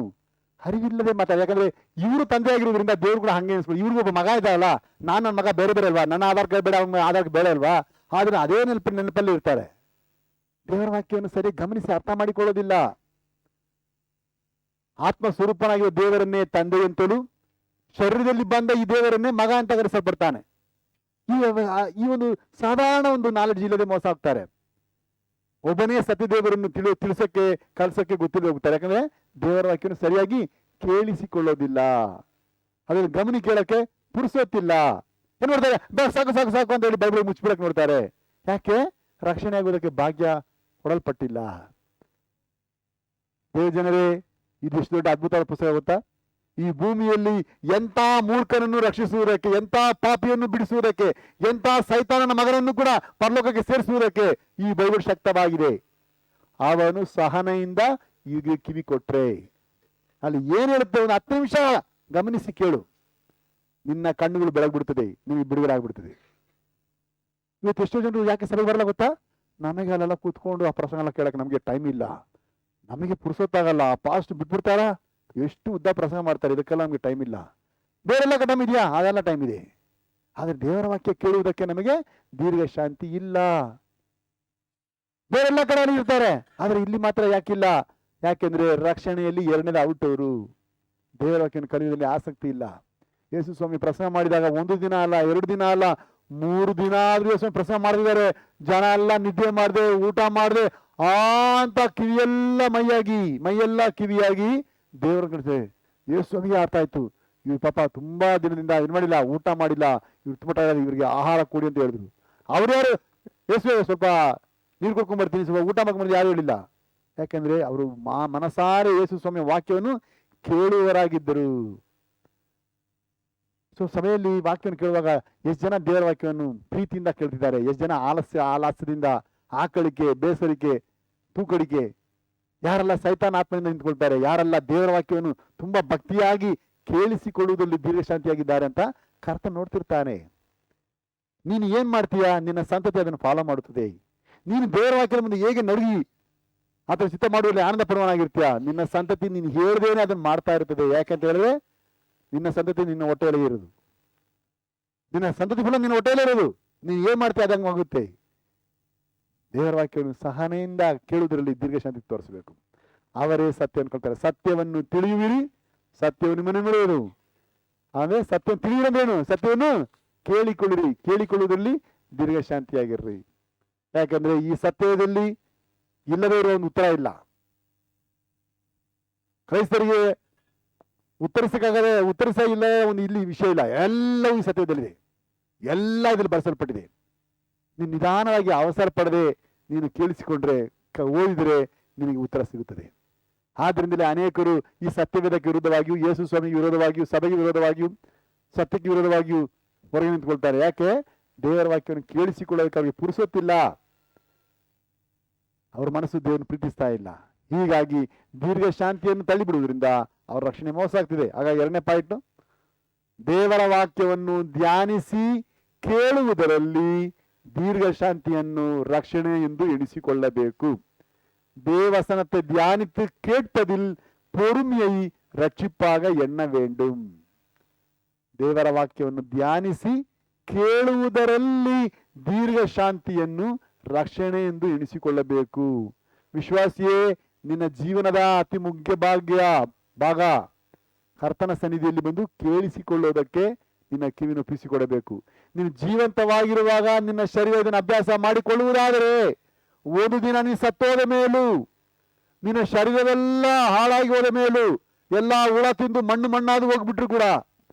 ಅರಿವಿಲ್ಲದೆ ಮಾತಾಡ. ಯಾಕಂದ್ರೆ ಇವರು ತಂದೆ ಆಗಿರೋದ್ರಿಂದ ದೇವ್ರು ಕೂಡ ಹಂಗೆ ಅನ್ಸ್ಬೋದು. ಇವ್ರಿಗೂ ಒಬ್ಬ ಮಗ ಇದ್ದಾವಲ್ಲ, ನನ್ನ ಮಗ ಬೇರೆ ಬೇರೆ ಅಲ್ವಾ, ನನ್ನ ಆಧಾರ್ ಕಾರ್ಡ್ ಬೇಡ, ಅವನ ಆಧಾರ್ ಬೇಡ ಅಲ್ವಾ, ಆದ್ರೆ ಅದೇ ನೆನಪಲ್ಲಿ ಇರ್ತಾರೆ. ದೇವರ ವಾಕ್ಯವನ್ನು ಸರಿ ಗಮನಿಸಿ ಅರ್ಥ ಮಾಡಿಕೊಳ್ಳೋದಿಲ್ಲ. ಆತ್ಮ ಸ್ವರೂಪನಾಗಿರುವ ದೇವರನ್ನೇ ತಂದೆ ಅಂತಲೂ, ಶರೀರದಲ್ಲಿ ಬಂದ ಈ ದೇವರನ್ನೇ ಮಗ ಅಂತ ಕರೆಸಲ್ಪಡ್ತಾನೆ. ಈ ಒಂದು ಸಾಧಾರಣ ಒಂದು ನಾಲೆಡ್ಜ್ ಇಲ್ಲದೆ ಮೋಸ ಆಗ್ತಾರೆ. ಒಬ್ಬನೇ ಸತ್ಯದೇವರನ್ನು ತಿಳಿಸಕ್ಕೆ ಕಲ್ಸಕ್ಕೆ ಗೊತ್ತಿಲ್ಲ ಹೋಗ್ತಾರೆ. ಯಾಕಂದ್ರೆ ದೇವರ ವಾಕ್ಯವನ್ನು ಸರಿಯಾಗಿ ಕೇಳಿಸಿಕೊಳ್ಳೋದಿಲ್ಲ, ಅದನ್ನು ಗಮನಿ ಕೇಳಕ್ಕೆ ಪುರುಸೊತ್ತಿಲ್ಲ. ಏನ್ ಮಾಡ್ತಾರೆ, ಸಾಕು ಸಾಕು ಸಾಕು ಅಂತ ಹೇಳಿ ಬೈಬಲ್ ಮುಚ್ಚಿಬಿಡಕ್ ನೋಡ್ತಾರೆ. ಯಾಕೆ? ರಕ್ಷಣೆ ಆಗೋದಕ್ಕೆ ಭಾಗ್ಯ ಕೊಡಲ್ಪಟ್ಟಿಲ್ಲ. ದೇವ ಜನರೇ, ಇದು ಎಷ್ಟು ದೊಡ್ಡ ಅದ್ಭುತವಾದ ಪುಸ್ತಕ ಗೊತ್ತಾ? ಈ ಭೂಮಿಯಲ್ಲಿ ಎಂತ ಮೂರ್ಖನನ್ನು ರಕ್ಷಿಸುವುದಕ್ಕೆ, ಎಂತ ಪಾಪಿಯನ್ನು ಬಿಡಿಸುವುದಕ್ಕೆ, ಎಂತ ಸೈತಾನನ ಮಗನನ್ನು ಕೂಡ ಪರಲೋಕಕ್ಕೆ ಸೇರಿಸುವುದಕ್ಕೆ ಈ ಬೈಬಲ್ ಶಕ್ತವಾಗಿದೆ. ಅವನು ಸಹನೆಯಿಂದ ಈಗ ಕಿವಿ ಕೊಟ್ರೆ ಅಲ್ಲಿ ಏನ್ ಹೇಳುತ್ತೆ, ಒಂದು 10 ನಿಮಿಷ ಗಮನಿಸಿ ಕೇಳು, ನಿನ್ನ ಕಣ್ಣುಗಳು ಬೆಳಗ್ಬಿಡ್ತದೆ, ನಿಮಗೆ ಬಿಡುಗಡೆ ಆಗ್ಬಿಡ್ತದೆ. ಇವತ್ತು ಎಷ್ಟೋ ಜನರು ಯಾಕೆ ಸಭೆಗೆ ಬರಲ್ಲ ಗೊತ್ತಾ? ನಮಗೆ ಅಲ್ಲೆಲ್ಲ ಕೂತ್ಕೊಂಡು ಆ ಪ್ರಸಂಗ ಎಲ್ಲ ಕೇಳಕ್ಕೆ ನಮಗೆ ಟೈಮ್ ಇಲ್ಲ, ನಮಗೆ ಪುರ್ಸೊತ್ತಾಗಲ್ಲ, ಪಾಸ್ಟ್ ಬಿಟ್ಬಿಡ್ತಾರ, ಎಷ್ಟು ಉದ್ದ ಪ್ರಸಂಗ ಮಾಡ್ತಾರೆ, ಇದಕ್ಕೆಲ್ಲ ನಮಗೆ ಟೈಮ್ ಇಲ್ಲ. ಬೇರೆಲ್ಲ ಟೈಮ್ ಇದೆಯಾ? ಅದೆಲ್ಲ ಟೈಮ್ ಇದೆ. ಆದ್ರೆ ದೇವರ ವಾಕ್ಯ ಕೇಳುವುದಕ್ಕೆ ನಮಗೆ ದೀರ್ಘ ಶಾಂತಿ ಇಲ್ಲ. ಬೇರೆಲ್ಲ ಕಡೆ ಇರ್ತಾರೆ, ಆದ್ರೆ ಇಲ್ಲಿ ಮಾತ್ರ ಯಾಕಿಲ್ಲ? ಯಾಕೆಂದ್ರೆ ರಕ್ಷಣೆಯಲ್ಲಿ 2ನೇದು ಔಟ್. ಅವರು ದೇವರ ವಾಕ್ಯವನ್ನು ಕಲಿಯುವುದರಲ್ಲಿ ಆಸಕ್ತಿ ಇಲ್ಲ. ಯೇಸು ಸ್ವಾಮಿ ಪ್ರಸಂಗ ಮಾಡಿದಾಗ 1 ದಿನ ಅಲ್ಲ, 2 ದಿನ ಅಲ್ಲ, 3 ದಿನ ಆದ್ರೂ ಯೇಸು ಪ್ರಸಂಗ ಮಾಡಿದ್ದಾರೆ. ಜನ ಎಲ್ಲ ನಿದ್ದೆ ಮಾಡದೆ, ಊಟ ಮಾಡದೆ ಅಂತ ಕಿವಿಯೆಲ್ಲ ಮೈಯೆಲ್ಲ ಕಿವಿಯಾಗಿ ದೇವರ ಕಡೆ. ಯೇಸು ಸ್ವಾಮಿಗೆ ಅರ್ಥ ಆಯ್ತು, ಇವ್ರು ಪಾಪ ತುಂಬಾ ದಿನದಿಂದ ಏನ್ ಮಾಡಿಲ್ಲ, ಊಟ ಮಾಡಿಲ್ಲ, ಇವ್ರು ತುಂಬ ಇವರಿಗೆ ಆಹಾರ ಕೊಡಿ ಅಂತ ಹೇಳಿದ್ರು. ಅವ್ರು ಯಾರು? ಯೇಸು ಸ್ವಲ್ಪ ನೀರು ಕೊಡ್ಕೊಂಡ್ಬರ್ತೀನಿ, ಸ್ವಲ್ಪ ಊಟ ಮಾಡ್ಕೊಂಡ್ಬರ್ತೀನಿ ಯಾರು ಹೇಳಿಲ್ಲ. ಯಾಕಂದ್ರೆ ಅವರು ಮನಸಾರೆ ಯೇಸು ಸ್ವಾಮಿಯ ವಾಕ್ಯವನ್ನು ಕೇಳುವವರಾಗಿದ್ದರು. ಸೊ ಸಭೆಯಲ್ಲಿ ವಾಕ್ಯವನ್ನು ಕೇಳುವಾಗ ಎಷ್ಟು ಜನ ದೇವರ ವಾಕ್ಯವನ್ನು ಪ್ರೀತಿಯಿಂದ ಕೇಳ್ತಿದ್ದಾರೆ, ಎಷ್ಟು ಜನ ಆಲಸ್ಯದಿಂದ, ಆಕಳಿಕೆ, ಬೇಸರಿಕೆ, ತೂಕಡಿಕೆ, ಯಾರೆಲ್ಲ ಸೈತಾನ ಆತ್ಮದಿಂದ ನಿಂತ್ಕೊಳ್ತಾರೆ, ಯಾರೆಲ್ಲ ದೇವರ ವಾಕ್ಯವನ್ನು ತುಂಬಾ ಭಕ್ತಿಯಾಗಿ ಕೇಳಿಸಿಕೊಳ್ಳುವುದರಲ್ಲಿ ದೀರ್ಘಶಾಂತಿಯಾಗಿದ್ದಾರೆ ಅಂತ ಕರ್ತ ನೋಡ್ತಿರ್ತಾನೆ. ನೀನು ಏನ್ ಮಾಡ್ತೀಯಾ? ನಿನ್ನ ಸಂತತಿ ಅದನ್ನು ಫಾಲೋ ಮಾಡುತ್ತದೆ. ನೀನು ದೇವರ ವಾಕ್ಯದ ಮುಂದೆ ಹೇಗೆ ನಡುಗಿ ಅಥವಾ ಚಿತ್ತ ಮಾಡುವಲ್ಲಿ ಆನಂದ ಪಡುವನಾಗಿರ್ತೀಯ, ನಿನ್ನ ಸಂತತಿ ನೀನು ಹೇಳ್ದೇನೆ ಅದನ್ನು ಮಾಡ್ತಾ ಇರ್ತದೆ. ಯಾಕಂತ ಹೇಳಿದ್ರೆ ನಿನ್ನ ಸಂತತಿ ನಿನ್ನ ಹೊಟ್ಟೆಯಲ್ಲೇ ಇರೋದು, ನಿನ್ನ ಸಂತತಿ ಫಲ ನಿನ್ನ ಹೊಟ್ಟೆಯಲ್ಲೇ ಇರೋದು. ನೀನು ಏನ್ ಮಾಡ್ತೀಯ ಅದಂಗೆ ಆಗುತ್ತೆ. ದೇವರ ವಾಕ್ಯವನ್ನು ಸಹನೆಯಿಂದ ಕೇಳುವುದರಲ್ಲಿ ದೀರ್ಘಶಾಂತಿ ತೋರಿಸಬೇಕು. ಅವರೇ ಸತ್ಯ ಅನ್ಕೊಳ್ತಾರೆ. ಸತ್ಯವನ್ನು ತಿಳಿಯುವಿರಿ, ಸತ್ಯವನ್ನು ನಿಮ್ಮನ್ನು ನೋಡುವುದು. ಆಮೇಲೆ ಸತ್ಯವನ್ನು ತಿಳಿಯುವುದೇನು? ಸತ್ಯವನ್ನು ಕೇಳಿಕೊಳ್ಳಿರಿ, ಕೇಳಿಕೊಳ್ಳುವುದರಲ್ಲಿ ದೀರ್ಘಶಾಂತಿಯಾಗಿರ್ರಿ. ಯಾಕಂದ್ರೆ ಈ ಸತ್ಯದಲ್ಲಿ ಇಲ್ಲದೇ ಇರೋ ಒಂದು ಉತ್ತರ ಇಲ್ಲ. ಕ್ರೈಸ್ತರಿಗೆ ಉತ್ತರಿಸ ಇಲ್ಲ ಒಂದು ಇಲ್ಲಿ ವಿಷಯ ಇಲ್ಲ. ಎಲ್ಲವೂ ಈ ಸತ್ಯದಲ್ಲಿದೆ, ಎಲ್ಲ ಇದ್ರಲ್ಲಿ ಬಳಸಲ್ಪಟ್ಟಿದೆ. ನೀನು ನಿಧಾನವಾಗಿ ಅವಸರ ಪಡದೆ ನೀನು ಕೇಳಿಸಿಕೊಂಡ್ರೆ, ಓದಿದ್ರೆ ನಿನಗೆ ಉತ್ತರ ಸಿಗುತ್ತದೆ. ಆದ್ರಿಂದಲೇ ಅನೇಕರು ಈ ಸತ್ಯವೇದಕ್ಕೆ ವಿರುದ್ಧವಾಗಿಯೂ, ಯೇಸು ಸ್ವಾಮಿಗೆ ವಿರೋಧವಾಗಿಯೂ, ಸಭೆಗೆ ವಿರೋಧವಾಗಿಯೂ, ಸತ್ಯಕ್ಕೆ ವಿರೋಧವಾಗಿಯೂ ಹೊರಗೆ ನಿಂತ್ಕೊಳ್ತಾರೆ. ಯಾಕೆ? ದೇವರ ವಾಕ್ಯವನ್ನು ಕೇಳಿಸಿಕೊಳ್ಳೋದಕ್ಕೆ ಅವರಿಗೆ ಪುರುಸೊತ್ತಿಲ್ಲ, ಅವ್ರ ಮನಸ್ಸು ದೇವರನ್ನು ಪ್ರೀತಿಸ್ತಾ ಇಲ್ಲ. ಹೀಗಾಗಿ ದೀರ್ಘ ಶಾಂತಿಯನ್ನು ತಳ್ಳಿಬಿಡುವುದರಿಂದ ಅವ್ರ ರಕ್ಷಣೆ ಮೋಸ ಆಗ್ತಿದೆ. ಹಾಗಾಗಿ 2ನೇ ಪಾಯಿಂಟ್, ದೇವರ ವಾಕ್ಯವನ್ನು ಧ್ಯಾನಿಸಿ ಕೇಳುವುದರಲ್ಲಿ ದೀರ್ಘ ಶಾಂತಿಯನ್ನು ರಕ್ಷಣೆ ಎಂದು ಎಣಿಸಿಕೊಳ್ಳಬೇಕು. தேவசனத்தை தியானித்து கேட்பதில் பொறுமையை ರಕ್ಷಿಪ್ಪಾಗ ಎಣ್ಣ ವೇಂಡುಂ. ದೇವರ ವಾಕ್ಯವನ್ನು ಧ್ಯಾನಿಸಿ ಕೇಳುವುದರಲ್ಲಿ ದೀರ್ಘ ಶಾಂತಿಯನ್ನು ರಕ್ಷಣೆ ಎಂದು ಎಣಿಸಿಕೊಳ್ಳಬೇಕು. ವಿಶ್ವಾಸಿಯೇ, ನಿನ್ನ ಜೀವನದ ಅತಿ ಮುಖ್ಯ ಭಾಗ ಕರ್ತನ ಸನ್ನಿಧಿಯಲ್ಲಿ ಬಂದು ಕೇಳಿಸಿಕೊಳ್ಳೋದಕ್ಕೆ ನಿನ್ನ ಕಿವಿನೊಪ್ಪಿಸಿಕೊಡಬೇಕು. ನೀನು ಜೀವಂತವಾಗಿರುವಾಗ ನಿನ್ನ ಶರೀರ ಇದನ್ನು ಅಭ್ಯಾಸ ಮಾಡಿಕೊಳ್ಳುವುದಾದರೆ ಒಂದು ದಿನ ನೀನು ಸತ್ತೋದ ಮೇಲೂ, ನಿನ್ನ ಶರೀರವೆಲ್ಲ ಹಾಳಾಗಿ ಹೋದ ಮೇಲೂ, ಎಲ್ಲ ಹುಳ ತಿಂದು ಮಣ್ಣು ಮಣ್ಣಾದು ಹೋಗ್ಬಿಟ್ರು ಕೂಡ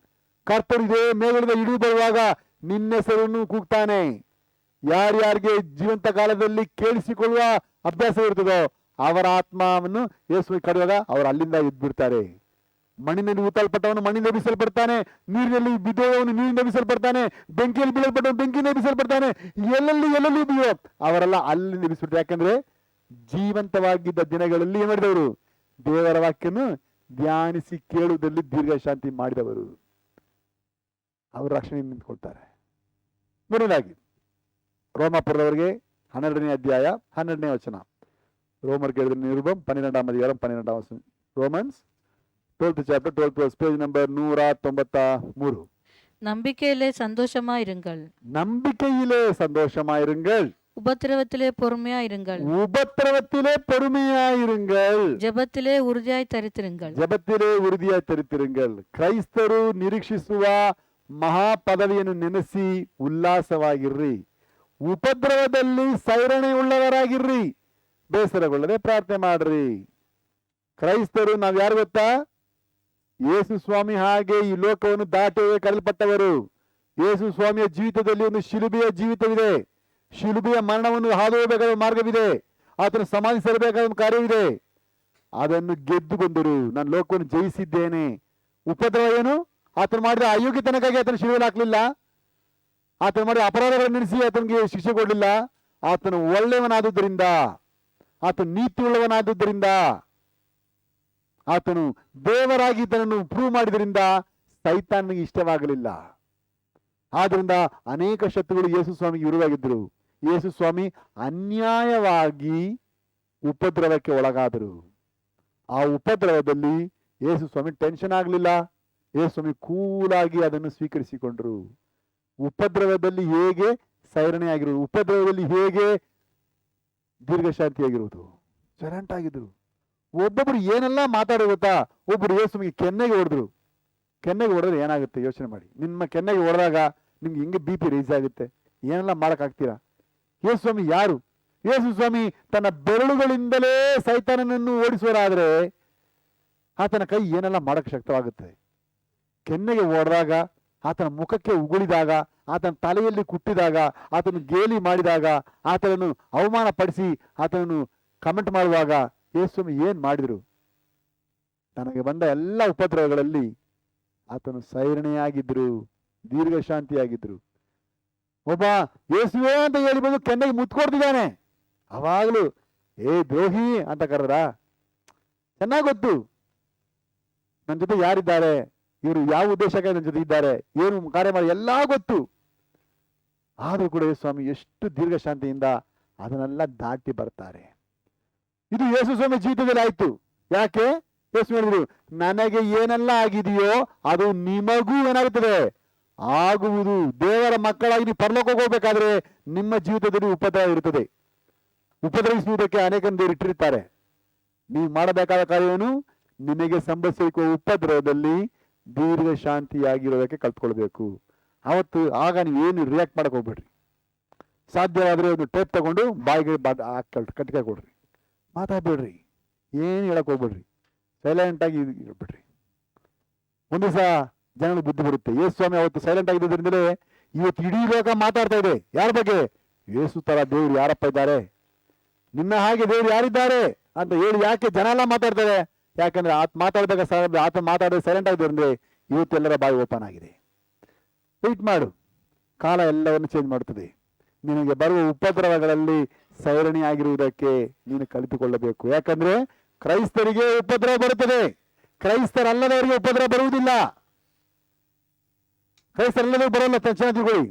ಕರ್ತರು ಇದೇ ಮೇಘದ ಇಳಿದು ಬರುವಾಗ ನಿನ್ನ ಹೆಸರನ್ನು ಕೂಗ್ತಾನೆ. ಯಾರ್ಯಾರಿಗೆ ಜೀವಂತ ಕಾಲದಲ್ಲಿ ಕೇಳಿಸಿಕೊಳ್ಳುವ ಅಭ್ಯಾಸ ಇರ್ತದೋ ಅವರ ಆತ್ಮವನ್ನು ಯೇಸು ಕರೆಯುವಾಗ ಅವರು ಅಲ್ಲಿಂದ ಎದ್ಬಿಡ್ತಾರೆ. ಮಣ್ಣಿನಲ್ಲಿ ಊತಲ್ಪಟ್ಟವನು ಮಣ್ಣಿಂದ ಎಬ್ಬಿಸಲ್ಪಡ್ತಾನೆ, ನೀರಿನಲ್ಲಿ ಬಿದ್ದವನು ನೀರಿನಿಂದ ಎಬ್ಬಿಸಲ್ಪಡ್ತಾನೆ, ಬೆಂಕಿಯಲ್ಲಿ ಬೀಳಲ್ಪಟ್ಟವನು ಬೆಂಕಿಯಿಂದ ಎಬ್ಬಿಸಲ್ಪಡ್ತಾನೆ. ಎಲ್ಲೆಲ್ಲಿ ಬಿದ್ದೋ ಅವರೆಲ್ಲ ಅಲ್ಲಿಂದ ಎಬ್ಬಿಸ್ಬಿಡ್ತಾರೆ. ಯಾಕಂದ್ರೆ ಜೀವಂತವಾಗಿದ್ದ ದಿನಗಳಲ್ಲಿ ಏನ್ ಮಾಡಿದವರು? ದೇವರ ವಾಕ್ಯನು ಧ್ಯಾನಿಸಿ ಕೇಳುವುದರಲ್ಲಿ ದೀರ್ಘಶಾಂತಿ ಮಾಡಿದವರು. ಅವರು ರಕ್ಷಣೆ ನಿಂತ್ಕೊಳ್ತಾರೆ. ಮೊದಲಾಗಿ ರೋಮಾಪುರದವರಿಗೆ 12ನೇ ಅಧ್ಯಾಯ 12ನೇ ವಚನ. ರೋಮರ್ ಕೇಳಿದ ನಿರುಬಂ 12ಾம் அதிகாரம் 12ாம் ವಚನ. Romans 12th chapter 12th verse, page number 193. நம்பிக்கையிலே சந்தோஷமாயிருங்கள், நம்பிக்கையிலே சந்தோஷமாயிருங்கள், உபத்திரவத்திலே பொறுமையாயிருங்கள், உபத்திரவத்திலே பொறுமைಯಾயிருங்கள், ಜಪத்திலே ಉறுதிಯಾய் ತರಿತಿರುங்கள். ಜಪத்திலே ಉறுதிಯಾಗಿ ತರಿತಿರುங்கள். ಕ್ರೈಸ್ತರು ನಿರೀಕ್ಷಿಸುವ ಮಹಾಪದವಿಯನ್ನು ನೆನೆಸಿ ಉಲ್ಲಾಸವಾಗಿರ್ರಿ. ಉಪದ್ರವದಲ್ಲಿ ಸೈರಣೆ ಉಳ್ಳವರಾಗಿರ್ರಿ. ಬೇಸರಗೊಳ್ಳದೆ ಪ್ರಾರ್ಥನೆ ಮಾಡ್ರಿ. ಕ್ರೈಸ್ತರು ನಾವ್ ಯಾರು ಗೊತ್ತಾ? ಯೇಸು ಸ್ವಾಮಿ ಹಾಗೆ ಈ ಲೋಕವನ್ನು ದಾಟಿ ಕರೆಯಲ್ಪಟ್ಟವರು. ಯೇಸು ಸ್ವಾಮಿಯ ಜೀವಿತದಲ್ಲಿ ಒಂದು ಶಿಲುಬೆಯ ಜೀವಿತವಿದೆ. ಶಿಲುಬೆಯ ಮರಣವನ್ನು ಹಾದು ಹೋಗಬೇಕಾದ ಮಾರ್ಗವಿದೆ. ಆತನ ಸಮಾಧಿ ಸೇರಬೇಕಾದ ಒಂದು ಕಾರ್ಯವಿದೆ. ಅದನ್ನು ಗೆದ್ದು ಬಂದರು. ನಾನು ಲೋಕವನ್ನು ಜಯಿಸಿದ್ದೇನೆ. ಉಪದ್ರವ ಏನು? ಆತನು ಮಾಡಿದ ಅಯೋಗ್ಯತನಕ್ಕಾಗಿ ಆತನ ಶಿಲುಬೆಯಲ್ಲಿ ಹಾಕ್ಲಿಲ್ಲ. ಆತನು ಮಾಡಿದ ಅಪರಾಧಗಳನ್ನು ನೆನೆಸಿ ಆತನಿಗೆ ಶಿಕ್ಷೆ ಕೊಡಲಿಲ್ಲ. ಆತನು ಒಳ್ಳೆಯವನಾದುದರಿಂದ, ಆತನು ನೀತಿ ಉಳ್ಳವನಾದುದರಿಂದ, ಆತನು ದೇವರಾಗಿ ತನ್ನನ್ನು ಪ್ರೂವ್ ಮಾಡಿದ್ರಿಂದ ಸೈತಾನಿಗೆ ಇಷ್ಟವಾಗಲಿಲ್ಲ. ಆದ್ರಿಂದ ಅನೇಕ ಶತ್ರುಗಳು ಯೇಸು ಸ್ವಾಮಿಗೆ ವಿರುದ್ಧವಾಗಿದ್ದರು. ಯೇಸು ಸ್ವಾಮಿ ಅನ್ಯಾಯವಾಗಿ ಉಪದ್ರವಕ್ಕೆ ಒಳಗಾದರು. ಆ ಉಪದ್ರವದಲ್ಲಿ ಯೇಸು ಸ್ವಾಮಿ ಟೆನ್ಷನ್ ಆಗಲಿಲ್ಲ. ಯೇಸು ಸ್ವಾಮಿ ಕೂಲಾಗಿ ಅದನ್ನು ಸ್ವೀಕರಿಸಿಕೊಂಡ್ರು. ಉಪದ್ರವದಲ್ಲಿ ಹೇಗೆ ಸೈರಣೆ ಆಗಿರುವುದು, ಉಪದ್ರವದಲ್ಲಿ ಹೇಗೆ ದೀರ್ಘಶಾಂತಿಯಾಗಿರುವುದು, ಸೈಲೆಂಟ್ ಆಗಿದ್ರು. ಒಬ್ಬೊಬ್ರು ಏನೆಲ್ಲ ಮಾತಾಡೋ ಗೊತ್ತಾ? ಒಬ್ರು ಯೇಸುವಿಗೆ ಕೆನ್ನೆಗೆ ಹೊಡೆದ್ರು. ಕೆನ್ನೆಗೆ ಹೊಡೆದ್ರೆ ಏನಾಗುತ್ತೆ ಯೋಚನೆ ಮಾಡಿ. ನಿಮ್ಮ ಕೆನ್ನೆಗೆ ಹೊಡೆದಾಗ ನಿಮ್ಗೆ ಹೆಂಗೆ BP ರೈಸ್ ಆಗುತ್ತೆ? ಏನೆಲ್ಲ ಮಾಡಕ್ಕಾಗ್ತೀರಾ? ಯೇಸು ಸ್ವಾಮಿ ಯಾರು? ಯೇಸು ಸ್ವಾಮಿ ತನ್ನ ಬೆರಳುಗಳಿಂದಲೇ ಸೈತಾನನನ್ನು ಓಡಿಸುವರಾದ್ರೆ ಆತನ ಕೈ ಏನೆಲ್ಲ ಮಾಡಕ್ಕೆ ಶಕ್ತವಾಗುತ್ತೆ? ಕೆನ್ನೆಗೆ ಹೊಡೆದಾಗ, ಆತನ ಮುಖಕ್ಕೆ ಉಗುಳಿದಾಗ, ಆತನ ತಲೆಯಲ್ಲಿ ಕುಟ್ಟಿದಾಗ, ಆತನು ಗೇಲಿ ಮಾಡಿದಾಗ, ಆತನನ್ನು ಅವಮಾನ ಪಡಿಸಿ ಆತನನ್ನು ಕಮೆಂಟ್ ಮಾಡುವಾಗ ಯೇಸು ಸ್ವಾಮಿ ಏನ್ ಮಾಡಿದ್ರು? ನನಗೆ ಬಂದ ಎಲ್ಲ ಉಪದ್ರವಗಳಲ್ಲಿ ಆತನು ಸೈರಣೆಯಾಗಿದ್ರು, ದೀರ್ಘಶಾಂತಿಯಾಗಿದ್ರು. ಒಬ್ಬ ಯೇಸುವೇ ಅಂತ ಹೇಳಿ ಬಂದು ಕೆನ್ನೆಗೆ ಮುತ್ಕೊಡ್ತಿದ್ದಾನೆ. ಅವಾಗಲೂ ದ್ರೋಹಿ ಅಂತ ಕರೆದ್ರ? ಚೆನ್ನಾಗಿ ಗೊತ್ತು ನನ್ನ ಜೊತೆ ಯಾರಿದ್ದಾರೆ, ಇವರು ಯಾವ ಉದ್ದೇಶಕ್ಕಾಗಿ ನನ್ನ ಜೊತೆ ಇದ್ದಾರೆ, ಏನು ಕಾರ್ಯ ಮಾಡಿ ಎಲ್ಲ ಗೊತ್ತು. ಆದ್ರೂ ಕೂಡ ಯೇಸು ಸ್ವಾಮಿ ಎಷ್ಟು ದೀರ್ಘಶಾಂತಿಯಿಂದ ಅದನ್ನೆಲ್ಲ ದಾಟಿ ಬರ್ತಾರೆ. ಇದು ಯೇಸು ಸ್ವಾಮಿ ಜೀವಿತದಲ್ಲಿ ಆಯ್ತು. ಯಾಕೆ? ಯೇಸು ಹೇಳಿದ್ರು, ನನಗೆ ಏನೆಲ್ಲ ಆಗಿದೆಯೋ ಅದು ನಿಮಗೂ ಏನಾಗುತ್ತದೆ ಆಗುವುದು. ದೇವರ ಮಕ್ಕಳಾಗಿ ನೀವು ಪರಲೋಕಕ್ಕೆ ಹೋಗ್ಬೇಕಾದ್ರೆ ನಿಮ್ಮ ಜೀವಿತದಲ್ಲಿ ಉಪದ್ರವ ಇರುತ್ತದೆ. ಉಪದ್ರವಿಸುವುದಕ್ಕೆ ಅನೇಕ ದೇವರು ಇಟ್ಟಿರ್ತಾರೆ. ನೀವು ಮಾಡಬೇಕಾದ ಕಾರ್ಯವನ್ನು ನಿಮಗೆ ಸಂಭವಿಸುವ ಉಪದ್ರವದಲ್ಲಿ ದೀರ್ಘ ಶಾಂತಿಯಾಗಿರೋದಕ್ಕೆ ಕಲ್ತ್ಕೊಳ್ಬೇಕು. ಆಗ ನೀವು ಏನು ರಿಯಾಕ್ಟ್ ಮಾಡಕ್ ಹೋಗ್ಬೇಡ್ರಿ. ಸಾಧ್ಯವಾದ್ರೆ ಒಂದು ಟೇಪ್ ತಗೊಂಡು ಬಾಯಿಗೆ ಕಟ್ಕ ಕೊಡ್ರಿ, ಮಾತಾಡ್ಬೇಡ್ರಿ, ಏನು ಹೇಳಕ್ ಹೋಗ್ಬೇಡ್ರಿ, ಸೈಲೆಂಟ್ ಆಗಿ ಇರ್ಬಿಡ್ರಿ. ಒಂದು ದಿವಸ ಜನಗಳಿಗೆ ಬುದ್ಧಿ ಬರುತ್ತೆ. ಯೇಸು ಸ್ವಾಮಿ ಅವತ್ತು ಸೈಲೆಂಟ್ ಆಗಿದ್ದರಿಂದಲೇ ಇವತ್ತು ಇಡೀ ಲೋಕ ಮಾತಾಡ್ತಾ ಇದೆ. ಯಾರ ಬಗ್ಗೆ? ಯೇಸು ತರ ದೇವ್ರು ಯಾರಪ್ಪ ಇದ್ದಾರೆ, ನಿನ್ನ ಹಾಗೆ ದೇವ್ರು ಯಾರಿದ್ದಾರೆ ಅಂತ ಹೇಳಿ ಯಾಕೆ ಜನ ಎಲ್ಲ ಮಾತಾಡ್ತಾರೆ? ಯಾಕಂದ್ರೆ ಆತ ಮಾತಾಡೋದು ಸೈಲೆಂಟ್ ಆಗಿದ್ರೆ ಇವತ್ತು ಎಲ್ಲರ ಬಾಯಿ ಓಪನ್ ಆಗಿದೆ. ವೆಯ್ಟ್ ಮಾಡು, ಕಾಲ ಎಲ್ಲವನ್ನು ಚೇಂಜ್ ಮಾಡುತ್ತದೆ. ನಿನಗೆ ಬರುವ ಉಪದ್ರವಗಳಲ್ಲಿ ಸೈರಣಿ ಆಗಿರುವುದಕ್ಕೆ ನೀನು ಕಲಿತುಕೊಳ್ಳಬೇಕು. ಯಾಕಂದ್ರೆ ಕ್ರೈಸ್ತರಿಗೆ ಉಪದ್ರವ ಬರುತ್ತದೆ, ಕ್ರೈಸ್ತರಲ್ಲದವರಿಗೆ ಉಪದ್ರವ ಬರುವುದಿಲ್ಲ. ಕ್ರೈಸ್ತರಲ್ಲದವ್ರು ಬರೋಲ್ಲ, ಚೆನ್ನಾಗಿ ತಿಳ್ಕೊಳ್ಳಿ.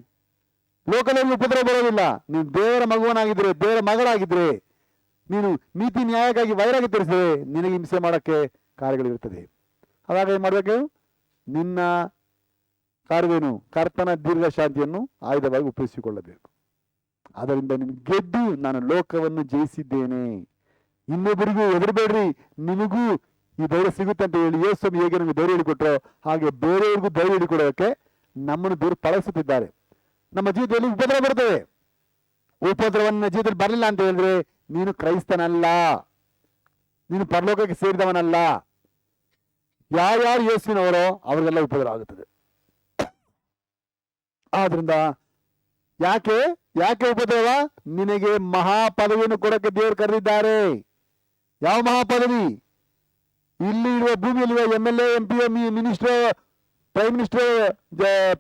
ಲೋಕದಲ್ಲಿ ಉಪದ್ರವ ಬರೋದಿಲ್ಲ. ನೀನು ದೇವರ ಮಗುವನಾಗಿದ್ರೆ, ದೇವರ ಮಗಳಾಗಿದ್ರೆ, ನೀನು ನೀತಿ ನ್ಯಾಯಕ್ಕಾಗಿ ವೈರಾಗ್ಯ ತೋರಿಸಿದ್ರೆ ನಿನಗೆ ಹಿಂಸೆ ಮಾಡೋಕ್ಕೆ ಕಾರ್ಯಗಳಿರುತ್ತದೆ. ಅವಾಗ ಏನ್ ಮಾಡ್ಬೇಕು? ನಿನ್ನ ಕಾರ್ಯವೇನು? ಕರ್ತನ ದೀರ್ಘ ಶಾಂತಿಯನ್ನು ಆಯುಧವಾಗಿ ಉಪಯೋಗಿಸಿಕೊಳ್ಳಬೇಕು. ಅದರಿಂದ ನಿನ್ ಗೆದ್ದು ನಾನು ಲೋಕವನ್ನು ಜಯಿಸಿದ್ದೇನೆ. ಇನ್ನೊಬ್ಬರಿಗೂ ಹೆದರಬೇಡ್ರಿ, ನಿಮಗೂ ಈ ಧೈರ್ಯ ಸಿಗುತ್ತೆ ಅಂತ ಹೇಳಿ ಯೇಸು ಹೇಗೆ ನಮಗೆ ಧೈರ್ಯ ಹೇಳಿಕೊಟ್ರೋ ಹಾಗೆ ಬೇರೆಯವ್ರಿಗೂ ಧೈರ್ಯ ಹೇಳಿಕೊಡೋಕೆ ನಮ್ಮನ್ನು ದೇವರು ಪಳಗಿಸುತ್ತಿದ್ದಾರೆ. ನಮ್ಮ ಜೀವಿತದಲ್ಲಿ ಉಪದ್ರವ ಬರ್ತದೆ. ಉಪದ್ರವನ್ನ ಜೀವಿತದಲ್ಲಿ ಬರಲಿಲ್ಲ ಅಂತ ಹೇಳಿದ್ರೆ ನೀನು ಕ್ರೈಸ್ತನಲ್ಲ, ನೀನು ಪರಲೋಕಕ್ಕೆ ಸೇರಿದವನಲ್ಲ. ಯಾರ್ಯಾರು ಯೇಸುವಿನವರೋ ಅವರಿಗೆಲ್ಲ ಉಪದ್ರ ಆಗುತ್ತದೆ. ಆದ್ರಿಂದ ಯಾಕೆ ಯಾಕೆ ಉಪದ್ರವ? ನಿನಗೆ ಮಹಾಪದವಿಯನ್ನು ಕೊಡಕ್ಕೆ ದೇವರು ಕರೆದಿದ್ದಾರೆ. ಯಾವ ಮಹಾಪದವಿ? ಇಲ್ಲಿ ಇರುವ ಭೂಮಿಯಲ್ಲಿರುವ MLA, MP, minister, prime minister,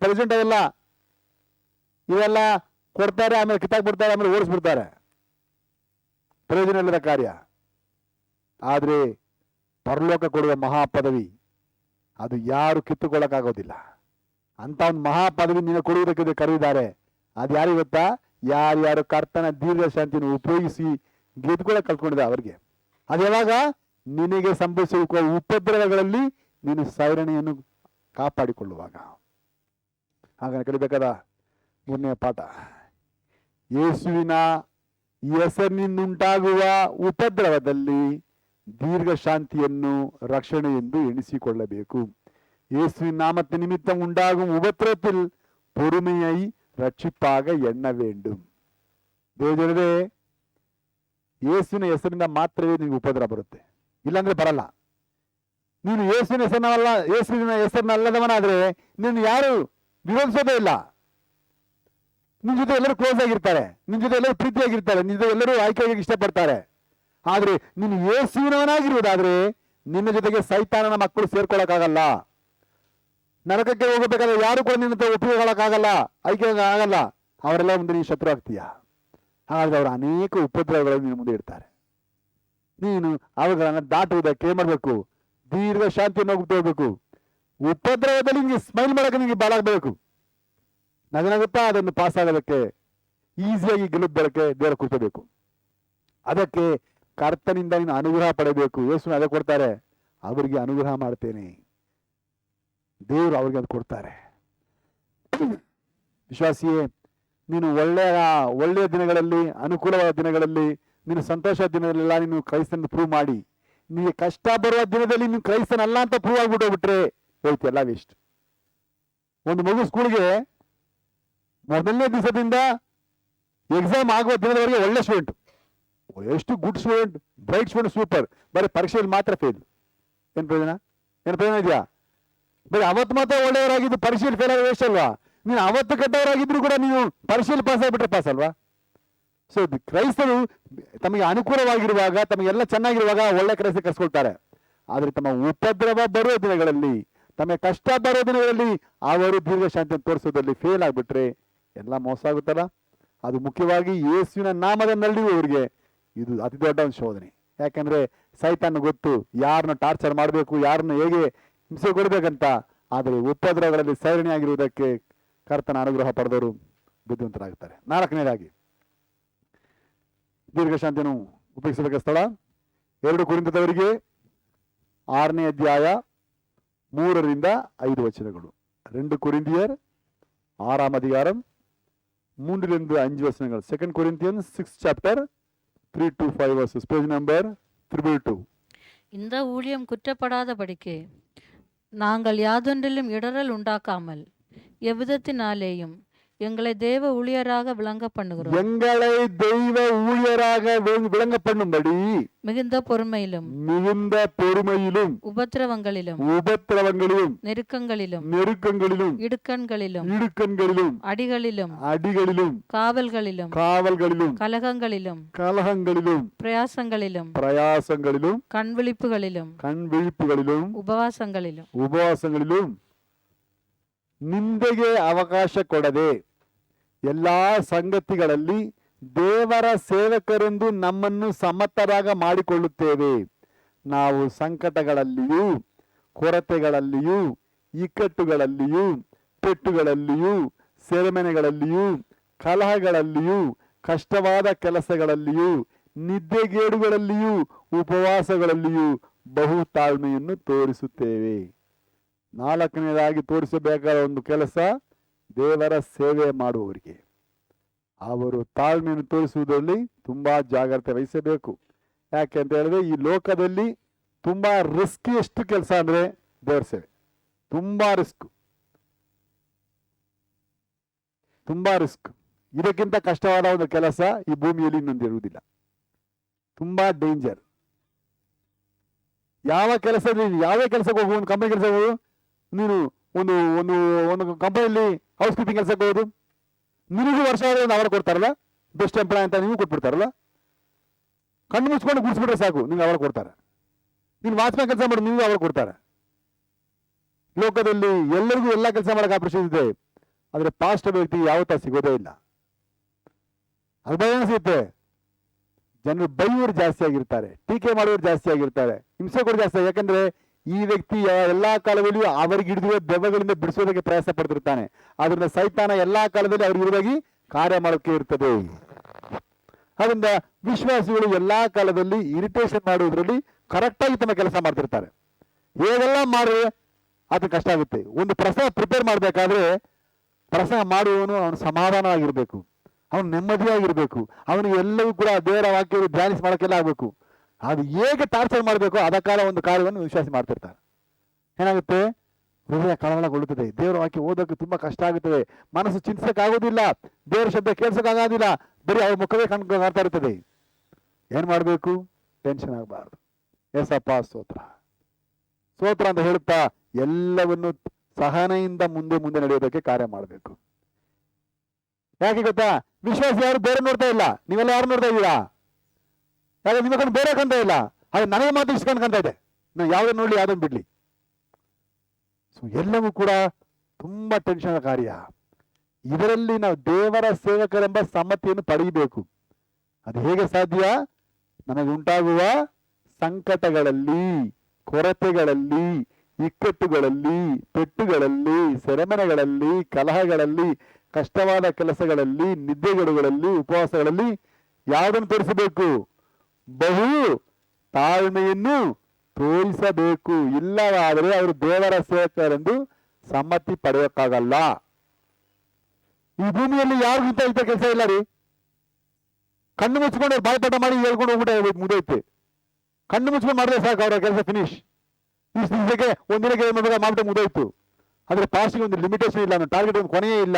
president ಅವೆಲ್ಲ ಇವೆಲ್ಲ ಕೊಡ್ತಾರೆ, ಆಮೇಲೆ ಕಿತ್ತಾಕ್ಬಿಡ್ತಾರೆ, ಆಮೇಲೆ ಓಡಿಸ್ಬಿಡ್ತಾರೆ. ಪ್ರಯೋಜನ ಇಲ್ಲದ ಕಾರ್ಯ. ಆದ್ರೆ ಪರಲೋಕ ಕೊಡುವ ಮಹಾಪದವಿ ಅದು ಯಾರು ಕಿತ್ತುಕೊಳ್ಳಕ್ಕಾಗೋದಿಲ್ಲ. ಅಂತ ಒಂದು ಮಹಾಪದವಿ ನಿನ್ನ ಕೊಡುವುದಕ್ಕೆ ಕರೆದಿದ್ದಾರೆ. ಅದು ಯಾರಿಗೆ ಗೊತ್ತಾ? ಯಾರ್ಯಾರು ಕರ್ತನ ದೀರ್ಘ ಶಾಂತಿಯನ್ನು ಉಪಯೋಗಿಸಿ ಗೆದ್ಕೊಳ್ಳಕ್ಕೆ ಕಲ್ತ್ಕೊಂಡಿದೆ ಅವರಿಗೆ. ಅದು ಯಾವಾಗ? ನಿನಗೆ ಸಂಭವಿಸುವ ಉಪದ್ರವಗಳಲ್ಲಿ ನೀನು ಸೈರಣೆಯನ್ನು ಕಾಪಾಡಿಕೊಳ್ಳುವಾಗ. ಹಾಗಾಗಿ ಕಲಿಬೇಕಾದ ಮೂರನೆಯ ಪಾಠ, ಯೇಸುವಿನ ಹೆಸರಿನಿಂದುಂಟಾಗುವ ಉಪದ್ರವದಲ್ಲಿ ದೀರ್ಘ ಶಾಂತಿಯನ್ನು ರಕ್ಷಣೆ ಎಂದು ಎಣಿಸಿಕೊಳ್ಳಬೇಕು. இயேசுவின் நாமத்து நிமித்தம் உண்டாகும் உபத்திரத்தில் பொறுமையை ரட்சிப்பாக எண்ண வேண்டும். ದೇವಜನರೇ, ಯೇಸುವಿನ ಹೆಸರಿನಿಂದ ಮಾತ್ರವೇ ನಿಮಗೆ ಉಪದ್ರ ಬರುತ್ತೆ, ಇಲ್ಲಾಂದ್ರೆ ಬರಲ್ಲ. ನೀನು ಯೇಸುವಿನ ಹೆಸರಿನಲ್ಲ, ಯೇಸುವಿನ ಹೆಸರಿನಲ್ಲದವನಾದ್ರೆ ನೀನು ಯಾರು ವಿರೋಧಿಸೋದೇ ಇಲ್ಲ. ನಿನ್ ಜೊತೆ ಎಲ್ಲರೂ ಕ್ಲೋಸ್ ಆಗಿರ್ತಾರೆ, ನಿನ್ ಜೊತೆ ಎಲ್ಲರೂ ಪ್ರೀತಿಯಾಗಿರ್ತಾರೆ, ನಿನ್ ಜೊತೆ ಎಲ್ಲರೂ ಆಯ್ಕೆಯಾಗಿ ಇಷ್ಟಪಡ್ತಾರೆ. ಆದ್ರೆ ನೀನು ಯೇಸುವಿನವನಾಗಿರುವುದಾದ್ರೆ ನಿನ್ನ ಜೊತೆಗೆ ಸೈತಾನನ ಮಕ್ಕಳು ಸೇರ್ಕೊಳ್ಳಕ್ಕಾಗಲ್ಲ. ನರಕಕ್ಕೆ ಹೋಗಬೇಕಾದ್ರೆ ಯಾರು ಕೂಡ ನಿನ್ನ ಒಪ್ಪಿಕೊಳ್ಳಕ್ಕಾಗಲ್ಲ, ಆಯ್ಕೆ ಆಗಲ್ಲ. ಅವರೆಲ್ಲ ಮುಂದೆ ನೀನು ಶತ್ರು ಆಗ್ತೀಯ. ಹಾಗಾದ್ರೆ ಅವರು ಅನೇಕ ಉಪದ್ರವಗಳನ್ನು ನಿನ್ನ ಮುಂದೆ ಇಡ್ತಾರೆ. ನೀನು ಅವುಗಳನ್ನ ದಾಟುವುದಕ್ಕೆ ಏನ್ ಮಾಡ್ಬೇಕು? ದೀರ್ಘ ಶಾಂತಿಯನ್ನು ಹೋಗ್ಬೇಕು. ಉಪದ್ರವದಲ್ಲಿ ನಿಮಗೆ ಸ್ಮೈಲ್ ಮಾಡಕ್ಕೆ ನಿಮಗೆ ಬಾಳಾಗಬೇಕು. ನಗನಗುತ್ತಾ ಅದನ್ನು ಪಾಸ್ ಆಗೋದಕ್ಕೆ, ಈಸಿಯಾಗಿ ಗೆಲ್ಲುವುದಕ್ಕೆ ದೇವರ ಕೂರ್ಸಬೇಕು. ಅದಕ್ಕೆ ಕರ್ತನಿಂದ ನೀನು ಅನುಗ್ರಹ ಪಡೆಯಬೇಕು. ಯೇಸು ಅದೇ ಕೊಡ್ತಾರೆ, ಅವರಿಗೆ ಅನುಗ್ರಹ ಮಾಡ್ತೇನೆ. ದೇವರು ಅವ್ರಿಗೆ ಅದು ಕೊಡ್ತಾರೆ. ವಿಶ್ವಾಸಿಯೇ, ನೀನು ಒಳ್ಳೆಯ ದಿನಗಳಲ್ಲಿ, ಅನುಕೂಲವಾದ ದಿನಗಳಲ್ಲಿ, ನೀನು ಸಂತೋಷದ ದಿನದಲ್ಲೆಲ್ಲ ನೀನು ಕ್ರೈಸ್ತನ ಪ್ರೂವ್ ಮಾಡಿ, ನಿಮಗೆ ಕಷ್ಟ ಬರುವ ದಿನದಲ್ಲಿ ನೀನು ಕ್ರೈಸ್ತನಲ್ಲ ಅಂತ ಪ್ರೂವ್ ಆಗ್ಬಿಟ್ಟು ಹೋಗ್ಬಿಟ್ರೆ ಹೋಯ್ತು, ಎಲ್ಲ ವೇಸ್ಟ್. ಒಂದು ಮಗು ಸ್ಕೂಲ್ಗೆ ಮೊದಲನೇ ದಿವಸದಿಂದ ಎಕ್ಸಾಮ್ ಆಗುವ ದಿನದವರೆಗೆ ಒಳ್ಳೆ ಸ್ಟೂಡೆಂಟ್, ಎಷ್ಟು good student, bright student, super. ಬರೀ ಪರೀಕ್ಷೆಯಲ್ಲಿ ಮಾತ್ರ ಫೇಲ್. ಏನು ಪ್ರಯೋಜನ ಇದೆಯಾ? ಬರೀ ಅವತ್ತು ಮಾತ್ರ ಒಳ್ಳೆಯವರಾಗಿದ್ದು ಪರೀಕ್ಷೆಯಲ್ಲಿ ಫೇಲ್ ಆಗಿ ವೇಸ್ಟ್ ಅಲ್ವಾ? ನೀನು ಅವತ್ತು ಕೆಟ್ಟವರಾಗಿದ್ರು ಕೂಡ ನೀವು ಪರೀಕ್ಷೆಯಲ್ಲಿ ಪಾಸ್ ಆಗಿಬಿಟ್ರೆ ಪಾಸ್ ಅಲ್ವಾ? ಸೊ ಕ್ರೈಸ್ತರು ತಮಗೆ ಅನುಕೂಲವಾಗಿರುವಾಗ, ತಮಗೆಲ್ಲ ಚೆನ್ನಾಗಿರುವಾಗ ಒಳ್ಳೆ ಕ್ರೈಸ್ತ ಕರ್ಸ್ಕೊಳ್ತಾರೆ. ಆದ್ರೆ ತಮ್ಮ ಉಪದ್ರವ ಬರುವ ದಿನಗಳಲ್ಲಿ, ತಮಗೆ ಕಷ್ಟ ಬರೋ ದಿನಗಳಲ್ಲಿ ಅವರು ದೀರ್ಘ ಶಾಂತಿಯನ್ನು ತೋರಿಸೋದ್ರಲ್ಲಿ ಫೇಲ್ ಆಗಿಬಿಟ್ರೆ ಎಲ್ಲ ಮೋಸ ಆಗುತ್ತಲ್ಲ. ಅದು ಮುಖ್ಯವಾಗಿ ಯೇಸುವಿನ ನಾಮದ ನಲ್ಲಿರುವವರಿಗೆ ಇದು ಅತಿ ದೊಡ್ಡ ಒಂದು ಶೋಧನೆ. ಯಾಕಂದ್ರೆ ಸೈತಾನ್ ಗೊತ್ತು ಯಾರನ್ನ ಟಾರ್ಚರ್ ಮಾಡಬೇಕು, ಯಾರನ್ನ ಹೇಗೆ ಹಿಂಸೆ ಕೊಡಬೇಕಂತ. ಆದರೆ ಉಪದ್ರವಗಳಲ್ಲಿ ಸೈರಣೆಯಾಗಿರುವುದಕ್ಕೆ ಕರ್ತನ ಅನುಗ್ರಹ ಪಡೆದವರು ಬುದ್ಧಿವಂತರಾಗುತ್ತಾರೆ. 4ನೇದಾಗಿ ದೀರ್ಘ ಶಾಂತಿಯನ್ನು ಉಪಯೋಗಿಸಬೇಕ ಸ್ಥಳ 2 ಕೊರಿಂಥದವರಿಗೆ 6ನೇ ಅಧ್ಯಾಯ 3-5 ವಚನಗಳು. 2 ಕೊರಿಂಥಿಯರ್ 6ஆம் அதிகாரம் 3-5 வசனங்கள். 2 Corinthians 6 chapter 3-5 verses. Page number 322. இந்த ஊழியம் குற்றப்படாதபடிக்கு நாங்கள் யாதொன்றிலும் இடரல் உண்டாக்காமல் எவ்விதத்தினாலேயும் எங்களை தேவ ஊழியராக விளங்க பண்ணுகிறோம். எங்களை தெய்வ ஊழியராக விளங்க பண்ணும்படி மிகுந்த பொறுமையிலும் உபத்திரவங்களிலும் நெருக்கங்களிலும் இடுக்கண்களிலும் அடிகளிலும் காவல்களிலும் கலகங்களிலும் பிரயாசங்களிலும் கண்விழிப்புகளிலும் உபவாசங்களிலும் ನಿಂದೆಗೆ ಅವಕಾಶ ಕೊಡದೆ ಎಲ್ಲಾ ಸಂಗತಿಗಳಲ್ಲಿ ದೇವರ ಸೇವಕರೆಂದು ನಮ್ಮನ್ನು ಸಮರ್ಥರಾಗ ಮಾಡಿಕೊಳ್ಳುತ್ತೇವೆ. ನಾವು ಸಂಕಟಗಳಲ್ಲಿಯೂ, ಕೊರತೆಗಳಲ್ಲಿಯೂ, ಇಕ್ಕಟ್ಟುಗಳಲ್ಲಿಯೂ, ಪೆಟ್ಟುಗಳಲ್ಲಿಯೂ, ಸೆರೆಮನೆಗಳಲ್ಲಿಯೂ, ಕಲಹಗಳಲ್ಲಿಯೂ, ಕಷ್ಟವಾದ ಕೆಲಸಗಳಲ್ಲಿಯೂ, ನಿದ್ದೆಗೇಡುಗಳಲ್ಲಿಯೂ, ಉಪವಾಸಗಳಲ್ಲಿಯೂ ಬಹು ತಾಳ್ಮೆಯನ್ನು ತೋರಿಸುತ್ತೇವೆ. 4ನೇದಾಗಿ ತೋರಿಸಬೇಕಾದ ಒಂದು ಕೆಲಸ, ದೇವರ ಸೇವೆ ಮಾಡುವವರಿಗೆ ಅವರು ತಾಳ್ಮೆಯನ್ನು ತೋರಿಸುವುದರಲ್ಲಿ ತುಂಬಾ ಜಾಗ್ರತೆ ವಹಿಸಬೇಕು. ಯಾಕೆ ಅಂತ ಹೇಳಿದ್ರೆ ಈ ಲೋಕದಲ್ಲಿ ತುಂಬಾ ರಿಸ್ಕ್. ಎಷ್ಟು ಕೆಲಸ ಅಂದ್ರೆ ದೇವರ ಸೇವೆ ತುಂಬಾ ರಿಸ್ಕ್. ಇದಕ್ಕಿಂತ ಕಷ್ಟವಾದ ಒಂದು ಕೆಲಸ ಈ ಭೂಮಿಯಲ್ಲಿ ಇನ್ನೊಂದು ಇರುವುದಿಲ್ಲ. ತುಂಬಾ ಡೇಂಜರ್. ಯಾವೇ ಕೆಲಸಕ್ಕೆ ಹೋಗು, ಒಂದು ಕಂಪನಿ ಕೆಲಸಕ್ಕೆ ಹೋಗು, ನೀನು ಒಂದು ಒಂದು ಒಂದು ಕಂಪನಿಯಲ್ಲಿ ಹೌಸ್ ಕೀಪಿಂಗ್ ಕೆಲಸಕ್ಕೆ ಹೋಗೋದು, ನಿನಗೂ ವರ್ಷ ಒಂದು ಅವರ್ ಕೊಡ್ತಾರಲ್ಲ, ಬೆಸ್ಟ್ ಎಂಪ್ಲಾಯ್ ಅಂತ ನೀವು ಕೊಟ್ಬಿಡ್ತಾರಲ್ಲ, ಕಣ್ಣು ಮುಚ್ಕೊಂಡು ಗುಡಿಸ್ಬಿಟ್ರೆ ಸಾಕು, ನಿಮ್ಗೆ ಅವರ್ ಕೊಡ್ತಾರೆ. ನೀನು ವಾಚ್ಮ್ಯಾನ್ ಕೆಲಸ ಮಾಡಿ ನೀವು ಅವರ್ ಕೊಡ್ತಾರೆ. ಲೋಕದಲ್ಲಿ ಎಲ್ಲರಿಗೂ ಎಲ್ಲ ಕೆಲಸ ಮಾಡಕ್ಕೆ ಆಪರ್ಚುನಿಟಿ ಇದೆ, ಆದರೆ ಪಾಸ್ಟ್ ವ್ಯಕ್ತಿ ಯಾವತ್ತೂ ಸಿಗೋದೇ ಇಲ್ಲ. ಅದು ಭಯ ಅನಿಸುತ್ತೆ. ಜನರು ಬೈಯೋರು ಜಾಸ್ತಿ ಆಗಿರ್ತಾರೆ, ಟೀಕೆ ಮಾಡೋರು ಜಾಸ್ತಿ ಆಗಿರ್ತಾರೆ, ಹಿಂಸೆಗಳು ಜಾಸ್ತಿ. ಯಾಕಂದ್ರೆ ಈ ವ್ಯಕ್ತಿ ಎಲ್ಲಾ ಕಾಲದಲ್ಲಿಯೂ ಅವರಿಗೆ ಹಿಡಿದಿರುವ ದೆವ್ವಗಳಿಂದ ಬಿಡಿಸೋದಕ್ಕೆ ಪ್ರಯಾಸ ಪಡ್ತಿರ್ತಾನೆ. ಆದ್ರಿಂದ ಸೈತಾನ ಎಲ್ಲಾ ಕಾಲದಲ್ಲಿ ಅವ್ರಿಗೆ ವಿರುದ್ಧವಾಗಿ ಕಾರ್ಯ ಮಾಡೋಕ್ಕೆ ಇರ್ತದೆ. ಅದರಿಂದ ವಿಶ್ವಾಸಿಗಳು ಎಲ್ಲಾ ಕಾಲದಲ್ಲಿ ಇರಿಟೇಷನ್ ಮಾಡುವುದರಲ್ಲಿ ಕರೆಕ್ಟಾಗಿ ತಮ್ಮ ಕೆಲಸ ಮಾಡ್ತಿರ್ತಾರೆ. ಹೇಗೆಲ್ಲ ಮಾಡಿ ಅದು ಕಷ್ಟ ಆಗುತ್ತೆ. ಒಂದು ಪ್ರಸಂಗ ಪ್ರಿಪೇರ್ ಮಾಡಬೇಕಾದ್ರೆ ಪ್ರಸಂಗ ಮಾಡುವವನು ಅವನು ಸಮಾಧಾನವಾಗಿರ್ಬೇಕು, ಅವನು ನೆಮ್ಮದಿಯಾಗಿರ್ಬೇಕು, ಅವನಿಗೆ ಎಲ್ಲವೂ ಕೂಡ ದೇವರ ವಾಕ್ಯ ಧ್ಯಾನಿಸಿ ಮಾಡೋಕ್ಕೆಲ್ಲ ಆಗಬೇಕು. ಅದು ಹೇಗೆ ಟಾರ್ಚರ್ ಮಾಡಬೇಕು ಅದಕ್ಕಾಲ ಒಂದು ಕಾರ್ಯವನ್ನು ವಿಶ್ವಾಸ ಮಾಡ್ತಿರ್ತಾರೆ. ಏನಾಗುತ್ತೆ, ಹೃದಯ ಕಳವಳಗೊಳ್ಳುತ್ತದೆ, ದೇವರ ವಾಕ್ಯ ಓದೋಕ್ಕೆ ತುಂಬಾ ಕಷ್ಟ ಆಗುತ್ತದೆ, ಮನಸ್ಸು ಚಿಂತಿಸಕ್ಕಾಗೋದಿಲ್ಲ, ದೇವರ ಶಬ್ದ ಕೇಳಿಸೋಕ್ಕಾಗೋದಿಲ್ಲ, ಬರೀ ಅವ್ರ ಮುಖವೇ ಕಾಣ್ತಾ ಇರ್ತದೆ. ಏನ್ ಮಾಡಬೇಕು? ಟೆನ್ಷನ್ ಆಗಬಾರ್ದು. ಏಸಪ್ಪ ಸ್ತೋತ್ರ ಸ್ತೋತ್ರ ಅಂತ ಹೇಳುತ್ತಾ ಎಲ್ಲವನ್ನು ಸಹನೆಯಿಂದ ಮುಂದೆ ಮುಂದೆ ನಡೆಯೋದಕ್ಕೆ ಕಾರ್ಯ ಮಾಡಬೇಕು. ಯಾಕೆ ಗೊತ್ತಾ? ವಿಶ್ವಾಸ ಯಾರು ಬೇರೆ ನೋಡ್ತಾ ಇಲ್ಲ, ನೀವೆಲ್ಲ ಯಾರು ನೋಡ್ತಾ ಇದ್ದೀರಾ? ಯಾಕೆ ನಿಮ್ಮ ಕಣ್ಣು ಬೇರೆ ಕಾಣ್ತಾ ಇಲ್ಲ, ಅದು ನನಗೆ ಮಾತ್ರ ಇಷ್ಟ ಕಾಣ್ತಾ ಇದೆ. ನಾವು ಯಾವ್ದನ್ನು ನೋಡ್ಲಿ ಯಾವ್ದನ್ನು ಬಿಡ್ಲಿ. ಸೊ ಎಲ್ಲವೂ ಕೂಡ ತುಂಬಾ ಟೆನ್ಷನ್ ಕಾರ್ಯ. ಇದರಲ್ಲಿ ನಾವು ದೇವರ ಸೇವಕರೆಂಬ ಸಮ್ಮತಿಯನ್ನು ಪಡೆಯಬೇಕು. ಅದು ಹೇಗೆ ಸಾಧ್ಯ? ನಮಗೆ ಉಂಟಾಗುವ ಸಂಕಟಗಳಲ್ಲಿ, ಕೊರತೆಗಳಲ್ಲಿ, ಇಕ್ಕಟ್ಟುಗಳಲ್ಲಿ, ಪೆಟ್ಟುಗಳಲ್ಲಿ, ಸೆರೆಮನೆಗಳಲ್ಲಿ, ಕಲಹಗಳಲ್ಲಿ, ಕಷ್ಟವಾದ ಕೆಲಸಗಳಲ್ಲಿ, ನಿದ್ದೆಗಡುಗಳಲ್ಲಿ, ಉಪವಾಸಗಳಲ್ಲಿ ಯಾವುದನ್ನು ತೋರಿಸಬೇಕು? ಬಹು ತಾಳ್ಮೆಯನ್ನು ತೋರಿಸಬೇಕು. ಇಲ್ಲವಾದರೆ ಅವರು ದೇವರ ಸೇವಕರೆಂದು ಸಮ್ಮತಿ ಪಡೆಯೋಕ್ಕಾಗಲ್ಲ. ಈ ಭೂಮಿಯಲ್ಲಿ ಯಾರಿಗಿಂತ ಇಂಥ ಕೆಲಸ ಇಲ್ಲ ರೀ. ಕಣ್ಣು ಮುಚ್ಕೊಂಡು ಬಾಯ್ಪಾಠ ಮಾಡಿ ಹೇಳ್ಕೊಂಡು ಹೋಗ್ಬಿಟ್ಟೆ ಮುಗಿದೈತೆ. ಕಣ್ಣು ಮುಚ್ಕೊಂಡು ಮಾಡಿದ್ರೆ ಸಾಕು, ಅವರ ಕೆಲಸ ಫಿನಿಶ್. ಈ ದಿವಸಕ್ಕೆ ಒಂದಿನಕ್ಕೆ ಮಾಡ್ಬಿಟ್ಟು ಮುಗಿದೋಯ್ತು. ಆದ್ರೆ ಪಾಸ್ಟಿಗೆ ಒಂದು ಲಿಮಿಟೇಷನ್ ಇಲ್ಲ, ಟಾರ್ಗೆಟ್ ಒಂದು ಕೊನೆಯೇ ಇಲ್ಲ,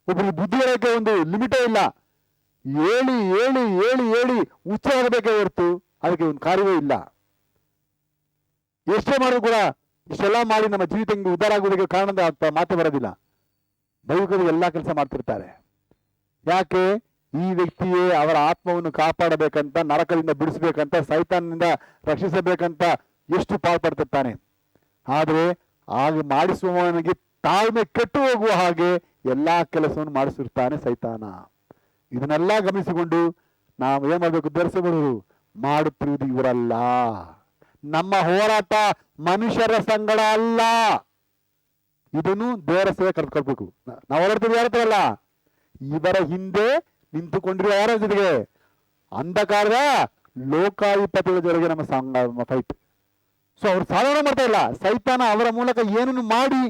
ಒಬ್ಬರಿಗೆ ಬುದ್ಧಿ ಹೇಳೋಕ್ಕೆ ಒಂದು ಲಿಮಿಟೇ ಇಲ್ಲ. ಹೇಳಿ ಹೇಳಿ ಹೇಳಿ ಹೇಳಿ ಹುಚ್ಚಾಗಬೇಕೇ ಹೊರತು ಅದಕ್ಕೆ ಒಂದು ಕಾರ್ಯವೇ ಇಲ್ಲ. ಎಷ್ಟೇ ಮಾಡಿದ್ರು ಕೂಡ ಇಷ್ಟೆಲ್ಲ ಮಾಡಿ ನಮ್ಮ ಜೀವಿತ ಉದ್ಧಾರ ಆಗುವುದಕ್ಕೆ ಕಾರಣದ ಮಾತು ಬರೋದಿಲ್ಲ. ದೈವಿಕರು ಎಲ್ಲಾ ಕೆಲಸ ಮಾಡ್ತಿರ್ತಾರೆ. ಯಾಕೆ? ಈ ವ್ಯಕ್ತಿಯೇ ಅವರ ಆತ್ಮವನ್ನು ಕಾಪಾಡಬೇಕಂತ, ನರಕದಿಂದ ಬಿಡಿಸಬೇಕಂತ, ಸೈತಾನದಿಂದ ರಕ್ಷಿಸಬೇಕಂತ ಎಷ್ಟು ಪಾಲ್ಪಡ್ತಿರ್ತಾನೆ. ಆದ್ರೆ ಆಗ ಮಾಡಿಸುವವನಿಗೆ ತಾಳ್ಮೆ ಕೆಟ್ಟು ಹೋಗುವ ಹಾಗೆ ಎಲ್ಲಾ ಕೆಲಸವನ್ನು ಮಾಡಿಸಿರ್ತಾನೆ ಸೈತಾನ. ಇದನ್ನೆಲ್ಲ ಗಮನಿಸಿಕೊಂಡು ನಾವು ಏನ್ ಮಾಡ್ಬೇಕು? ಧರಿಸಬಹುದು. ಮಾಡುತ್ತಿರುವುದು ಇವರಲ್ಲ, ನಮ್ಮ ಹೋರಾಟ ಮನುಷ್ಯರ ಸಂಗಡ ಅಲ್ಲ. ಇದನ್ನು ದೇವರ ಸೇವೆ ಕಲ್ತ್ಕೊಳ್ಬೇಕು. ನಾವು ಹೊರಡ್ತೀವಿ ಯಾರತ್ರಲ್ಲ, ಇವರ ಹಿಂದೆ ನಿಂತುಕೊಂಡಿರುವ ಯಾರ ಜೊತೆಗೆ? ಅಂಧಕಾರದ ಲೋಕಾಧಿಪತಿಗಳ ಜೊತೆಗೆ ನಮ್ಮ ಫೈಟ್. ಸೊ ಅವ್ರು ಸಾಧನೆ ಮಾಡ್ತಾ ಇಲ್ಲ. ಸೈತಾನ ಅವರ ಮೂಲಕ ಏನನ್ನು ಮಾಡಿ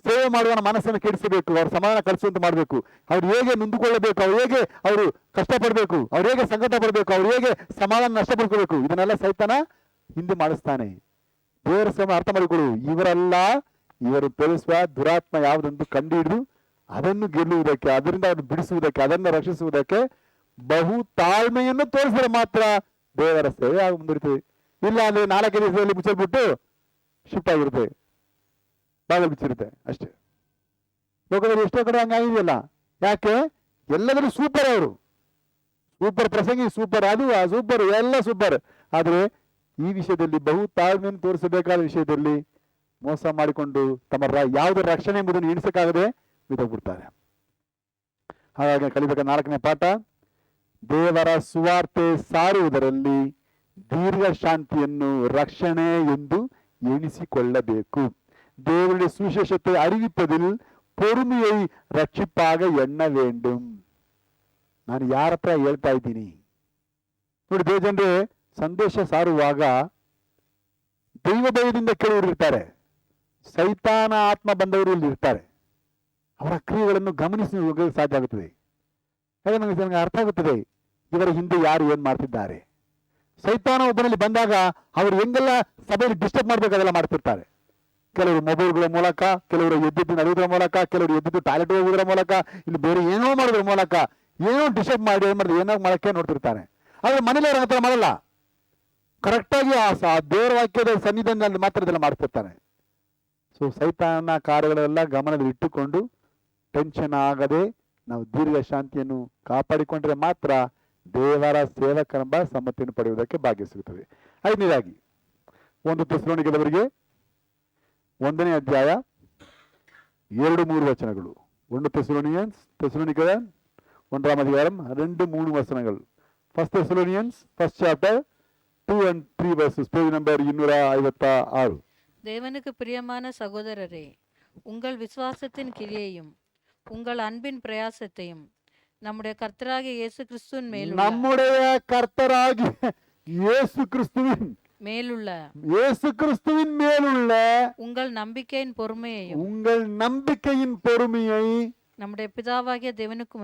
ಸೇವೆ ಮಾಡುವ ಮನಸ್ಸನ್ನು ಕೆಡಿಸಬೇಕು, ಅವ್ರ ಸಮಾಧಾನ ಕಲಿಸುವಂತೆ ಮಾಡಬೇಕು. ಅವ್ರು ಹೇಗೆ ನೊಂದುಕೊಳ್ಳಬೇಕು, ಅವ್ರು ಹೇಗೆ ಅವರು ಕಷ್ಟಪಡಬೇಕು, ಅವ್ರು ಹೇಗೆ ಸಂಕಟ ಪಡಬೇಕು, ಅವ್ರು ಹೇಗೆ ಸಮಾಧಾನ ನಷ್ಟಪಡ್ಕೋಬೇಕು, ಇದನ್ನೆಲ್ಲ ಸೈತಾನ ಹಿಂದೆ ಮಾಡಿಸ್ತಾನೆ. ದೇವರ ಸೇವೆ ಅರ್ಥ ಮಾಡಿಕೊಳ್ಳು. ಇವರೆಲ್ಲ ಇವರು ಬೆಳೆಸುವ ದುರಾತ್ಮ ಯಾವುದೊಂದು ಕಂಡು ಹಿಡಿದು ಅದನ್ನು ಗೆಲ್ಲುವುದಕ್ಕೆ, ಅದರಿಂದ ಅದನ್ನು ಬಿಡಿಸುವುದಕ್ಕೆ, ಅದನ್ನು ರಕ್ಷಿಸುವುದಕ್ಕೆ ಬಹು ತಾಳ್ಮೆಯನ್ನು ತೋರಿಸಿದ್ರೆ ಮಾತ್ರ ದೇವರ ಸೇವೆ ಮುಂದುವರಿತದೆ. ಇಲ್ಲ ಅಂದ್ರೆ 4 ದಿವಸದಲ್ಲಿ ಮುಚ್ಚಲ್ಬಿಟ್ಟು ಶಿಫ್ಟ್ ಆಗಿರುತ್ತೆ, ಬಾಗಿಲು ಬಿಚ್ಚಿರುತ್ತೆ ಅಷ್ಟೇ. ಲೋಕದಲ್ಲಿ ಎಷ್ಟೋ ಕಡೆ ಹಂಗಾಗಿದೆಯಲ್ಲ. ಯಾಕೆ? ಎಲ್ಲದರೂ ಸೂಪರ್, ಅವರು ಸೂಪರ್ ಪ್ರಸಂಗಿ, ಸೂಪರ್ ಅದು, ಸೂಪರ್ ಎಲ್ಲ ಸೂಪರ್. ಆದ್ರೆ ಈ ವಿಷಯದಲ್ಲಿ ಬಹು ತಾಳ್ಮೆಯನ್ನು ತೋರಿಸಬೇಕಾದ ವಿಷಯದಲ್ಲಿ ಮೋಸ ಮಾಡಿಕೊಂಡು ತಮ್ಮ ಯಾವುದೇ ರಕ್ಷಣೆ ಎಂಬುದನ್ನು ಎಣಿಸಕ್ಕಾಗದೆ ಬಿದ್ದೋಗ್ಬಿಡ್ತಾರೆ. ಹಾಗಾಗಿ ಕಲಿಬೇಕಾದ 4ನೇ ಪಾಠ, ದೇವರ ಸುವಾರ್ತೆ ಸಾರುವುದರಲ್ಲಿ ದೀರ್ಘ ಶಾಂತಿಯನ್ನು ರಕ್ಷಣೆ ಎಂದು ಎಣಿಸಿಕೊಳ್ಳಬೇಕು. தேவனுடைய சுவிசேஷத்தை அறிவிப்பதில் பொறுமையை ரட்சிப்பாக எண்ண வேண்டும். ನಾನು ಯಾರ ಹತ್ರ ಹೇಳ್ತಾ ಇದ್ದೀನಿ ನೋಡಿ, ದೇವಜನರೇ, ಸಂದೇಶ ಸಾರುವಾಗ ದೈವ ಭಯದಿಂದ ಕೇಳುವರು ಇರ್ತಾರೆ, ಸೈತಾನ ಆತ್ಮ ಬಂದವರು ಇಲ್ಲಿ ಇರ್ತಾರೆ. ಅವರ ಕ್ರಿಯೆಗಳನ್ನು ಗಮನಿಸಿ ಹೋಗಲು ಸಾಧ್ಯ ಆಗುತ್ತದೆ. ನನಗೆ ಅರ್ಥ ಆಗುತ್ತದೆ ಇವರ ಹಿಂದೆ ಯಾರು ಏನ್ ಮಾಡ್ತಿದ್ದಾರೆ. ಸೈತಾನ ಒಬ್ಬನಲ್ಲಿ ಬಂದಾಗ ಅವರು ಹೆಂಗೆಲ್ಲ ಸಭೆಯಲ್ಲಿ ಡಿಸ್ಟರ್ಬ್ ಮಾಡ್ಬೇಕು ಅದೆಲ್ಲ ಮಾಡ್ತಿರ್ತಾರೆ. ಕೆಲವರು ಮೊಬೈಲ್ಗಳ ಮೂಲಕ, ಕೆಲವರು ಎದ್ದಿದ್ದು ನಡೆಯೋದ್ರ ಮೂಲಕ, ಕೆಲವರು ಎದ್ದಿದ್ದು ಟಾಯ್ಲೆಟ್ ಹೋಗೋದ್ರ ಮೂಲಕ, ಇಲ್ಲಿ ಬೇರೆ ಏನೋ ಮಾಡೋದ್ರ ಮೂಲಕ ಏನೋ ಡಿಸ್ಟರ್ಬ್ ಮಾಡಿ ಏನ್ ಮಾಡಿದ್ರೆ ಏನೋ ಮಾಡಕ್ಕೆ ನೋಡ್ತಿರ್ತಾನೆ. ಆದ್ರೆ ಮನೇಲಿ ಅವ್ರ ಹತ್ರ ಮಾಡಲ್ಲ. ಕರೆಕ್ಟಾಗಿ ಆ ದೇವರ ವಾಕ್ಯದ ಸನ್ನಿಧಾನದಲ್ಲಿ ಮಾತ್ರ ಇದೆಲ್ಲ ಮಾಡ್ತಿರ್ತಾನೆ. ಸೊ ಸೈತಾನ ಕಾರ್ಯಗಳೆಲ್ಲ ಗಮನದಲ್ಲಿ ಇಟ್ಟುಕೊಂಡು ಟೆನ್ಷನ್ ಆಗದೆ ನಾವು ದೀರ್ಘ ಶಾಂತಿಯನ್ನು ಕಾಪಾಡಿಕೊಂಡ್ರೆ ಮಾತ್ರ ದೇವರ ಸೇವಕರೆಂಬ ಸಮ್ಮತಿಯನ್ನು ಪಡೆಯುವುದಕ್ಕೆ ಭಾಗ್ಯ ಸಿಗುತ್ತದೆ. ಐದನೇದಾಗಿ 1 ಥೆಸಲೋನಿಕದವರಿಗೆ 1ನೇ ಅಧ್ಯಾಯ 2-3 ವಚನಗಳು. 1 ಥೆಸಲೋನಿಕದ 1ಾம் அதிகாரம் 2-3 வசனங்கள். 1 Thessalonians 1st chapter 2 and 3 verses, page number 256. தேவனுக்கு பிரியமான சகோதரரே, உங்கள் விசுவாசத்தின் கிரியையும் உங்கள் அன்பின் பிரயாசத்தையும் நம்முடைய கர்த்தராகிய இயேசு கிறிஸ்துவின் நம்முடைய கர்த்தராகிய இயேசு கிறிஸ்துவின் மேலுள்ள உங்கள் நம்பிக்கையின் பொறுமையை நம்முடைய பிதாவாகிய தேவனுக்கு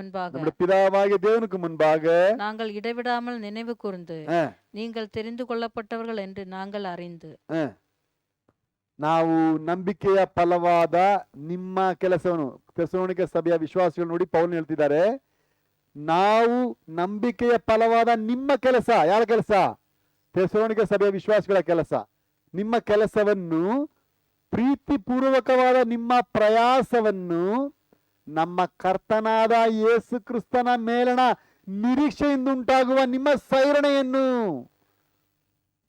முன்பாக நாங்கள் இடைவிடாமல் நினைவு கூர்ந்து நீங்கள் தெரிந்து கொள்ளப்பட்டவர்கள் என்று நாங்கள் அறிந்து. ನಾವು ನಂಬಿಕೆಯ ಫಲವಾದ ನಿಮ್ಮ ಕೆಲಸವನ್ನು, ಥೆಸಲೋನಿಕ ಸಭೆಯ ವಿಶ್ವಾಸಿಗಳು ನೋಡಿ ಪೌಲ್ ಹೇಳ್ತಿದ್ದಾರೆ, ನಾವು ನಂಬಿಕೆಯ ಫಲವಾದ ನಿಮ್ಮ ಕೆಲಸ. ಯಾರ ಕೆಲಸ? ಥೆಸಲೋನಿಕ ಸಭೆಯ ವಿಶ್ವಾಸಿಗಳ ಕೆಲಸ. ನಿಮ್ಮ ಕೆಲಸವನ್ನು, ಪ್ರೀತಿಪೂರ್ವಕವಾದ ನಿಮ್ಮ ಪ್ರಯಾಸವನ್ನು ನಮ್ಮ ಕರ್ತನಾದ ಯೇಸು ಕ್ರಿಸ್ತನ ಮೇಲಣ ನಿರೀಕ್ಷೆಯಿಂದ ಉಂಟಾಗುವ ನಿಮ್ಮ ಸೈರಣೆಯನ್ನು,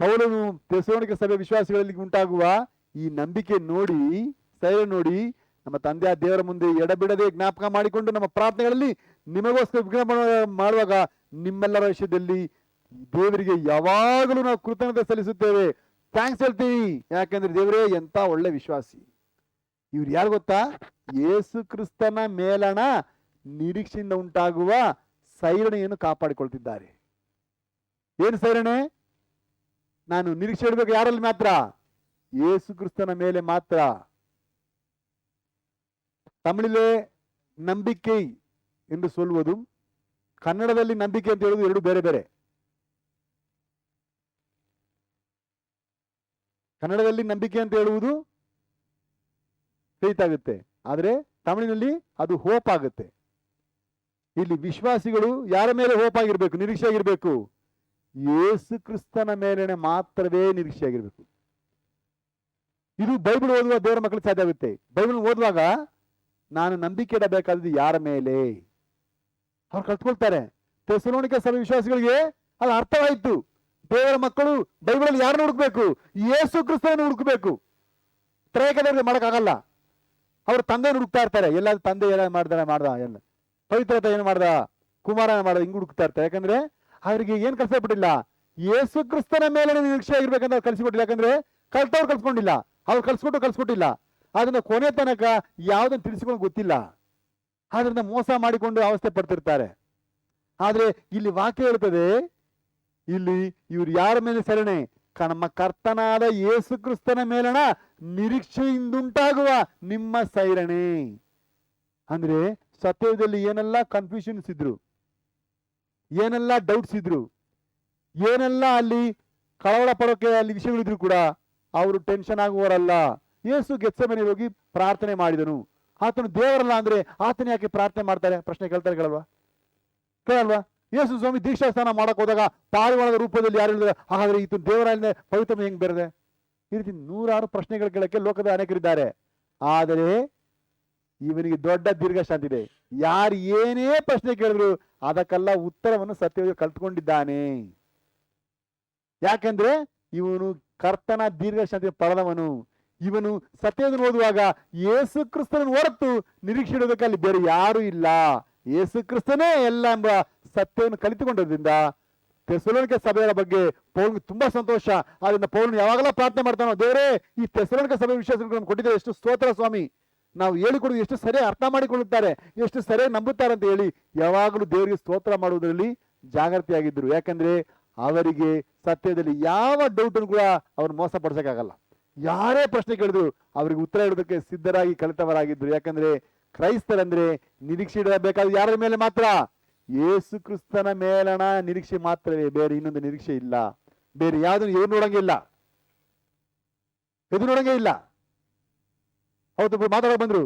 ಪೌಲನು ಥೆಸಲೋನಿಕ ಸಭೆಯ ವಿಶ್ವಾಸಿಗಳಲ್ಲಿ ಉಂಟಾಗುವ ಈ ನಂಬಿಕೆ ನೋಡಿ, ಸೈರಣೆ ನೋಡಿ, ನಮ್ಮ ತಂದೆಯ ದೇವರ ಮುಂದೆ ಎಡಬಿಡದೆ ಜ್ಞಾಪಕ ಮಾಡಿಕೊಂಡು ನಮ್ಮ ಪ್ರಾರ್ಥನೆಗಳಲ್ಲಿ ನಿಮಗೋಸ್ಕರ ವಿಜ್ಞಾಪನೆ ಮಾಡುವಾಗ ನಿಮ್ಮೆಲ್ಲರ ವಿಷಯದಲ್ಲಿ ದೇವರಿಗೆ ಯಾವಾಗಲೂ ನಾವು ಕೃತಜ್ಞತೆ ಸಲ್ಲಿಸುತ್ತೇವೆ, ಥ್ಯಾಂಕ್ಸ್ ಹೇಳ್ತೀವಿ. ಯಾಕಂದ್ರೆ ದೇವರೇ ಎಂತ ಒಳ್ಳೆ ವಿಶ್ವಾಸಿ. ಇವ್ರು ಯಾರು ಗೊತ್ತಾ? ಯೇಸು ಕ್ರಿಸ್ತನ ಮೇಲಣ ನಿರೀಕ್ಷೆಯಿಂದ ಉಂಟಾಗುವ ಸೈರಣೆಯನ್ನು ಕಾಪಾಡಿಕೊಳ್ತಿದ್ದಾರೆ. ಏನು ಸೈರಣೆ? ನಾನು ನಿರೀಕ್ಷೆ ಇಡಬೇಕು ಯಾರಲ್ಲಿ ಮಾತ್ರ? ಯೇಸು ಕ್ರಿಸ್ತನ ಮೇಲೆ ಮಾತ್ರ. ತಮಿಳಿಲೆ ನಂಬಿಕೆ ಎಂದು ಸೊಲ್ಲುವುದು, ಕನ್ನಡದಲ್ಲಿ ನಂಬಿಕೆ ಅಂತ ಹೇಳುವುದು ಎರಡು ಬೇರೆ ಬೇರೆ. ಕನ್ನಡದಲ್ಲಿ ನಂಬಿಕೆ ಅಂತ ಹೇಳುವುದು ಫೇತ್ ಆಗುತ್ತೆ, ಆದ್ರೆ ತಮಿಳಿನಲ್ಲಿ ಅದು ಹೋಪ್ ಆಗುತ್ತೆ. ಇಲ್ಲಿ ವಿಶ್ವಾಸಿಗಳು ಯಾರ ಮೇಲೆ ಹೋಪ್ ಆಗಿರ್ಬೇಕು, ನಿರೀಕ್ಷೆ ಆಗಿರ್ಬೇಕು? ಯೇಸು ಕ್ರಿಸ್ತನ ಮೇಲೆ ಮಾತ್ರವೇ ನಿರೀಕ್ಷೆ ಆಗಿರ್ಬೇಕು. ಇದು ಬೈಬಲ್ ಓದುವ ದೇವರ ಮಕ್ಕಳಿಗೆ ಸಾಧ್ಯ ಆಗುತ್ತೆ. ಬೈಬಲ್ ಓದುವಾಗ ನಾನು ನಂಬಿಕೆ ಇಡಬೇಕಾದದ್ದು ಯಾರ ಮೇಲೆ ಅವ್ರು ಕಲ್ತ್ಕೊಳ್ತಾರೆ. ಥೆಸಲೋನಿಕ ಸಭೆ ವಿಶ್ವಾಸಿಗಳಿಗೆ ಅದು ಅರ್ಥವಾಯಿತು. ದೇವರ ಮಕ್ಕಳು ಬೈಬಲಲ್ಲಿ ಯಾರನ್ನು ಹುಡುಕ್ಬೇಕು? ಯೇಸು ಕ್ರಿಸ್ತನನ್ನು ಹುಡುಕಬೇಕು. ತ್ರೈಕದವರಿಗೆ ಮಾಡೋಕ್ಕಾಗಲ್ಲ. ಅವ್ರ ತಂದೆಯನ್ನು ಹುಡುಕ್ತಾ ಇರ್ತಾರೆ. ಎಲ್ಲಾದ್ರೂ ತಂದೆ ಎಲ್ಲ ಮಾಡ್ದ ಎಲ್ಲ ಪವಿತ್ರತೆ ಏನು ಮಾಡ್ದ, ಕುಮಾರ ಮಾಡ್ದ, ಹಿಂಗ್ ಹುಡುಕ್ತಾ ಇರ್ತಾರೆ. ಯಾಕಂದ್ರೆ ಅವ್ರಿಗೆ ಏನ್ ಕಲ್ಸಬಿಟ್ಟಿಲ್ಲ, ಯೇಸು ಕ್ರಿಸ್ತನ ಮೇಲೆ ನಿರೀಕ್ಷೆ ಆಗಿರ್ಬೇಕಂತ ಅವ್ರು ಕಲಿಸಿಕೊಟ್ಟಿಲ್ಲ. ಯಾಕಂದ್ರೆ ಕಲ್ತವ್ರು ಕಲ್ಸ್ಕೊಂಡಿಲ್ಲ, ಅವ್ರು ಕಲ್ಸ್ಕೊಟ್ಟಿಲ್ಲ. ಅದನ್ನ ಕೊನೆ ತನಕ ಯಾವ್ದನ್ನ ತಿಳಿಸಿಕೊಂಡು ಗೊತ್ತಿಲ್ಲ. ಆದ್ರಿಂದ ಮೋಸ ಮಾಡಿಕೊಂಡು ಅವಸ್ಥೆ ಪಡ್ತಿರ್ತಾರೆ. ಆದ್ರೆ ಇಲ್ಲಿ ವಾಕ್ಯ ಹೇಳ್ತದೆ, ಇಲ್ಲಿ ಇವ್ರು ಯಾರ ಮೇಲೆ ಸರಣೆ? ನಮ್ಮ ಕರ್ತನಾದ ಯೇಸು ಕ್ರಿಸ್ತನ ಮೇಲಣ ನಿರೀಕ್ಷೆಯಿಂದುಂಟಾಗುವ ನಿಮ್ಮ ಸೈರಣೆ. ಅಂದ್ರೆ ಸತ್ಯದಲ್ಲಿ ಏನೆಲ್ಲ ಕನ್ಫ್ಯೂಷನ್ಸ್ ಇದ್ರು, ಏನೆಲ್ಲ ಡೌಟ್ಸ್ ಇದ್ರು, ಏನೆಲ್ಲ ಅಲ್ಲಿ ಕಳವಳ ಪಡೋಕೆ ಅಲ್ಲಿ ವಿಷಯಗಳಿದ್ರು ಕೂಡ ಅವರು ಟೆನ್ಷನ್ ಆಗುವವರಲ್ಲ. ಯೇಸು ಗೆತ್ಸೆಮನೆಗೆ ಹೋಗಿ ಪ್ರಾರ್ಥನೆ ಮಾಡಿದನು. ಆತನು ದೇವರಲ್ಲ ಅಂದ್ರೆ ಆತನ ಯಾಕೆ ಪ್ರಾರ್ಥನೆ ಮಾಡ್ತಾರೆ? ಪ್ರಶ್ನೆ ಕೇಳ್ತಾರೆ, ಕೇಳಲ್ವಾ? ಯೇಸು ಸ್ವಾಮಿ ದೀಕ್ಷಾ ಸ್ನಾನ ಮಾಡಕ್ ಹೋದಾಗ ಪಾರಿವಾಳದ ರೂಪದಲ್ಲಿ ಯಾರು ಹೇಳಿದ್ರೆ, ಹಾಗಾದ್ರೆ ಈತ ದೇವರ ಪವಿತ್ರ ಹೆಂಗ್ ಬೇರೆ? ಈ ರೀತಿ ನೂರಾರು ಪ್ರಶ್ನೆಗಳು ಕೇಳಕ್ಕೆ ಲೋಕದ ಅನೇಕರಿದ್ದಾರೆ. ಆದರೆ ಇವನಿಗೆ ದೊಡ್ಡ ದೀರ್ಘ ಶಾಂತಿ ಇದೆ. ಯಾರು ಏನೇ ಪ್ರಶ್ನೆ ಕೇಳಿದ್ರು ಅದಕ್ಕೆಲ್ಲ ಉತ್ತರವನ್ನು ಸತ್ಯವಾಗಿ ಕಲ್ತ್ಕೊಂಡಿದ್ದಾನೆ. ಯಾಕಂದ್ರೆ ಇವನು ಕರ್ತನ ದೀರ್ಘ ಶಾಂತಿ ಪಡೆದವನು. ಇವನು ಸತ್ಯವನ್ನು ಓದುವಾಗ ಯೇಸು ಕ್ರಿಸ್ತನನ್ನು ಹೊರತು ನಿರೀಕ್ಷೆ ಇಡೋದಕ್ಕೆ ಅಲ್ಲಿ ಬೇರೆ ಯಾರು ಇಲ್ಲ. ಯೇಸು ಕ್ರಿಸ್ತನೇ ಎಲ್ಲ ಎಂಬ ಸತ್ಯವನ್ನು ಕಲಿತುಕೊಂಡದ್ರಿಂದ ಥೆಸಲೋನಿಕ ಸಭೆಯ ಬಗ್ಗೆ ಪೌಲನಿಗೆ ತುಂಬಾ ಸಂತೋಷ. ಆದ್ರಿಂದ ಪೌಲನು ಯಾವಾಗಲೂ ಪ್ರಾರ್ಥನೆ ಮಾಡ್ತಾನೋ, ದೇವರೇ ಈ ಥೆಸಲೋನಿಕ ಸಭೆ ವಿಶ್ವಾಸಗಳನ್ನು ಕೊಟ್ಟಿದ್ದಾರೆ, ಎಷ್ಟು ಸ್ತೋತ್ರ ಸ್ವಾಮಿ. ನಾವು ಹೇಳಿಕೊಡೋದು ಎಷ್ಟು ಸರಿಯಾಗಿ ಅರ್ಥ ಮಾಡಿಕೊಳ್ಳುತ್ತಾರೆ, ಎಷ್ಟು ಸರಿಯಾಗಿ ನಂಬುತ್ತಾರೆ ಅಂತ ಹೇಳಿ ಯಾವಾಗಲೂ ದೇವರಿಗೆ ಸ್ತೋತ್ರ ಮಾಡುವುದರಲ್ಲಿ ಜಾಗೃತಿಯಾಗಿದ್ದರು. ಯಾಕಂದ್ರೆ ಅವರಿಗೆ ಸತ್ಯದಲ್ಲಿ ಯಾವ ಡೌಟ್ ಕೂಡ ಅವ್ರು ಮೋಸ ಪಡಿಸಕ್ಕಾಗಲ್ಲ. ಯಾರೇ ಪ್ರಶ್ನೆ ಕೇಳಿದ್ರು ಅವ್ರಿಗೆ ಉತ್ತರ ಇಡೋದಕ್ಕೆ ಸಿದ್ಧರಾಗಿ ಕಲಿತವರಾಗಿದ್ರು. ಯಾಕಂದ್ರೆ ಕ್ರೈಸ್ತರಂದ್ರೆ ನಿರೀಕ್ಷೆ ಇಡಬೇಕಾದ ಯಾರ ಮೇಲೆ ಮಾತ್ರ? ಯೇಸು ಕ್ರಿಸ್ತನ ಮೇಲಣ ನಿರೀಕ್ಷೆ ಮಾತ್ರವೇ, ಬೇರೆ ಇನ್ನೊಂದು ನಿರೀಕ್ಷೆ ಇಲ್ಲ. ಬೇರೆ ಯಾವ್ದನ್ನು ಎದುರು ನೋಡಂಗೆ ಇಲ್ಲ. ಅವತ್ತು ಮಾತಾಡೋಕೆ ಬಂದ್ರು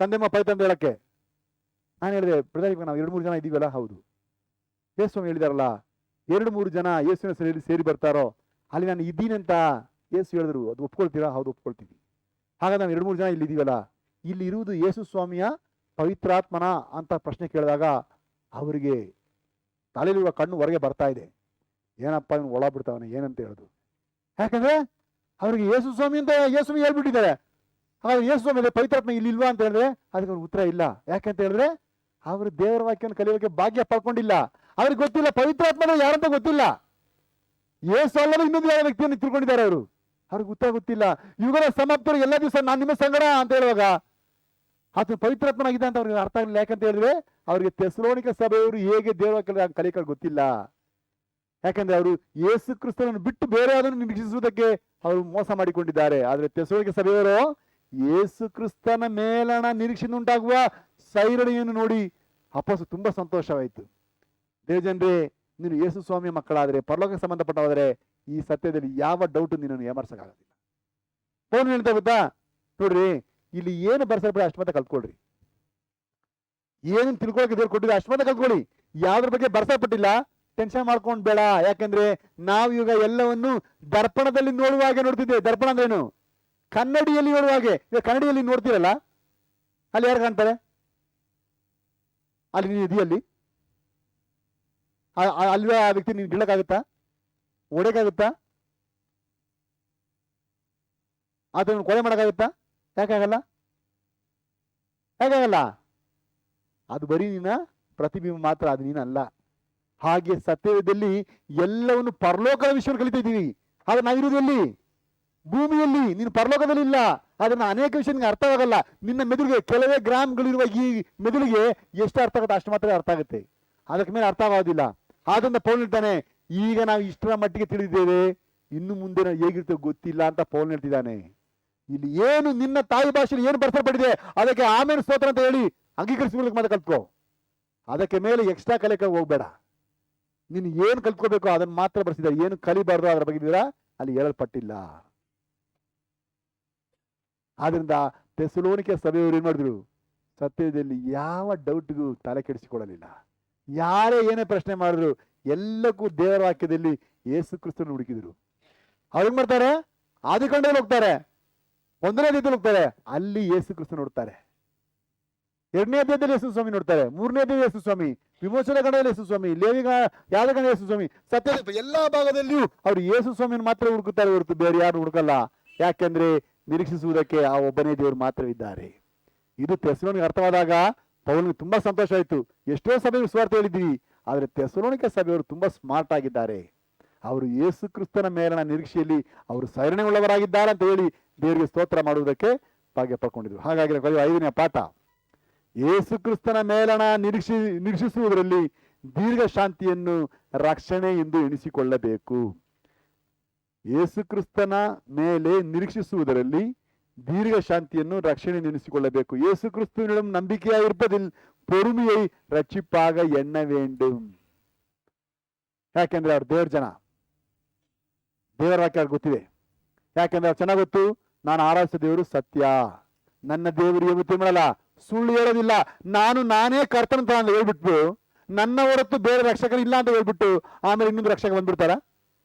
ತಂದೆಮ್ಮ ಪೈತಂದು ಹೇಳಕ್ಕೆ. ನಾನು ಹೇಳಿದೆ ಬ್ರದರ್, ಇವಾಗ ನಾವು 2-3 ಜನ ಇದ್ದೀವಲ್ಲ. ಹೌದು, ಯೇಸು ಹೇಳಿದಾರಲ್ಲ 2-3 ಜನ ಯೇಸುವಿನ ಹೆಸರಲ್ಲಿ ಸೇರಿ ಬರ್ತಾರೋ ಅಲ್ಲಿ ನಾನು ಇದ್ದೀನಂತ ಯೇಸು ಹೇಳಿದ್ರು. ಅದು ಒಪ್ಕೊಳ್ತೀರಾ? ಹೌದು, ಒಪ್ಕೊಳ್ತೀವಿ. ಹಾಗಾದ್ರೆ ನಾವು 2-3 ಜನ ಇಲ್ಲಿ ಇದೀವಲ್ಲ, ಇಲ್ಲಿ ಇರುವುದು ಯೇಸು ಸ್ವಾಮಿಯ ಪವಿತ್ರಾತ್ಮನ ಅಂತ ಪ್ರಶ್ನೆ ಕೇಳಿದಾಗ ಅವರಿಗೆ ತಲೆಯಲ್ಲಿರುವ ಕಣ್ಣು ಹೊರಗೆ ಬರ್ತಾ ಇದೆ. ಏನಪ್ಪ ಇವನು ಒಳ ಬಿಡ್ತಾವನೆ ಏನಂತ ಹೇಳುದು. ಯಾಕಂದ್ರೆ ಅವ್ರಿಗೆ ಯೇಸು ಸ್ವಾಮಿ ಅಂತ ಯೇಸು ಹೇಳ್ಬಿಟ್ಟಿದ್ದಾರೆ. ಹಾಗಾದ್ರೆ ಯೇಸು ಸ್ವಾಮಿ ಪವಿತ್ರಾತ್ಮ ಇಲ್ಲಿ ಇಲ್ವಾ ಅಂತ ಹೇಳಿದ್ರೆ ಅದಕ್ಕೆ ಅವ್ರ ಉತ್ತರ ಇಲ್ಲ. ಯಾಕಂತ ಹೇಳಿದ್ರೆ ಅವರು ದೇವರ ವಾಕ್ಯವನ್ನು ಕಲಿಯೋಕೆ ಭಾಗ್ಯ ಪಡ್ಕೊಂಡಿಲ್ಲ. ಅವ್ರಿಗೆ ಗೊತ್ತಿಲ್ಲ ಪವಿತ್ರಾತ್ಮನ ಯಾರಂತ ಗೊತ್ತಿಲ್ಲ. ಯೇಸು ಅಲ್ಲದ ಇನ್ನೊಂದು ಯಾವ ವ್ಯಕ್ತಿಯನ್ನು ತಿಳ್ಕೊಂಡಿದ್ದಾರೆ ಅವರು. ಅವ್ರಿಗೆ ಉತ್ತರ ಗೊತ್ತಿಲ್ಲ. ಇವುಗಳ ಸಮಾಪ್ತರು ಎಲ್ಲ ದಿವಸ ನಾನು ನಿಮ್ಮ ಸಂಗಡ ಅಂತ ಹೇಳುವಾಗ ಆತ ಪವಿತ್ರಾತ್ಮನಾಗಿದೆ ಅಂತ ಅವ್ರಿಗೆ ಅರ್ಥ ಆಗಲಿಲ್ಲ. ಯಾಕಂತ ಹೇಳಿದ್ರೆ ಅವರಿಗೆ ಥೆಸಲೋನಿಕ ಸಭೆಯವರು ಹೇಗೆ ದೇವರ ವಾಕ್ಯ ಕಲಿಯಕ್ಕೆ ಗೊತ್ತಿಲ್ಲ. ಯಾಕಂದ್ರೆ ಅವರು ಯೇಸು ಕ್ರಿಸ್ತನನ್ನು ಬಿಟ್ಟು ಬೇರೆ ಅದನ್ನು ನಿರೀಕ್ಷಿಸುವುದಕ್ಕೆ ಅವರು ಮೋಸ ಮಾಡಿಕೊಂಡಿದ್ದಾರೆ. ಆದ್ರೆ ಥೆಸಲೋನಿಕ ಸಭೆಯವರು ಯೇಸು ಕ್ರಿಸ್ತನ ಮೇಲಣ ನಿರೀಕ್ಷೆ ಉಂಟಾಗುವ ಸೈರಣೆಯನ್ನು ನೋಡಿ ಅಪೋಸ್ತಲರಿಗೆ ತುಂಬಾ ಸಂತೋಷವಾಯಿತು. ದೇವಜನರೇ, ನೀನು ಯೇಸು ಸ್ವಾಮಿಯ ಮಕ್ಕಳಾದರೆ, ಪರಲೋಕಕ್ಕೆ ಸಂಬಂಧಪಟ್ಟವಾದರೆ ಈ ಸತ್ಯದಲ್ಲಿ ಯಾವ ಡೌಟ್ ನಿನ್ನನ್ನು ಏಮಾರ್ಸಕ್ಕಾಗೋದಿಲ್ಲ. ಫೋನ್ ಹೇಳ್ತಾ ಗೊತ್ತಾ, ನೋಡ್ರಿ ಇಲ್ಲಿ ಏನು ಬರ್ಸಲ್ಬೇಡ, ಅಷ್ಟು ಮಾತ್ರ ಕಲ್ತ್ಕೊಳ್ರಿ. ಏನು ತಿಳ್ಕೊಳಕ್ಕೆ ದೇವ್ರು ಕೊಟ್ಟಿದ್ರೆ ಅಷ್ಟು ಮಾತ್ರ ಕಲ್ತ್ಕೊಳ್ಳಿ. ಯಾವ್ದ್ರ ಬಗ್ಗೆ ಬರ್ಸಲ್ಪಟ್ಟಿಲ್ಲ ಟೆನ್ಷನ್ ಮಾಡ್ಕೊಂಡ್ ಬೇಡ. ಯಾಕಂದ್ರೆ ನಾವು ಈಗ ಎಲ್ಲವನ್ನು ದರ್ಪಣದಲ್ಲಿ ನೋಡುವಾಗೆ ನೋಡ್ತಿದ್ದೇವೆ. ದರ್ಪಣ ಅಂದ್ರೇನು? ಕನ್ನಡಿಯಲ್ಲಿ ನೋಡುವಾಗೆ. ಈಗ ಕನ್ನಡಿಯಲ್ಲಿ ನೋಡ್ತೀರಲ್ಲ, ಅಲ್ಲಿ ಯಾರು ಕಾಣ್ತಾರೆ? ಅಲ್ಲಿ ನೀನು ಇದೆಯಲ್ಲಿ ಅಲ್ವೇ ಆ ವ್ಯಕ್ತಿ ನೀನು ಗಿಳಕ್ಕಾಗುತ್ತಾ? ಓಡಕ್ಕಾಗುತ್ತಾ? ಅದನ್ನು ಕೊಲೆ ಮಾಡೋಕ್ಕಾಗುತ್ತಾ? ಯಾಕಾಗಲ್ಲ? ಯಾಕಾಗಲ್ಲ? ಅದು ಬರೀ ನಿನ್ನ ಪ್ರತಿಬಿಂಬ ಮಾತ್ರ, ಅದು ನೀನಲ್ಲ. ಹಾಗೆ ಸತ್ಯದಲ್ಲಿ ಎಲ್ಲವನ್ನು ಪರಲೋಕದ ವಿಷಯವನ್ನು ಕಲಿತಾ ಇದ್ದೀವಿ. ಆದ್ರೆ ನಾವಿರುವುದು ಎಲ್ಲಿ? ಭೂಮಿಯಲ್ಲಿ. ನೀನು ಪರಲೋಕದಲ್ಲಿ ಇಲ್ಲ. ಅದನ್ನ ಅನೇಕ ವಿಷಯ ನಿಮ್ಗೆ ಅರ್ಥವಾಗಲ್ಲ. ನಿನ್ನ ಮೆದುಳಿಗೆ ಕೆಲವೇ ಗ್ರಾಮ್ಗಳಿರುವ ಈ ಮೆದುಳಿಗೆ ಎಷ್ಟು ಅರ್ಥ ಆಗುತ್ತೆ ಅಷ್ಟು ಮಾತ್ರ ಅರ್ಥ ಆಗುತ್ತೆ. ಅದಕ್ಕೆ ಮೇಲೆ ಅರ್ಥ ಆಗೋದಿಲ್ಲ. ಆದ್ರಿಂದ ಪೌಲ್ ಹೇಳ್ತಾನೆ, ಈಗ ನಾವು ಇಷ್ಟರ ಮಟ್ಟಿಗೆ ತಿಳಿದಿದ್ದೇವೆ, ಇನ್ನು ಮುಂದೆ ನಾವು ಹೇಗಿರ್ತೇವೆ ಗೊತ್ತಿಲ್ಲ ಅಂತ ಪೌಲ್ ಹೇಳ್ತಿದ್ದಾನೆ. ಇಲ್ಲಿ ಏನು ನಿನ್ನ ತಾಯಿ ಭಾಷೆಯಲ್ಲಿ ಏನು ಬರ್ಸಲ್ಪಟ್ಟಿದೆ ಅದಕ್ಕೆ ಆಮೇಲೆ ಸ್ತೋತ್ರ ಅಂತ ಹೇಳಿ ಅಂಗೀಕರಿಸಿಕೊಳ್ಳಕ್ಕೆ ಮಾತ್ರ ಕಲ್ತ್ಕೋ. ಅದಕ್ಕೆ ಮೇಲೆ ಎಕ್ಸ್ಟ್ರಾ ಕಲಿಯಕ್ಕೆ ಹೋಗ್ಬೇಡ. ನೀನು ಏನು ಕಲ್ತ್ಕೋಬೇಕು ಅದನ್ನ ಮಾತ್ರ ಬರ್ಸಿದ್ದಾರೆ. ಏನು ಕಲಿಬಾರ್ದು ಅದರ ಬಗ್ಗೆ ಅಲ್ಲಿ ಹೇಳಲ್ಪಟ್ಟಿಲ್ಲ. ಆದ್ರಿಂದ ಥೆಸಲೋನಿಕೆ ಸಭೆಯವರು ಏನ್ ಮಾಡಿದ್ರು? ಸತ್ಯದಲ್ಲಿ ಯಾವ ಡೌಟ್ಗೂ ತಲೆ ಕೆಡಿಸಿಕೊಳ್ಳಲಿಲ್ಲ. ಯಾರೇ ಏನೇ ಪ್ರಶ್ನೆ ಮಾಡಿದ್ರು ಎಲ್ಲಕ್ಕೂ ದೇವರ ವಾಕ್ಯದಲ್ಲಿ ಯೇಸು ಕ್ರಿಸ್ತನ ಹುಡುಕಿದ್ರು. ಅವ್ರು ಏನ್ ಮಾಡ್ತಾರೆ? ಆದಿಕಾಂಡದಲ್ಲಿ ಹೋಗ್ತಾರೆ, 1ನೇ ಅಧ್ಯಾಯದಲ್ಲಿ ಹೋಗ್ತಾರೆ, ಅಲ್ಲಿ ಯೇಸು ಕ್ರಿಸ್ತ ನೋಡ್ತಾರೆ. 2ನೇ ಅಧ್ಯಾಯದಲ್ಲಿ ಯೇಸು ಸ್ವಾಮಿ ನೋಡ್ತಾರೆ. 3ನೇ ಅಧ್ಯಾಯದಲ್ಲಿ ಯೇಸು ಸ್ವಾಮಿ, ವಿಮೋಚನಾ ಕಾಂಡದಲ್ಲಿ ಯೇಸು ಸ್ವಾಮಿ, ಲೇವಿಗ ಯಾವ್ದ ಯೇಸು ಸ್ವಾಮಿ, ಸತ್ಯದ ಎಲ್ಲಾ ಭಾಗದಲ್ಲಿಯೂ ಅವ್ರು ಯೇಸು ಸ್ವಾಮಿಯನ್ನು ಮಾತ್ರ ಹುಡುಕುತ್ತಾರೆ ಹೊರತು ಬೇರೆ ಯಾರು ಹುಡುಕಲ್ಲ. ಯಾಕೆಂದ್ರೆ ನಿರೀಕ್ಷಿಸುವುದಕ್ಕೆ ಆ ಒಬ್ಬನೇ ದೇವರು ಮಾತ್ರವಿದ್ದಾರೆ. ಇದು ಥೆಸಲೋನಿಗೆ ಅರ್ಥವಾದಾಗ ಪೌಲನಿಗೆ ತುಂಬಾ ಸಂತೋಷ ಆಯ್ತು. ಎಷ್ಟೋ ಸಭೆಗಳು ಸ್ವಾರ್ಥ ಹೇಳಿದ್ದೀವಿ, ಆದ್ರೆ ಥೆಸಲೋನಿಕೆ ಸಭೆಯವರು ತುಂಬಾ ಸ್ಮಾರ್ಟ್ ಆಗಿದ್ದಾರೆ. ಅವರು ಯೇಸು ಕ್ರಿಸ್ತನ ಮೇಲಿನ ನಿರೀಕ್ಷೆಯಲ್ಲಿ ಅವರು ಸೈರಣೆ ಉಳ್ಳವರಾಗಿದ್ದಾರೆ ಅಂತ ಹೇಳಿ ದೇವರಿಗೆ ಸ್ತೋತ್ರ ಮಾಡುವುದಕ್ಕೆ ಭಾಗ್ಯ ಪಡ್ಕೊಂಡಿದ್ರು. ಹಾಗಾಗಿ 5ನೇ ಪಾಠ, ಯೇಸು ಕ್ರಿಸ್ತನ ಮೇಲಣ ನಿರೀಕ್ಷಿಸುವುದರಲ್ಲಿ ದೀರ್ಘ ಶಾಂತಿಯನ್ನು ರಕ್ಷಣೆ ಎಂದು ಎಣಿಸಿಕೊಳ್ಳಬೇಕು. ಯೇಸು ಕ್ರಿಸ್ತನ ಮೇಲೆ ನಿರೀಕ್ಷಿಸುವುದರಲ್ಲಿ ದೀರ್ಘ ಶಾಂತಿಯನ್ನು ರಕ್ಷಣೆ ನೆನೆಸಿಕೊಳ್ಳಬೇಕು. ಯೇಸು ಕ್ರಿಸ್ತುವಿನಿடம் நம்பிக்கையா இருப்பதில் பொறுமையை ரட்சிப்பாக எண்ண வேண்டும். ಯಾಕೆಂದ್ರೆ ಅವ್ರು ದೇವ್ರ ಜನ, ದೇವರ ವಾಕ್ಯ ಅವ್ರಿಗೆ ಗೊತ್ತಿದೆ. ಯಾಕೆಂದ್ರೆ ಅವ್ರು ಚೆನ್ನಾಗಿ ಗೊತ್ತು, ನಾನು ಆರಾಧಿಸೋ ದೇವರು ಸತ್ಯ, ನನ್ನ ದೇವರು ಏನು ಮಾಡಲ್ಲ, ಸುಳ್ಳು ಹೇಳೋದಿಲ್ಲ. ನಾನೇ ಕರ್ತನಂತ ಅಂತ ಹೇಳ್ಬಿಟ್ಟು, ನನ್ನ ಹೊರತು ಬೇರೆ ರಕ್ಷಕರು ಇಲ್ಲ ಅಂತ ಹೇಳ್ಬಿಟ್ಟು ಆಮೇಲೆ ಇನ್ನೊಂದು ರಕ್ಷಕ ಬಂದ್ಬಿಡ್ತಾರ?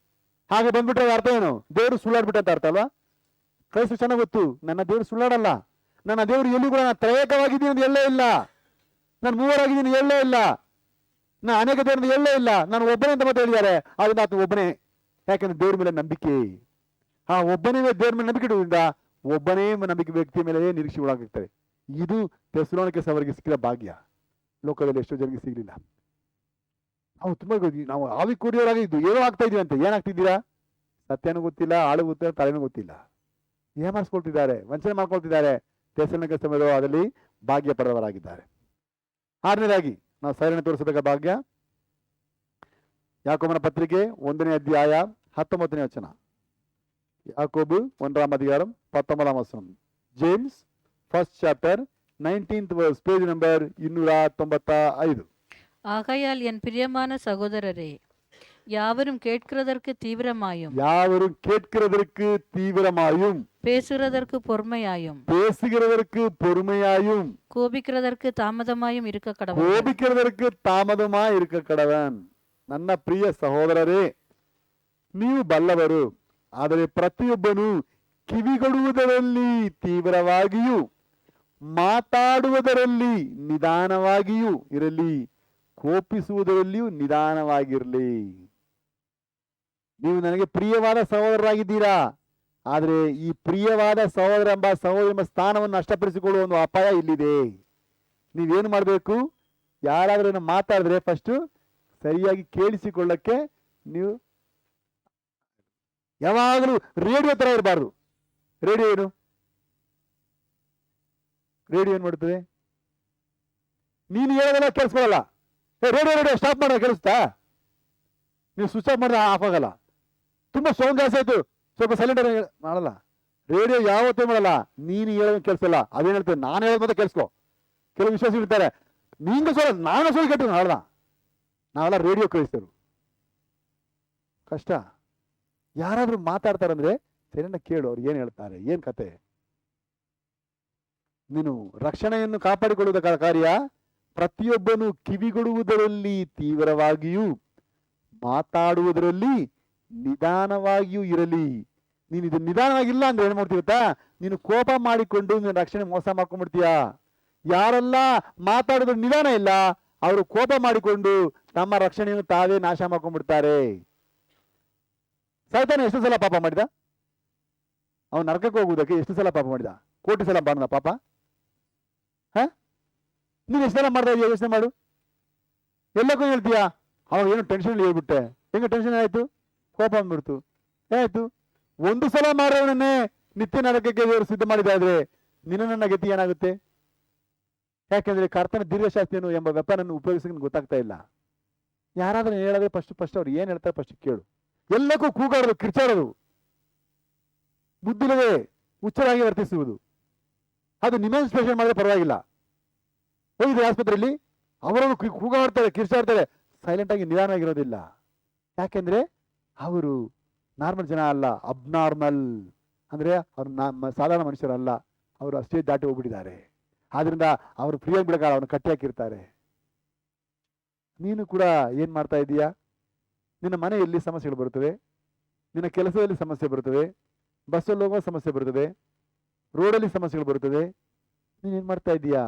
ಹಾಗೆ ಬಂದ್ಬಿಟ್ರೆ ಅರ್ಥ ಏನು? ದೇವರು ಸುಳ್ಳಾಡ್ಬಿಟ್ಟೆ ಅಂತ ಅರ್ಥ ಅಲ್ವಾ? ಕ್ರೈಸ್ತ ಚೆನ್ನಾಗಿ ಗೊತ್ತು, ನನ್ನ ದೇವರು ಸುಳ್ಳಾಡಲ್ಲ. ನನ್ನ ದೇವರು ಎಲ್ಲಿ ಕೂಡ ನಾನು ತ್ರಯೇಕವಾಗಿದ್ದೀನಿ ಅಂತ ಹೇಳಲೇ ಇಲ್ಲ, ನಾನು ಮೂವರಾಗಿದ್ದೀನಿ ಹೇಳಲೇ ಇಲ್ಲ, ನಾನು ಅನೇಕ ದೇವರಿಂದ ಹೇಳಲೇ ಇಲ್ಲ, ನಾನು ಒಬ್ಬನೇ ಅಂತ ಮತ್ತೆ ಹೇಳಿದ್ದಾರೆ. ಅದರಿಂದ ಆತ ಒಬ್ಬನೇ. ಯಾಕಂದ್ರೆ ದೇವ್ರ ಮೇಲೆ ನಂಬಿಕೆ, ಆ ಒಬ್ಬನೇ ದೇವ್ರ ಮೇಲೆ ನಂಬಿಕೆ ಇಡುವುದರಿಂದ ಒಬ್ಬನೇ ನಂಬಿಕೆ ವ್ಯಕ್ತಿಯ ಮೇಲೆ ನಿರೀಕ್ಷೆ ಒಳಗಾಗ್ತಾರೆ. ಇದು ಥೆಸಲೋನಿಕೆ ಸಭೆಯವರಿಗೆ ಸಿಕ್ಕಿದ ಭಾಗ್ಯ. ಲೋಕದಲ್ಲಿ ಎಷ್ಟೋ ಜನರಿಗೆ ಸಿಗಲಿಲ್ಲ. ನಾವು ತುಂಬಾ ನಾವು ಆವಿ ಕೂಡಿಯವರಾಗಿದ್ದು ಏನೋ ಆಗ್ತಾ ಇದೀವಿ ಅಂತ. ಏನಾಗ್ತಿದ್ದೀರಾ? ಸತ್ಯನೂ ಗೊತ್ತಿಲ್ಲ, ಆಳು ಗೊತ್ತಿಲ್ಲ, ತಲೆನೂ ಗೊತ್ತಿಲ್ಲ, ಏಮಾರಿಸ್ಕೊಳ್ತಿದ್ದಾರೆ, ವಂಚನೆ ಮಾಡ್ಕೊಳ್ತಿದ್ದಾರೆ. ಥೆಸಲೋನಿಕೆ ಸಭೆಯವರು ಅದರಲ್ಲಿ ಭಾಗ್ಯ ಪಡೆದವರಾಗಿದ್ದಾರೆ. 6ನೇದಾಗಿ ನಾವು ಸೈರಣೆ ತೋರಿಸಬೇಕಾದ ಭಾಗ್ಯ, ಯಾಕೋಬನ ಪತ್ರಿಕೆ 1ನೇ ಅಧ್ಯಾಯ 19ನೇ ವಚನ. ಯಾಕೋಬು 1ಾம் அதிகாரம் 19ாம் வசனம். James 1st chapter 19th verse, page number 295. ஆகையால் என் பிரியமான சகோதரரே, யாவரும் கேட்கிறதற்கு தீவிரமாயும் யாவரும் கேட்கிறதற்கு தீவிரமாயும் பேசுகிறதற்கு பொறுமையாயும் பேசுகிறதற்கு பொறுமையாயும் கோபிக்கிறதற்கு தாமதமாயும் இருக்க கடவுள். ಕೋಪಿக்கிறದಕ್ಕೆ ತಾಮದಮಾ ಇರಕ ಕಡವನ್. ನನ್ನ ಪ್ರಿಯ ಸಹೋದರರೇ, ನೀವು ಬಲ್ಲವರು, ಆದರೆ ಪ್ರತಿಯೊಬ್ಬನು ಕಿವಿಗೊಡುವುದರಲ್ಲಿ ತೀವ್ರವಾಗಿಯೂ ಮಾತಾಡುವುದರಲ್ಲಿ ನಿಧಾನವಾಗಿಯೂ ಇರಲಿ, ಕೋಪಿಸುವುದರಲ್ಲಿಯೂ ನಿಧಾನವಾಗಿರಲಿ. ನೀವು ನನಗೆ ಪ್ರಿಯವಾದ ಸಹೋದರರಾಗಿದ್ದೀರಾ, ಆದರೆ ಈ ಪ್ರಿಯವಾದ ಸಹೋದರ ಎಂಬ ಸಹೋದರ ಎಂಬ ಸ್ಥಾನವನ್ನು ನಷ್ಟಪಡಿಸಿಕೊಳ್ಳುವ ಒಂದು ಅಪಾಯ ಇಲ್ಲಿದೆ. ನೀವೇನು ಮಾಡಬೇಕು? ಯಾರಾದ್ರೂ ಮಾತಾಡಿದ್ರೆ ಫಸ್ಟ್ ಸರಿಯಾಗಿ ಕೇಳಿಸಿಕೊಳ್ಳಕ್ಕೆ ನೀವು ಯಾವಾಗಲೂ ರೇಡಿಯೋ ತರ ಇರಬಾರ್ದು. ರೇಡಿಯೋ ಏನು ಮಾಡ್ತದೆ? ನೀನು ಹೇಳೋದೆಲ್ಲ ಕೇಳಿಸ್ಕೊಳ್ಳಲ್ಲ. ರೇಡಿಯೋ ಸ್ಟಾಪ್ ಮಾಡೋ ಕೇಳಿಸ್ತಾ? ನೀವು ಸ್ವಿಚ್ ಆಫ್ ಮಾಡಿದ್ರೆ ಆಫ್ ಆಗಲ್ಲ. ತುಂಬಾ ಸೌಂಡ್ ಜಾಸ್ತಿ ಆಯ್ತು, ಸ್ವಲ್ಪ ಸೈಲೆಂಟ್ ಮಾಡಲ್ಲ. ರೇಡಿಯೋ ಯಾವತ್ತೂ ಮಾಡಲ್ಲ. ನೀನು ಹೇಳೋದು ಕೇಳಿಸಲ್ಲ. ಅದೇನ್ ಹೇಳ್ತೇನೆ, ನಾನು ಹೇಳೋದು ಮತ್ತೆ ಕೇಳಿಸ್ಕೊ. ಕೆಲವು ವಿಶ್ವಾಸ ಇರ್ತಾರೆ, ನೀನು ಸೋಲ ನಾನು ಸೋಲ್ ಕೆಟ್ಟು ನಾವಲ್ಲ. ನಾವೆಲ್ಲ ರೇಡಿಯೋ ಕೇಳಿಸ್ತೇವೆ. ಕಷ್ಟ. ಯಾರಾದ್ರೂ ಮಾತಾಡ್ತಾರಂದ್ರೆ ಸರಿನ ಕೇಳು, ಅವ್ರು ಏನ್ ಹೇಳ್ತಾರೆ, ಏನ್ ಕತೆ. ನೀನು ರಕ್ಷಣೆಯನ್ನು ಕಾಪಾಡಿಕೊಳ್ಳುವುದಕ್ಕೆ ಕಾರ್ಯ ಪ್ರತಿಯೊಬ್ಬನು ಕಿವಿಗೊಡುವುದರಲ್ಲಿ ತೀವ್ರವಾಗಿಯೂ ಮಾತಾಡುವುದರಲ್ಲಿ ನಿಧಾನವಾಗಿಯೂ ಇರಲಿ. ನೀನು ಇದು ನಿಧಾನವಾಗಿಲ್ಲ ಅಂದ್ರೆ ಏನ್ ಮಾಡ್ತೀವಿ ಗೊತ್ತಾ? ನೀನು ಕೋಪ ಮಾಡಿಕೊಂಡು ನೀನು ರಕ್ಷಣೆ ಮೋಸ ಮಾಡ್ಕೊಂಡ್ಬಿಡ್ತೀಯಾ. ಯಾರೆಲ್ಲ ಮಾತಾಡೋದ್ರ ನಿಧಾನ ಇಲ್ಲ, ಅವರು ಕೋಪ ಮಾಡಿಕೊಂಡು ತಮ್ಮ ರಕ್ಷಣೆಯನ್ನು ತಾವೇ ನಾಶ ಮಾಡ್ಕೊಂಡ್ಬಿಡ್ತಾರೆ. ಸೈತಾನ ಎಷ್ಟು ಸಲ ಪಾಪ ಮಾಡಿದ? ಅವನು ನರಕಕ್ಕೆ ಹೋಗುವುದಕ್ಕೆ ಎಷ್ಟು ಸಲ ಪಾಪ ಮಾಡಿದ? ಕೋಟಿ ಸಲ ಮಾಡಿದ ಪಾಪ. ನೀನು ಎಷ್ಟು ಸಲ ಮಾಡ್ತಾ ಇದೀಯ? ಯೋಚನೆ ಮಾಡು. ಎಲ್ಲಕ್ಕೂ ಹೇಳ್ತೀಯಾ ಅವಾಗ ಏನು ಟೆನ್ಷನ್ ಹೇಳ್ಬಿಟ್ಟೆ. ಹೆಂಗ ಟೆನ್ಷನ್ ಆಯ್ತು? ಕೋಪ ಬಂದ್ಬಿಡ್ತು. ಏನಾಯ್ತು? ಒಂದು ಸಲ ಮಾಡೋವನ್ನೇ ನಿತ್ಯ ನರಕಕ್ಕೆ ದೇವರು ಸಿದ್ಧ ಮಾಡಿದಾದ್ರೆ ನಿನ್ನ ನನ್ನ ಗತಿ ಏನಾಗುತ್ತೆ? ಯಾಕೆಂದ್ರೆ ಕರ್ತನ ದೀರ್ಘಶಾಸ್ತ್ರಿಯನ್ನು ಎಂಬ ವೆಪನನ್ನು ಉಪಯೋಗಿಸೋಕೆ ಗೊತ್ತಾಗ್ತಾ ಇಲ್ಲ. ಯಾರಾದ್ರೂ ಹೇಳಿದ್ರೆ ಫಸ್ಟ್ ಅವ್ರು ಏನ್ ಹೇಳ್ತಾರೆ ಫಸ್ಟ್ ಕೇಳು. ಎಲ್ಲಕ್ಕೂ ಕೂಗಾಡೋದು, ಕಿರ್ಚಾಡೋದು, ಬುದ್ಧಿಲ್ಲದೆ ಹುಚ್ಚರಾಗಿ ವರ್ತಿಸುವುದು, ಅದು ನಿಮಗೆ ಸ್ಪೆಷಲ್ ಮಾಡಿದ್ರೆ ಪರವಾಗಿಲ್ಲ. ಹೋಗಿದ್ರೆ ಆಸ್ಪತ್ರೆಯಲ್ಲಿ ಅವರನ್ನು ಕೂಗಾಡ್ತಾರೆ, ಕಿರ್ಚಾಡ್ತಾರೆ, ಸೈಲೆಂಟ್ ಆಗಿ ನಿಧಾನವಾಗಿರೋದಿಲ್ಲ. ಯಾಕೆಂದ್ರೆ ಅವರು ನಾರ್ಮಲ್ ಜನ ಅಲ್ಲ, ಅಬ್ನಾರ್ಮಲ್. ಅಂದ್ರೆ ಅವ್ರು ಸಾಧಾರಣ ಮನುಷ್ಯರಲ್ಲ, ಅವರು ಅಷ್ಟೇ ದಾಟಿ ಹೋಗ್ಬಿಟ್ಟಿದ್ದಾರೆ. ಆದ್ರಿಂದ ಅವರು ಫ್ರೀಯಾಗಿ ಬಿಡಕ ಅವ್ರನ್ನ ಕಟ್ಟಿ ಹಾಕಿರ್ತಾರೆ. ನೀನು ಕೂಡ ಏನ್ ಮಾಡ್ತಾ ಇದೀಯಾ? ನಿನ್ನ ಮನೆಯಲ್ಲಿ ಸಮಸ್ಯೆಗಳು ಬರುತ್ತವೆ, ನಿನ್ನ ಕೆಲಸದಲ್ಲಿ ಸಮಸ್ಯೆ ಬರುತ್ತದೆ, ಬಸ್ಸಲ್ಲಿ ಹೋಗುವ ಸಮಸ್ಯೆ ಬರುತ್ತದೆ, ರೋಡಲ್ಲಿ ಸಮಸ್ಯೆಗಳು ಬರುತ್ತದೆ. ನೀನೇನ್ ಮಾಡ್ತಾ ಇದೀಯಾ?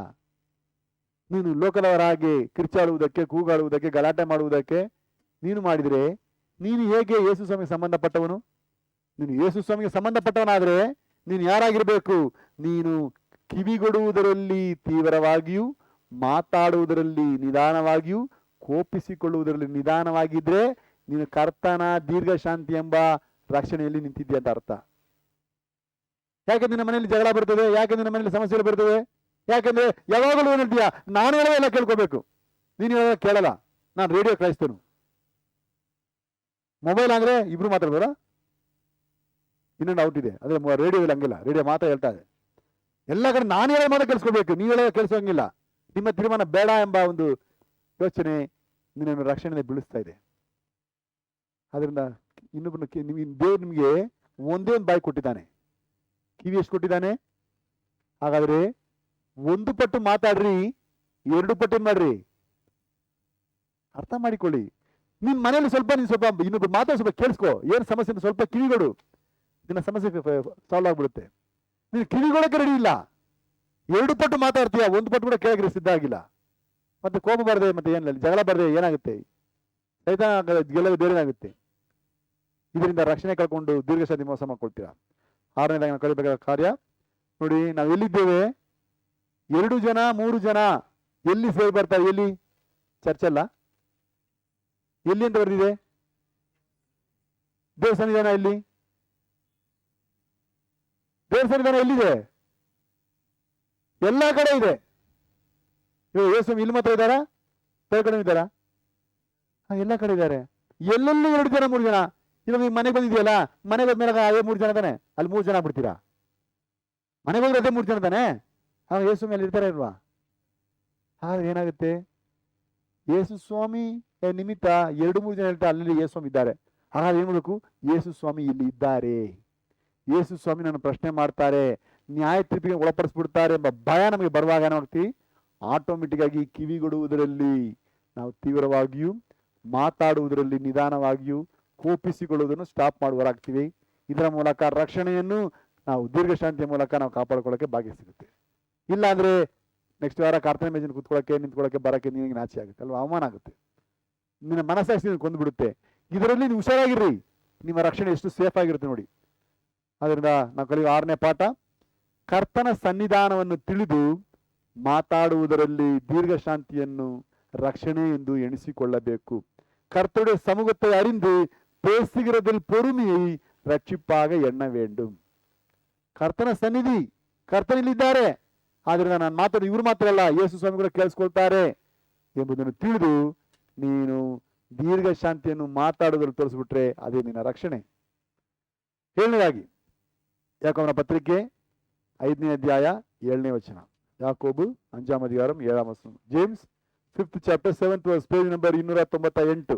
ನೀನು ಲೋಕದವರ ಹಾಗೆ ಕಿರ್ಚಾಡುವುದಕ್ಕೆ, ಕೂಗಾಡುವುದಕ್ಕೆ, ಗಲಾಟೆ ಮಾಡುವುದಕ್ಕೆ ನೀನು ಮಾಡಿದ್ರೆ ನೀನು ಹೇಗೆ ಯೇಸು ಸ್ವಾಮಿಗೆ ಸಂಬಂಧಪಟ್ಟವನು? ನೀನು ಯೇಸು ಸ್ವಾಮಿಗೆ ಸಂಬಂಧಪಟ್ಟವನಾದ್ರೆ ನೀನು ಯಾರಾಗಿರ್ಬೇಕು? ನೀನು ಕಿವಿಗೊಡುವುದರಲ್ಲಿ ತೀವ್ರವಾಗಿಯೂ ಮಾತಾಡುವುದರಲ್ಲಿ ನಿಧಾನವಾಗಿಯೂ ಕೋಪಿಸಿಕೊಳ್ಳುವುದರಲ್ಲಿ ನಿಧಾನವಾಗಿದ್ರೆ ನೀನು ಕರ್ತನ ದೀರ್ಘಶಾಂತಿ ಎಂಬ ರಕ್ಷಣೆಯಲ್ಲಿ ನಿಂತಿದ್ದೆ ಅಂತ ಅರ್ಥ. ಯಾಕೆ ನಿನ್ನ ಮನೆಯಲ್ಲಿ ಜಗಳ ಬರ್ತದೆ? ಯಾಕೆ ನಿನ್ನ ಮನೆಯಲ್ಲಿ ಸಮಸ್ಯೆಗಳು ಬರ್ತದೆ? ಯಾಕಂದ್ರೆ ಯಾವಾಗಲೂ ಏನ್ ಹೇಳ್ತೀಯಾ? ನಾನು ಹೇಳೋದೆಲ್ಲ ಕೇಳ್ಕೋಬೇಕು, ನೀನು ಹೇಳೋದ ಕೇಳಲ್ಲ. ನಾನು ರೇಡಿಯೋ ಕಳಿಸ್ತೇನೆ. ಮೊಬೈಲ್ ಅಂದ್ರೆ ಇಬ್ರು ಮಾತಾಡ್ಬೋದಾ? ಇನ್ನೊಂದು ಔಟ್ ಇದೆ, ಅದೇ ರೇಡಿಯೋದಲ್ಲಿ ಹಂಗಿಲ್ಲ. ರೇಡಿಯೋ ಮಾತ್ರ ಹೇಳ್ತಾ ಇದೆ. ಎಲ್ಲ ಕಡೆ ನಾನು ಹೇಳೋ ಮಾತ್ರ ಕೇಳಿಸ್ಕೋಬೇಕು, ನೀವು ಹೇಳೋ ಕೇಳಿಸೋಂಗಿಲ್ಲ. ನಿಮ್ಮ ತೀರ್ಮಾನ ಬೇಡ ಎಂಬ ಒಂದು ಯೋಚನೆ ನಿನ್ನನ್ನು ರಕ್ಷಣೆ ಬೀಳಿಸ್ತಾ ಇದೆ. ಆದ್ರಿಂದ ಇನ್ನೊಬ್ಬನ ದೇವ್ರು ನಿಮಗೆ ಒಂದೇ ಒಂದು ಬಾಯಿ ಕೊಟ್ಟಿದ್ದಾನೆ. ಕಿವಿ ಎಷ್ಟು ಕೊಟ್ಟಿದ್ದಾನೆ? ಹಾಗಾದ್ರೆ ಒಂದು ಪಟ್ಟು ಮಾತಾಡ್ರಿ, ಎರಡು ಪಟ್ಟು ಏನ್ ಮಾಡ್ರಿ? ಅರ್ಥ ಮಾಡಿಕೊಳ್ಳಿ. ನಿನ್ ಮನೇಲಿ ಸ್ವಲ್ಪ ಇನ್ನೊಬ್ರು ಮಾತಾಡಿ ಸ್ವಲ್ಪ ಕೇಳಿಸ್ಕೊ. ಏನ್ ಸಮಸ್ಯೆ ಅಂತ ಸ್ವಲ್ಪ ಕಿವಿಗಳು, ನಿನ್ನ ಸಮಸ್ಯೆ ಸಾಲ್ವ್ ಆಗ್ಬಿಡುತ್ತೆ. ನೀನು ಕಿವಿಗೊಳಕ್ಕೆ ರೆಡಿ ಇಲ್ಲ, ಎರಡು ಪಟ್ಟು ಮಾತಾಡ್ತೀಯ, ಒಂದು ಪಟ್ಟು ಕೂಡ ಕೇಳಕ್ಕೆ ಸಿದ್ಧ ಆಗಿಲ್ಲ. ಮತ್ತೆ ಕೋಪ ಬರದೆ, ಮತ್ತೆ ಏನಿಲ್ಲ, ಜಗಳ ಬರದೆ ಏನಾಗುತ್ತೆ? ಸೈತಾನ ಗೆಲ್ಲೋದು ಬೇರೆನಾಗುತ್ತೆ. ಇದರಿಂದ ರಕ್ಷಣೆ ಕಳ್ಕೊಂಡು ದೀರ್ಘಶಾಂತಿ ಮೋಸ ಮಾಡ್ಕೊಳ್ತೀರಾ. ಆರನೇದಾಗಿ ನಾವು ಕಲಿಬೇಕಾದ ಕಾರ್ಯ ನೋಡಿ, ನಾವು ಎಲ್ಲಿದ್ದೇವೆ? 2 ಜನ 3 ಜನ ಎಲ್ಲಿ ಸೇರಿ ಬರ್ತಾರೆ? ಎಲ್ಲಿ? ಚರ್ಚ್ ಅಲ್ಲ, ಎಲ್ಲಿ ಅಂತ ಬರ್ದಿದೆ? ದೇವ್ರ ಸನ್ನಿಧಾನ ಎಲ್ಲಿ? ದೇವ್ರ ಸನ್ನಿಧಾನ ಎಲ್ಲಿದೆ? ಎಲ್ಲಾ ಕಡೆ ಇದೆ. ಇವಾಗ ಯೇಸು ಇಲ್ಲಿ ಮಾತ್ರ ಇದ್ದಾರಾ? ಬೇರೆ ಕಡೆ ಇದ್ದಾರಾ? ಎಲ್ಲ ಕಡೆ ಇದ್ದಾರೆ. ಎಲ್ಲೆಲ್ಲಿ 2 ಜನ 3 ಜನ. ಇವಾಗ ನೀವು ಮನೆಗೆ ಬಂದಿದೆಯಲ್ಲ, ಮನೆಗೆ ಬಂದ್ಮೇಲೆ ಅದೇ 3 ಜನ ತಾನೆ, ಅಲ್ಲಿ 3 ಜನ ಬಿಡ್ತೀರಾ? ಮನೆಗೆ ಹೋದ್ರೆ ಅದೇ 3 ಜನ ತಾನೆ. ಆಗ ಯೇಸು ಮೇಲೆ ಇರ್ತಾರೆ ಇಲ್ವಾ? ಆದ್ರೆ ಏನಾಗುತ್ತೆ? ಯೇಸು ಸ್ವಾಮಿ ನಿಮಿತ್ತ 2-3 ಜನ ಹೇಳ್ತಾರೆ ಅಲ್ಲಿ ಯೇಸು ಸ್ವಾಮಿ ಇದ್ದಾರೆ. ಹಾಗಾದ್ರೆ ಏನ್ ಮಾಡಬೇಕು? ಯೇಸು ಸ್ವಾಮಿ ಇಲ್ಲಿ ಇದ್ದಾರೆ, ಯೇಸು ಸ್ವಾಮಿ ನನ್ನ ಪ್ರಶ್ನೆ ಮಾಡ್ತಾರೆ, ನ್ಯಾಯ ತೀರ್ಪಿಗೆ ಒಳಪಡಿಸ್ಬಿಡ್ತಾರೆ ಎಂಬ ಭಯ ನಮಗೆ ಬರುವಾಗ ಏನಾಗ್ತೀವಿ? ಆಟೋಮೆಟಿಕ್ ಆಗಿ ಕಿವಿಗೊಡುವುದರಲ್ಲಿ ನಾವು ತೀವ್ರವಾಗಿಯೂ, ಮಾತಾಡುವುದರಲ್ಲಿ ನಿಧಾನವಾಗಿಯೂ, ಕೋಪಿಸಿಕೊಳ್ಳುವುದನ್ನು ಸ್ಟಾಪ್ ಮಾಡುವರಾಗ್ತೀವಿ. ಇದರ ಮೂಲಕ ರಕ್ಷಣೆಯನ್ನು ನಾವು ದೀರ್ಘಶಾಂತಿಯ ಮೂಲಕ ನಾವು ಕಾಪಾಡಿಕೊಳ್ಳೋಕೆ ಭಾಗ್ಯ ಸಿಗುತ್ತೆ. ಇಲ್ಲ ಅಂದ್ರೆ ನೆಕ್ಸ್ಟ್ ವಾರ ಕರ್ತನ ಮೇಜಿನ ಕೂತ್ಕೊಳ್ಳೋಕೆ, ನಿಂತ್ಕೊಳ್ಳೋಕೆ, ಬರೋಕ್ಕೆ ನಿನಗೆ ನಾಚಿ ಆಗುತ್ತೆ ಅಲ್ವಾ? ಅವಮಾನ ಆಗುತ್ತೆ, ನಿನ್ನ ಮನಸ್ಸಾಕ್ಷಿ ಕೊಂದುಬಿಡುತ್ತೆ. ಇದರಲ್ಲಿ ನೀವು ಹುಷಾರಾಗಿರ್ರಿ, ನಿಮ್ಮ ರಕ್ಷಣೆ ಎಷ್ಟು ಸೇಫ್ ಆಗಿರುತ್ತೆ ನೋಡಿ. ಅದರಿಂದ ನಾವು ಕಲಿಯುವ 6ನೇ ಪಾಠ, ಕರ್ತನ ಸನ್ನಿಧಾನವನ್ನು ತಿಳಿದು ಮಾತಾಡುವುದರಲ್ಲಿ ದೀರ್ಘಶಾಂತಿಯನ್ನು ரட்சணை என்று எண்ணிக்கொள்ளಬೇಕು. கர்த்தருடைய சமூகத்தை அறிந்து பேசுகிறதில் பொறுமையை ரட்சிப்பாக எண்ண வேண்டும். ಕರ್ತನ ಸನ್ನಿಧಿ, ಕರ್ತನಲ್ಲಿದ್ದಾರೆ, ಆದ್ರಿಂದ ನಾನು ಮಾತಾಡೋದು ಇವ್ರು ಮಾತ್ರ ಅಲ್ಲ, ಯೇಸು ಸ್ವಾಮಿ ಕೂಡ ಕೇಳಿಸ್ಕೊಳ್ತಾರೆ ಎಂಬುದನ್ನು ತಿಳಿದು ನೀನು ದೀರ್ಘ ಶಾಂತಿಯನ್ನು ಮಾತಾಡೋದ್ರಲ್ಲಿ ತೋರಿಸ್ಬಿಟ್ರೆ ಅದೇ ನಿನ್ನ ರಕ್ಷಣೆ. 7ನೇದಾಗಿ ಯಾಕೋಬನ ಪತ್ರಿಕೆ 5ನೇ ಅಧ್ಯಾಯ 7ನೇ ವಚನ. ಯಾಕೋಬು 5ಾம் அதிகாரம் 7ஆம் வசனம். James 5th chapter 7th verse, page number 298.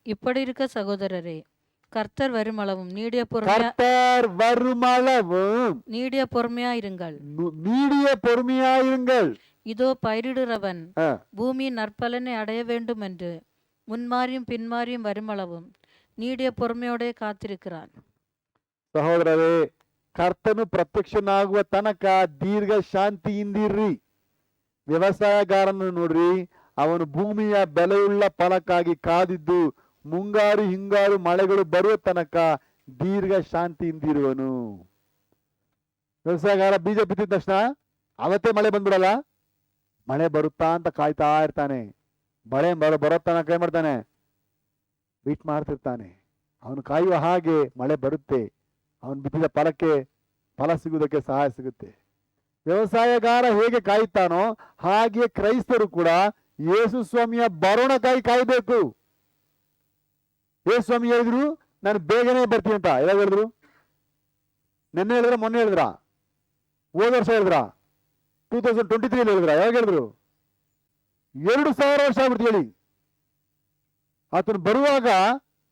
இப்படி இருக்க சகோதரரே, கர்த்தர் வருமளவும் நீடிய பொறுமையாயிருங்கள். இதோ பயிரிடுறவன் பூமியின் நற்பலனை அடைய வேண்டும் என்று முன்மாறியும் பின்மாறியும் வருமளவும் நீடிய பொறுமையோட காத்திருக்கிறான். ಸಹೋದರರೇ, ಕರ್ತನು ಪ್ರತ್ಯಕ್ಷನಾಗುವ ತನಕ ದೀರ್ಘ ಶಾಂತಿಯಿಂದಿರ್ರಿ. ವ್ಯವಸಾಯಗಾರನ್ನು ನೋಡ್ರಿ, ಅವನು ಭೂಮಿಯ ಬೆಲೆಯುಳ್ಳ ಫಲಕ್ಕಾಗಿ ಕಾದಿದ್ದು ಮುಂಗಾರು ಹಿಂಗಾರು ಮಳೆಗಳು ಬರುವ ತನಕ ದೀರ್ಘ ಶಾಂತಿಯಿಂದಿರುವನು. ವ್ಯವಸಾಯಗಾರ ಬೀಜ ಬಿತ್ತಿದ ತಕ್ಷಣ ಅವತ್ತೇ ಮಳೆ ಬಂದ್ಬಿಡಲ್ಲ, ಮಳೆ ಬರುತ್ತಾ ಅಂತ ಕಾಯ್ತಾ ಇರ್ತಾನೆ. ಮಳೆ ಬರೋ ತನಕ ಏನ್ ಮಾಡ್ತಾನೆ? ವೇಟ್ ಮಾಡ್ತಿರ್ತಾನೆ. ಅವನು ಕಾಯುವ ಹಾಗೆ ಮಳೆ ಬರುತ್ತೆ, ಅವನು ಬಿತ್ತಿದ ಫಲಕ್ಕೆ ಫಲ ಸಿಗುವುದಕ್ಕೆ ಸಹಾಯ ಸಿಗುತ್ತೆ. ವ್ಯವಸಾಯಗಾರ ಹೇಗೆ ಕಾಯುತ್ತಾನೋ ಹಾಗೆ ಕ್ರೈಸ್ತರು ಕೂಡ ಯೇಸು ಸ್ವಾಮಿಯ ಬರೋಣಕ್ಕಾಗಿ ಕಾಯಬೇಕು. ಯೇಸು ಸ್ವಾಮಿ ಹೇಳಿದ್ರು ನಾನು ಬೇಗನೆ ಬರ್ತೀನಿ ಅಂತ. ಯಾವಾಗ ಹೇಳಿದ್ರು? ನಿನ್ನೆ ಹೇಳಿದ್ರ, ಮೊನ್ನೆ ಹೇಳಿದ್ರ, ಹೋದ ವರ್ಷ ಹೇಳಿದ್ರ, 2023 ಹೇಳಿದ್ರ? ಯಾವಾಗ ಹೇಳಿದ್ರು? 2000 ವರ್ಷ ಆಗ್ಬಿಡ್ತು ಹೇಳಿ. ಆತನು ಬರುವಾಗ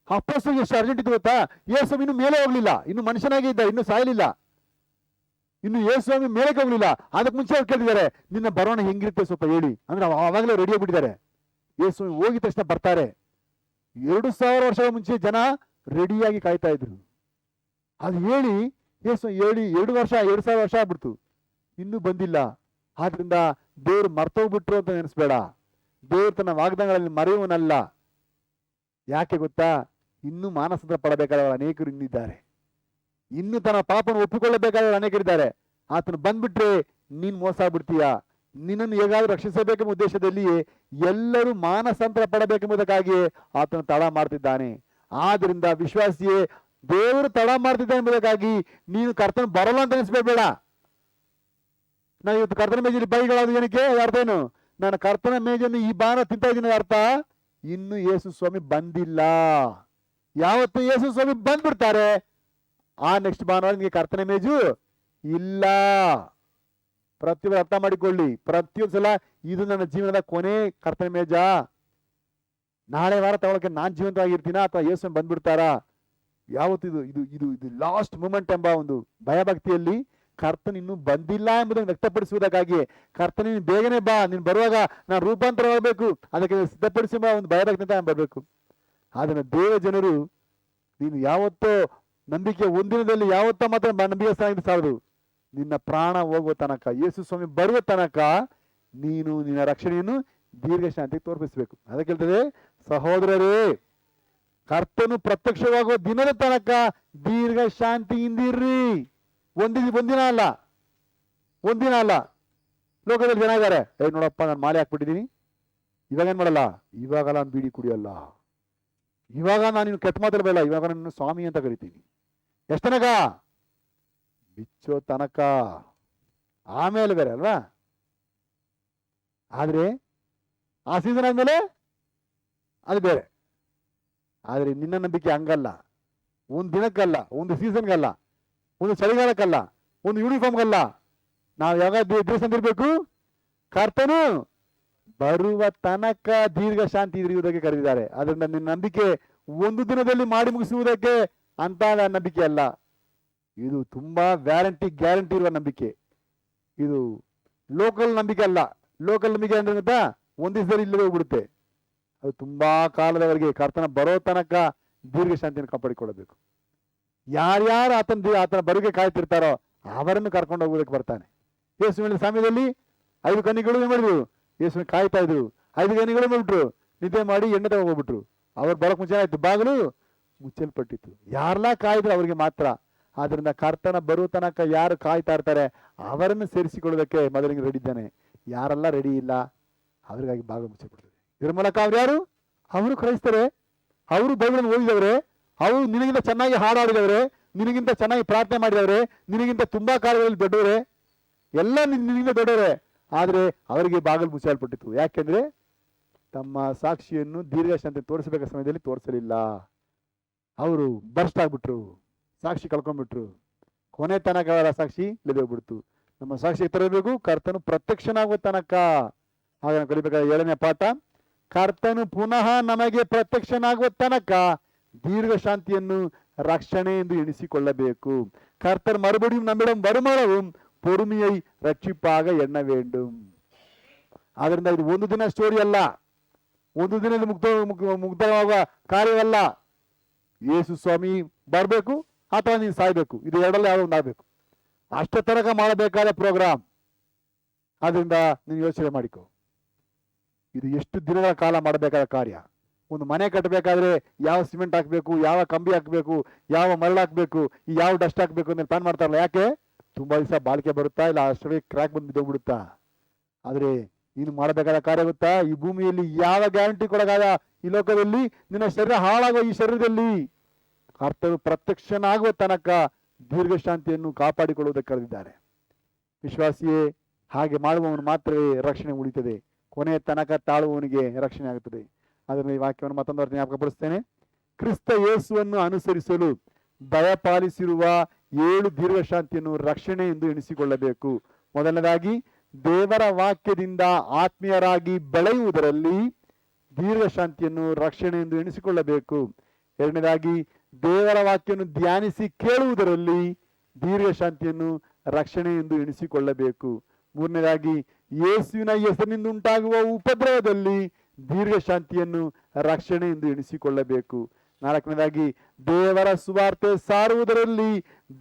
ಅಪ್ಪಸ್ತಲಿಗೆ ಎಷ್ಟು ಅರ್ಜೆಂಟ್ ಇತ್ತು ಗೊತ್ತಾ? ಯೇಸು ಸ್ವಾಮಿ ಇನ್ನು ಮೇಲೆ ಹೋಗ್ಲಿಲ್ಲ, ಇನ್ನು ಮನುಷ್ಯನಾಗಿ ಇದ್ದ, ಇನ್ನು ಸಾಯಲಿಲ್ಲ, ಇನ್ನು ಯೇಸು ಸ್ವಾಮಿ ಮೇಲೆ ಹೋಗ್ಲಿಲ್ಲ. ಅದಕ್ಕೆ ಮುಂಚೆ ಅವ್ರು ಕೇಳಿದ್ದಾರೆ, ನಿನ್ನ ಬರೋಣ ಹೆಂಗಿರುತ್ತೆ ಸ್ವಲ್ಪ ಹೇಳಿ ಅಂದ್ರೆ ಅವಾಗಲೇ ರೆಡಿ ಆಗಿಬಿಟ್ಟಿದ್ದಾರೆ. ಯೇಸು ಸ್ವಾಮಿ ಹೋಗಿದ ತಕ್ಷಣ ಬರ್ತಾರೆ. 2000 ವರ್ಷಗಳ ಮುಂಚೆ ಜನ ರೆಡಿಯಾಗಿ ಕಾಯ್ತಾ ಇದ್ರು. ಅದು ಹೇಳಿ ಯೇಸು ಹೇಳಿ 2000 ವರ್ಷ ಆಗ್ಬಿಡ್ತು, ಇನ್ನೂ ಬಂದಿಲ್ಲ. ಆದ್ರಿಂದ ದೇವ್ರು ಮರ್ತೋಗ್ಬಿಟ್ರು ಅಂತ ನೆನೆಸ್ಬೇಡ. ದೇವ್ರು ತನ್ನ ವಾಗ್ದಾನಗಳಲ್ಲಿ ಮರೆಯುವನಲ್ಲ. ಯಾಕೆ ಗೊತ್ತಾ? ಇನ್ನೂ ಮಾನಸಾಂತರ ಪಡಬೇಕಾದವರು ಅನೇಕರು ಇನ್ನಿದ್ದಾರೆ, ಇನ್ನು ತನ್ನ ಪಾಪವನ್ನು ಒಪ್ಪಿಕೊಳ್ಳಬೇಕಾದವರು ಅನೇಕರಿದ್ದಾರೆ. ಆತನು ಬಂದ್ಬಿಟ್ರೆ ನೀನ್ ಮೋಸ ಆಗ್ಬಿಡ್ತೀಯ. ನಿನ್ನನ್ನು ಹೇಗಾದ್ರೂ ರಕ್ಷಿಸಬೇಕೆಂಬ ಉದ್ದೇಶದಲ್ಲಿಯೇ ಎಲ್ಲರೂ ಮಾನಸಾಂತರ ಪಡಬೇಕೆಂಬುದಕ್ಕಾಗಿಯೇ ಆತನು ತಡ ಮಾಡ್ತಿದ್ದಾನೆ. ಆದ್ರಿಂದ ವಿಶ್ವಾಸಿಯೇ, ದೇವರು ತಡ ಮಾಡ್ತಿದ್ದಾನೆ ಎಂಬುದಕ್ಕಾಗಿ ನೀನು ಕರ್ತನ ಬರಲ್ಲ ಅಂತ ನೆನೆಸ್ಬೇಡ. ನಾನು ಇವತ್ತು ಕರ್ತನ ಮೇಜಲ್ಲಿ ಬೈಗಳಾದ ಏನಕ್ಕೆ? ಅರ್ಥ ಏನು? ನಾನು ಕರ್ತನ ಮೇಜನ್ನು ಈ ಬಾನ ತಿಂತಾ ಇದ್ದೀನಿ ಅರ್ಥ, ಇನ್ನು ಯೇಸು ಸ್ವಾಮಿ ಬಂದಿಲ್ಲ. ಯಾವತ್ತು ಯೇಸು ಸ್ವಾಮಿ ಬಂದ್ಬಿಡ್ತಾರೆ ಆ ನೆಕ್ಸ್ಟ್ ಭಾನುವಾರ ನಿಮಗೆ ಕರ್ತನ ಮೇಜು ಇಲ್ಲ. ಪ್ರತಿಯೊಬ್ಬರು ಅರ್ಥ ಮಾಡಿಕೊಳ್ಳಿ. ಪ್ರತಿಯೊಂದು ಸಲ ಇದು ನನ್ನ ಜೀವನದ ಕೊನೆ ಕರ್ತನ ಮೇಜ, ನಾಳೆ ವಾರ ತಗೊಳಕ್ಕೆ ನಾನ್ ಜೀವಂತವಾಗಿರ್ತೀನ ಅಥವಾ ಯೇಸು ಬಂದ್ಬಿಡ್ತಾರಾ? ಯಾವತ್ತು ಇದು ಇದು ಇದು ಇದು ಲಾಸ್ಟ್ ಮೂಮೆಂಟ್ ಎಂಬ ಒಂದು ಭಯಭಕ್ತಿಯಲ್ಲಿ ಕರ್ತನ ಇನ್ನೂ ಬಂದಿಲ್ಲ ಎಂಬುದನ್ನು ವ್ಯಕ್ತಪಡಿಸುವುದಕ್ಕಾಗಿ ಕರ್ತನ ನೀನು ಬೇಗನೆ ಬಾ, ನೀನು ಬರುವಾಗ ನಾನು ರೂಪಾಂತರವಾಗಬೇಕು, ಅದಕ್ಕೆ ಸಿದ್ಧಪಡಿಸಿ ಒಂದು ಭಯಭಕ್ತಿ ಅಂತ ಬರಬೇಕು. ಅದನ್ನ ದೇವ ಜನರು ನೀನು ಯಾವತ್ತೋ ನಂಬಿಕೆ ಒಂದಿನದಲ್ಲಿ ಯಾವತ್ತೋ ಮಾತ್ರ ನಂಬಿಕೆ ಸಾಲದು. ನಿನ್ನ ಪ್ರಾಣ ಹೋಗುವ ತನಕ, ಯೇಸು ಸ್ವಾಮಿ ಬರುವ ತನಕ ನೀನು ನಿನ್ನ ರಕ್ಷಣೆಯನ್ನು ದೀರ್ಘ ಶಾಂತಿಗೆ ತೋರ್ಪಿಸಬೇಕು. ಅದಕ್ಕೆ ಹೇಳ್ತದೆ, ಸಹೋದರರೇ, ಕರ್ತನು ಪ್ರತ್ಯಕ್ಷವಾಗುವ ದಿನದ ತನಕ ದೀರ್ಘ ಶಾಂತಿಯಿಂದಿರ್ರಿ. ಒಂದಿನ ಅಲ್ಲ. ಲೋಕದಲ್ಲಿ ಜನ ಇದ್ದಾರೆ, ನೋಡಪ್ಪ ನಾನು ಮಾಲೆ ಹಾಕ್ಬಿಟ್ಟಿದ್ದೀನಿ, ಇವಾಗ ಏನ್ ಮಾಡಲ್ಲ, ಇವಾಗಲ್ಲ ನಾನು ಬೀಡಿ ಕುಡಿಯಲ್ಲ, ಇವಾಗ ನಾನು ಕೆಟ್ಟ ಮಾತಾಡಬೇಡ, ಇವಾಗ ನಾನು ಸ್ವಾಮಿ ಅಂತ ಕರಿತೀನಿ. ಎಷ್ಟನಕ? ಬಿಚ್ಚೋ ತನಕ. ಆಮೇಲೆ ಬೇರೆ ಅಲ್ವಾ? ಆದ್ರೆ ಆ ಸೀಸನ್ ಆದ್ಮೇಲೆ ಅದು ಬೇರೆ. ಆದ್ರೆ ನಿನ್ನ ನಂಬಿಕೆ ಹಂಗಲ್ಲ. ಒಂದು ದಿನಕ್ಕಲ್ಲ, ಒಂದು ಸೀಸನ್ಗಲ್ಲ, ಒಂದು ಚಳಿಗಾಲಕ್ಕಲ್ಲ, ಒಂದು ಯೂನಿಫಾರ್ಮ್ಗಲ್ಲ. ನಾವು ಯಾವಾಗ ದೇಶ ಇರ್ಬೇಕು? ಕರ್ತನು ಬರುವ ತನಕ ದೀರ್ಘ ಶಾಂತಿ ಇರುವುದಕ್ಕೆ ಕರೆದಿದ್ದಾರೆ. ಅದರಿಂದ ನಿನ್ನ ನಂಬಿಕೆ ಒಂದು ದಿನದಲ್ಲಿ ಮಾಡಿ ಮುಗಿಸುವುದಕ್ಕೆ ಅಂತ ನಂಬಿಕೆ ಅಲ್ಲ. ಇದು ತುಂಬಾ ಗ್ಯಾರಂಟಿ ಇರುವ ನಂಬಿಕೆ. ಇದು ಲೋಕಲ್ ನಂಬಿಕೆ ಅಲ್ಲ. ಲೋಕಲ್ ನಂಬಿಕೆ ಅಂದ್ರೆ ಗೊತ್ತಾ, ಒಂದ್ ದಿವಸದಲ್ಲಿ ಇಲ್ಲದೆ ಹೋಗ್ಬಿಡುತ್ತೆ. ಅದು ತುಂಬಾ ಕಾಲದವರೆಗೆ ಕರ್ತನ ಬರೋ ತನಕ ದೀರ್ಘ ಶಾಂತಿಯನ್ನು ಕಾಪಾಡಿಕೊಳ್ಳಬೇಕು. ಯಾರ್ಯಾರು ಆತನ ಬರುಗೆ ಕಾಯ್ತಿರ್ತಾರೋ ಅವರನ್ನು ಕರ್ಕೊಂಡು ಹೋಗೋದಕ್ಕೆ ಬರ್ತಾನೆ. ಯೇಸುವಿನ ಸಮಯದಲ್ಲಿ 5 ಕನ್ನಿಗಳು ಏನ್ ಮಾಡಿದ್ರು, ಯೇಸುವಿನ ಕಾಯ್ತಾ ಇದ್ರು. 5 ಕನ್ನಿಗಳು ಮಾಡ್ಬಿಟ್ರು, ನಿದ್ದೆ ಮಾಡಿ ಎಣ್ಣೆ ತಗೋಗ್ಬಿಟ್ರು. ಅವ್ರು ಬರೋಕ್ ಮುಂಚೆ ಆಯ್ತು, ಬಾಗಿಲು ಮುಚ್ಚಲ್ಪಟ್ಟಿತ್ತು. ಯಾರೆಲ್ಲ ಕಾಯ್ದ್ರು ಅವ್ರಿಗೆ ಮಾತ್ರ. ಆದ್ರಿಂದ ಕರ್ತನ ಬರೋ ತನಕ ಯಾರು ಕಾಯ್ತಾ ಇರ್ತಾರೆ ಅವರನ್ನು ಸೇರಿಸಿಕೊಳ್ಳೋದಕ್ಕೆ ಮೊದಲಿಗೆ ರೆಡಿ ಇದ್ದಾನೆ. ಯಾರೆಲ್ಲ ರೆಡಿ ಇಲ್ಲ ಅವ್ರಿಗಾಗಿ ಬಾಗಿಲು ಮುಚ್ಚಲ್ಪಡ್ತದೆ. ಇದ್ರ ಮೂಲಕ ಅವ್ರು ಯಾರು? ಅವರು ಕ್ರೈಸ್ತರೇ, ಅವರು ಬೈಬಲನ್ನು ಓದಿದವರೇ, ಅವರು ನಿನಗಿಂತ ಚೆನ್ನಾಗಿ ಹಾಡಾಡಿದವರೇ, ನಿನಗಿಂತ ಚೆನ್ನಾಗಿ ಪ್ರಾರ್ಥನೆ ಮಾಡಿದವರೇ, ನಿನಗಿಂತ ತುಂಬಾ ಕಾರ್ಯಗಳಲ್ಲಿ ದೊಡ್ಡವರೇ, ಎಲ್ಲ ನಿನಗಿಂತ ದೊಡ್ಡವರೇ. ಆದ್ರೆ ಅವರಿಗೆ ಬಾಗಿಲು ಮುಚ್ಚಲ್ಪಟ್ಟಿತ್ತು. ಯಾಕೆಂದ್ರೆ ತಮ್ಮ ಸಾಕ್ಷಿಯನ್ನು ದೀರ್ಘ ಶಾಂತಿ ತೋರಿಸಬೇಕ ಸಮಯದಲ್ಲಿ ತೋರಿಸಲಿಲ್ಲ. ಅವರು ಬರ್ಸ್ಟ್ ಆಗ್ಬಿಟ್ರು, ಸಾಕ್ಷಿ ಕಳ್ಕೊಂಡ್ಬಿಟ್ರು. ಕೊನೆ ತನಕ ಅವರ ಸಾಕ್ಷಿ ಹೋಗ್ಬಿಡ್ತು. ನಮ್ಮ ಸಾಕ್ಷಿ ತರಬೇಕು, ಕರ್ತನು ಪ್ರತ್ಯಕ್ಷನಾಗುವ ತನಕ. ಹಾಗೆ ನಾವು ಕಲಿಬೇಕಾದ 7ನೇ ಪಾಠ, ಕರ್ತನು ಪುನಃ ನಮಗೆ ಪ್ರತ್ಯಕ್ಷನಾಗುವ ತನಕ ದೀರ್ಘ ಶಾಂತಿಯನ್ನು ರಕ್ಷಣೆ ಎಂದು ಎಣಿಸಿಕೊಳ್ಳಬೇಕು. கர்த்தர் மறுபடியும் நம்மிடம் வருமளவும் பொறுமையை ரட்சிப்பாக எண்ண வேண்டும். ಆದ್ರಿಂದ ಇದು ಒಂದು ದಿನ ಸ್ಟೋರಿ ಅಲ್ಲ, ಒಂದು ದಿನದ ಮುಗ್ಧವಾಗುವ ಕಾರ್ಯವಲ್ಲ. ಯೇಸು ಸ್ವಾಮಿ ಬರಬೇಕು ಅಥವಾ ನೀನು ಸಾಯ್ಬೇಕು, ಇದು ಎರಡಲ್ಲಿ ಯಾವುದೋ ಒಂದು ಆಗ್ಬೇಕು. ಅಷ್ಟ ತನಕ ಮಾಡಬೇಕಾದ ಪ್ರೋಗ್ರಾಮ್. ಆದ್ರಿಂದ ನೀನು ಯೋಚನೆ ಮಾಡಿಕೊ, ಇದು ಎಷ್ಟು ದಿನಗಳ ಕಾಲ ಮಾಡಬೇಕಾದ ಕಾರ್ಯ. ಒಂದು ಮನೆ ಕಟ್ಟಬೇಕಾದ್ರೆ ಯಾವ ಸಿಮೆಂಟ್ ಹಾಕ್ಬೇಕು, ಯಾವ ಕಂಬಿ ಹಾಕ್ಬೇಕು, ಯಾವ ಮರಳು ಹಾಕ್ಬೇಕು, ಯಾವ ಡಸ್ಟ್ ಹಾಕ್ಬೇಕು ಅಂತ ಪ್ಲಾನ್ ಮಾಡ್ತಾರಲ್ಲ. ಯಾಕೆ? ತುಂಬಾ ದಿವಸ ಬಾಳಿಕೆ ಬರುತ್ತಾ, ಇಲ್ಲ ಅಷ್ಟೊಳಗೆ ಕ್ರ್ಯಾಕ್ ಬಂದು ಬಿದ್ದೋಗ್ಬಿಡುತ್ತಾ. ಆದ್ರೆ ನೀನು ಮಾಡಬೇಕಾದ ಕಾರ್ಯ ಗೊತ್ತಾ? ಈ ಭೂಮಿಯಲ್ಲಿ ಯಾವ ಗ್ಯಾರಂಟಿ ಕೊಡಗಾದ ಈ ಲೋಕದಲ್ಲಿ ನಿನ್ನ ಶರೀರ ಹಾಳಾಗುವ ಈ ಶರೀರದಲ್ಲಿ ಕರ್ತನು ಪ್ರತ್ಯಕ್ಷನಾಗುವ ತನಕ ದೀರ್ಘ ಶಾಂತಿಯನ್ನು ಕಾಪಾಡಿಕೊಳ್ಳುವುದಕ್ಕೆ ಕರೆದಿದ್ದಾರೆ. ವಿಶ್ವಾಸಿಯೇ, ಹಾಗೆ ಮಾಡುವವನು ಮಾತ್ರವೇ ರಕ್ಷಣೆ ಉಳಿತದೆ. ಕೊನೆಯ ತನಕ ತಾಳುವವನಿಗೆ ರಕ್ಷಣೆ ಆಗುತ್ತದೆ. ಅದನ್ನು ಈ ವಾಕ್ಯವನ್ನು ಮತ್ತೊಂದು ಜ್ಞಾಪಕಪಡಿಸ್ತೇನೆ. ಕ್ರಿಸ್ತ ಯೇಸುವನ್ನು ಅನುಸರಿಸಲು ದಯಪಾಲಿಸಿರುವ 7 ದೀರ್ಘ ಶಾಂತಿಯನ್ನು ರಕ್ಷಣೆ ಎಂದು ಎಣಿಸಿಕೊಳ್ಳಬೇಕು. ಮೊದಲನೇದಾಗಿ, ದೇವರ ವಾಕ್ಯದಿಂದ ಆತ್ಮೀಯರಾಗಿ ಬೆಳೆಯುವುದರಲ್ಲಿ ದೀರ್ಘ ಶಾಂತಿಯನ್ನು ರಕ್ಷಣೆ ಎಂದು ಎಣಿಸಿಕೊಳ್ಳಬೇಕು. ಎರಡನೇದಾಗಿ, ದೇವರ ವಾಕ್ಯವನ್ನು ಧ್ಯಾನಿಸಿ ಕೇಳುವುದರಲ್ಲಿ ದೀರ್ಘ ಶಾಂತಿಯನ್ನು ರಕ್ಷಣೆ ಎಂದು ಎಣಿಸಿಕೊಳ್ಳಬೇಕು. ಮೂರನೇದಾಗಿ, ಯೇಸುವಿನ ಹೆಸರಿನಿಂದ ಉಂಟಾಗುವ ಉಪದ್ರವದಲ್ಲಿ ದೀರ್ಘ ಶಾಂತಿಯನ್ನು ರಕ್ಷಣೆ ಎಂದು ಎಣಿಸಿಕೊಳ್ಳಬೇಕು. ನಾಲ್ಕನೇದಾಗಿ, ದೇವರ ಸುವಾರ್ತೆ ಸಾರುವುದರಲ್ಲಿ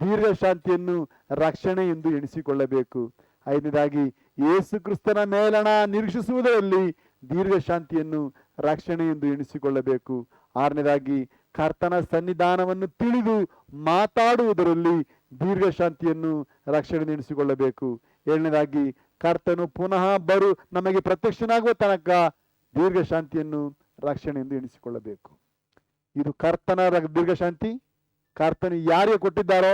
ದೀರ್ಘ ಶಾಂತಿಯನ್ನು ರಕ್ಷಣೆ ಎಂದು ಎಣಿಸಿಕೊಳ್ಳಬೇಕು. ಐದನೇದಾಗಿ, ಯೇಸು ಕ್ರಿಸ್ತನ ಮೇಲಣ ನಿರೀಕ್ಷಿಸುವುದರಲ್ಲಿ ದೀರ್ಘ ಶಾಂತಿಯನ್ನು ರಕ್ಷಣೆ ಎಂದು ಎಣಿಸಿಕೊಳ್ಳಬೇಕು. ಆರನೇದಾಗಿ, ಕರ್ತನ ಸನ್ನಿಧಾನವನ್ನು ತಿಳಿದು ಮಾತಾಡುವುದರಲ್ಲಿ ದೀರ್ಘ ಶಾಂತಿಯನ್ನು ರಕ್ಷಣೆ ಎಣಿಸಿಕೊಳ್ಳಬೇಕು. ಏಳನೇದಾಗಿ, ಕರ್ತನು ಪುನಃ ನಮಗೆ ಪ್ರತ್ಯಕ್ಷನಾಗುವ ತನಕ ದೀರ್ಘ ಶಾಂತಿಯನ್ನು ರಕ್ಷಣೆ ಎಂದು ಎಣಿಸಿಕೊಳ್ಳಬೇಕು. ಇದು ಕರ್ತನ ದೀರ್ಘ ಶಾಂತಿ. ಕರ್ತನು ಯಾರಿಗೆ ಕೊಟ್ಟಿದ್ದಾರೋ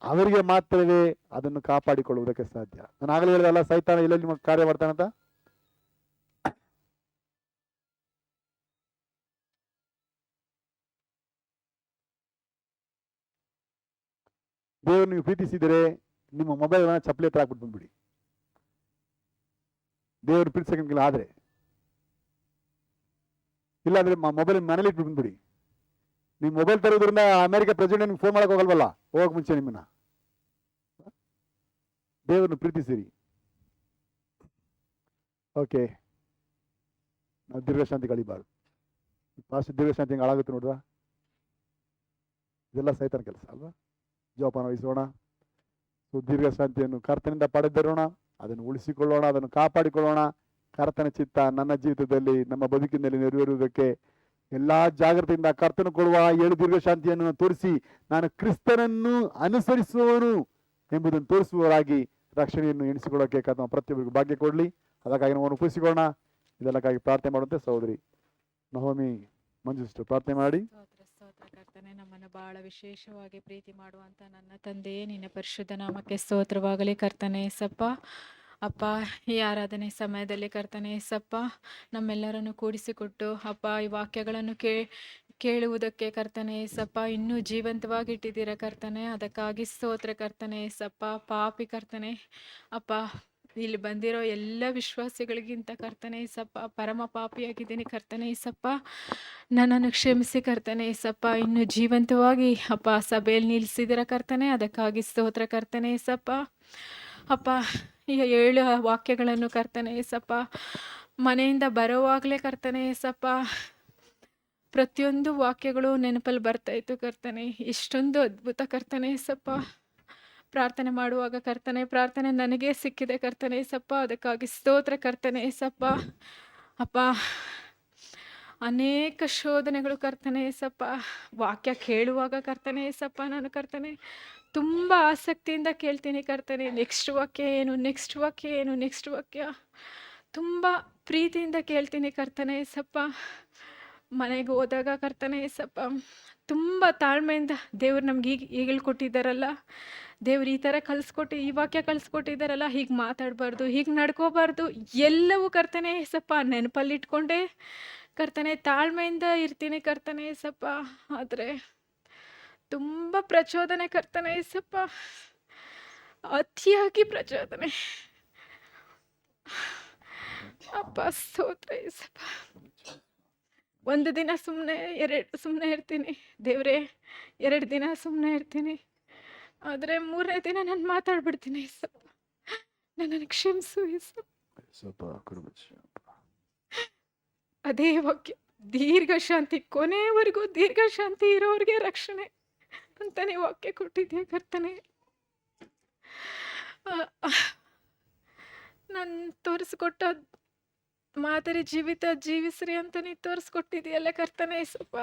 ಅವರಿಗೆ ಮಾತ್ರವೇ ಅದನ್ನು ಕಾಪಾಡಿಕೊಳ್ಳುವುದಕ್ಕೆ ಸಾಧ್ಯ. ನಾನು ಆಗಲೇ ಹೇಳಿದಲ್ಲ, ಸೈತಾನ ಎಲ್ಲೆಲ್ಲಿ ನಿಮಗೆ ಕಾರ್ಯ ಮಾಡ್ತಾನಂತ. ದೇವರು ನೀವು ಪ್ರೀತಿಸಿದರೆ ನಿಮ್ಮ ಮೊಬೈಲ್ ಚಪ್ಪಲಿ ಹತ್ರ ಹಾಕ್ಬಿಟ್ಟು ಬಂದ್ಬಿಡಿ. ದೇವರು ಪ್ರೀತಿಸಕ್ಕಿಲ್ಲ ಆದ್ರೆ, ಇಲ್ಲಾಂದ್ರೆ ಮೊಬೈಲ್ ಮನೇಲಿ ಇಟ್ಬಿಟ್ಟು ಬಂದ್ಬಿಡಿ. ನೀವು ಮೊಬೈಲ್ ತರೋದ್ರಿಂದ ಅಮೆರಿಕ ಪ್ರೆಸಿಡೆಂಟ್ ಫೋನ್ ಮಾಡಕ್ ಹೋಗಲ್ವಲ್ಲ, ಹೋಗಕ್ ಮುಂಚೆ ನಿಮ್ಮನ್ನ ದೇವರನ್ನು ಪ್ರೀತಿಸಿರಿ. ಓಕೆ, ನಾವು ದೀರ್ಘ ಶಾಂತಿ ಕಳಿಬಾರ್ದು. ಫಾಸ್ಟ್ ದೀರ್ಘ ಶಾಂತಿ ಹಾಳಾಗುತ್ತೆ ನೋಡ್ರ. ಇದೆಲ್ಲ ಸೈತಾನ ಕೆಲಸ ಅಲ್ವಾ? ಜೋಪಾನ ವಹಿಸೋಣ. ದೀರ್ಘ ಶಾಂತಿಯನ್ನು ಕರ್ತನಿಂದ ಪಡೆದಿರೋಣ, ಅದನ್ನು ಉಳಿಸಿಕೊಳ್ಳೋಣ, ಅದನ್ನು ಕಾಪಾಡಿಕೊಳ್ಳೋಣ. ಕರ್ತನ ಚಿತ್ತ ನನ್ನ ಜೀವಿತದಲ್ಲಿ, ನಮ್ಮ ಬದುಕಿನಲ್ಲಿ ನೆರವೇರುವುದಕ್ಕೆ ಎಲ್ಲಾ ಜಾಗ್ರತೆಯಿಂದ ಕರ್ತನು ಕೊಡುವ 7 ದೀರ್ಘ ಶಾಂತಿಯನ್ನು ತೋರಿಸಿ ನಾನು ಕ್ರಿಸ್ತನನ್ನು ಅನುಸರಿಸುವವನು ಎಂಬುದನ್ನು ತೋರಿಸುವವರಾಗಿ ರಕ್ಷಣೆಯನ್ನು ಎಣಿಸಿಕೊಳ್ಳೋಕೆ ಕರ್ತನ ಪ್ರತಿಯೊಬ್ಬರಿಗೂ ಭಾಗ್ಯ ಕೊಡಲಿ. ಅದಕ್ಕಾಗಿ ನಾವು ಒಪ್ಪಿಸಿಕೊಳ್ಳೋಣ. ಇದೆಲ್ಲಕ್ಕಾಗಿ ಪ್ರಾರ್ಥನೆ ಮಾಡುವಂತೆ ಸಹೋದರಿ ನಹೋಮಿ ಮಂಜುಷ್ಟು ಪ್ರಾರ್ಥನೆ ಮಾಡಿ. ಕರ್ತನೆ, ನಮ್ಮನ್ನು ಬಹಳ ವಿಶೇಷವಾಗಿ ಪ್ರೀತಿ ಮಾಡುವಂತ ನನ್ನ ತಂದೆಯೇ, ನಿನ್ನ ಪರಿಶುದ್ಧ ನಾಮಕ್ಕೆ ಸ್ತೋತ್ರವಾಗಲಿ. ಕರ್ತನೆ ಸಪ್ಪ ಅಪ್ಪ, ಈ ಆರಾಧನೆ ಸಮಯದಲ್ಲಿ ಕರ್ತನೆ ಸಪ್ಪ ನಮ್ಮೆಲ್ಲರನ್ನು ಕೂಡಿಸಿಕೊಟ್ಟು ಅಪ್ಪ ಈ ವಾಕ್ಯಗಳನ್ನು ಕೇಳುವುದಕ್ಕೆ ಕರ್ತನೆ ಸಪ್ಪ ಇನ್ನೂ ಜೀವಂತವಾಗಿ ಇಟ್ಟಿದ್ದೀರ ಕರ್ತನೆ. ಅದಕ್ಕಾಗಿ ಸ್ತೋತ್ರ ಕರ್ತನೆ ಸಪ್ಪ. ಪಾಪಿ ಕರ್ತನೆ ಅಪ್ಪ ಇಲ್ಲಿ ಬಂದಿರೋ ಎಲ್ಲ ವಿಶ್ವಾಸಿಗಳಿಗಿಂತ ಕರ್ತನೆ ಏಸಪ್ಪ ಪರಮ ಪಾಪಿಯಾಗಿದ್ದೀನಿ ಕರ್ತನೆ ಏಸಪ್ಪ. ನನ್ನನ್ನು ಕ್ಷಮಿಸಿ ಕರ್ತನೆ ಏಸಪ್ಪ. ಇನ್ನು ಜೀವಂತವಾಗಿ ಅಪ್ಪ ಸಭೆಯಲ್ಲಿ ನಿಲ್ಲಿಸಿದಿರ ಕರ್ತನೆ, ಅದಕ್ಕಾಗಿ ಸ್ತೋತ್ರ ಕರ್ತನೆ ಏಸಪ್ಪ. ಅಪ್ಪ ಈ 7 ವಾಕ್ಯಗಳನ್ನು ಕರ್ತನೆ ಏಸಪ್ಪ ಮನೆಯಿಂದ ಬರೋವಾಗಲೇ ಕರ್ತನೆ ಏಸಪ್ಪ ಪ್ರತಿಯೊಂದು ವಾಕ್ಯಗಳು ನೆನಪಲ್ಲಿ ಬರ್ತಾಯಿತ್ತು ಕರ್ತನೆ. ಇಷ್ಟೊಂದು ಅದ್ಭುತ ಕರ್ತನೆ ಏಸಪ್ಪ. ಪ್ರಾರ್ಥನೆ ಮಾಡುವಾಗ ಕರ್ತನೆ ಪ್ರಾರ್ಥನೆ ನನಗೇ ಸಿಕ್ಕಿದೆ ಕರ್ತನೆ ಏಸಪ್ಪ, ಅದಕ್ಕಾಗಿ ಸ್ತೋತ್ರ ಕರ್ತನೆ ಏಸಪ್ಪ. ಅಪ್ಪ ಅನೇಕ ಶೋಧನೆಗಳು ಕರ್ತನೆ ಏಸಪ್ಪ ವಾಕ್ಯ ಕೇಳುವಾಗ ಕರ್ತನೆ ಏಸಪ್ಪ ನಾನು ಕರ್ತನೆ ತುಂಬ ಆಸಕ್ತಿಯಿಂದ ಕೇಳ್ತೀನಿ ಕರ್ತನೆ. ನೆಕ್ಸ್ಟ್ ವಾಕ್ಯ ಏನು, ನೆಕ್ಸ್ಟ್ ವಾಕ್ಯ ಏನು, ನೆಕ್ಸ್ಟ್ ವಾಕ್ಯ ತುಂಬ ಪ್ರೀತಿಯಿಂದ ಕೇಳ್ತೀನಿ ಕರ್ತನೆ ಏಸಪ್ಪ. ಮನೆಗೆ ಹೋದಾಗ ಕರ್ತನೆ ಏಸಪ್ಪ ತುಂಬ ತಾಳ್ಮೆಯಿಂದ ದೇವ್ರು ನಮ್ಗೆ ಈಗಲೂ ಕೊಟ್ಟಿದ್ದಾರಲ್ಲ, ದೇವ್ರು ಈ ಥರ ಕಲಿಸ್ಕೊಟ್ಟು ಈ ವಾಕ್ಯ ಕಲಿಸ್ಕೊಟ್ಟಿದ್ದಾರಲ್ಲ, ಹೀಗೆ ಮಾತಾಡಬಾರ್ದು, ಹೀಗೆ ನಡ್ಕೋಬಾರ್ದು, ಎಲ್ಲವೂ ಕರ್ತನೆ ಏಸಪ್ಪ ನೆನಪಲ್ಲಿಟ್ಕೊಂಡೇ ಕರ್ತನೆ ತಾಳ್ಮೆಯಿಂದ ಇರ್ತೀನಿ ಕರ್ತನೆ ಏಸಪ್ಪ. ಆದರೆ ತುಂಬ ಪ್ರಚೋದನೆ ಕರ್ತನೆ ಏಸಪ್ಪ, ಅತಿಯಾಗಿ ಪ್ರಚೋದನೆ ಅಪ್ಪ. ಸ್ತೋತ್ರ ಏಸಪ್ಪ. ಒಂದು ದಿನ ಸುಮ್ಮನೆ ಇರ್ತೀನಿ ದೇವ್ರೆ, 2 ದಿನ ಸುಮ್ಮನೆ ಇರ್ತೀನಿ, ಆದರೆ 3ನೇ ದಿನ ನಾನು ಮಾತಾಡ್ಬಿಡ್ತೀನಿ ಏಸಪ್ಪ. ನನ್ನನ್ನು ಕ್ಷಮಿಸು ಏಸಪ್ಪ. ಅದೇ ವಾಕ್ಯ ದೀರ್ಘ ಶಾಂತಿ, ಕೊನೆಯವರೆಗೂ ದೀರ್ಘ ಶಾಂತಿ ಇರೋರಿಗೆ ರಕ್ಷಣೆ ಅಂತಾನೆ ವಾಕ್ಯ ಕೊಟ್ಟಿದ್ದೆ ಕರ್ತನೆ. ನಾನು ತೋರಿಸ್ಕೊಟ್ಟ ಮಾದರಿ ಜೀವಿತ ಜೀವಿಸ್ರಿ ಅಂತ ನೀನು ತೋರಿಸ್ಕೊಟ್ಟಿದೆಯಲ್ಲ ಕರ್ತನೆ ಏಸಪ್ಪ.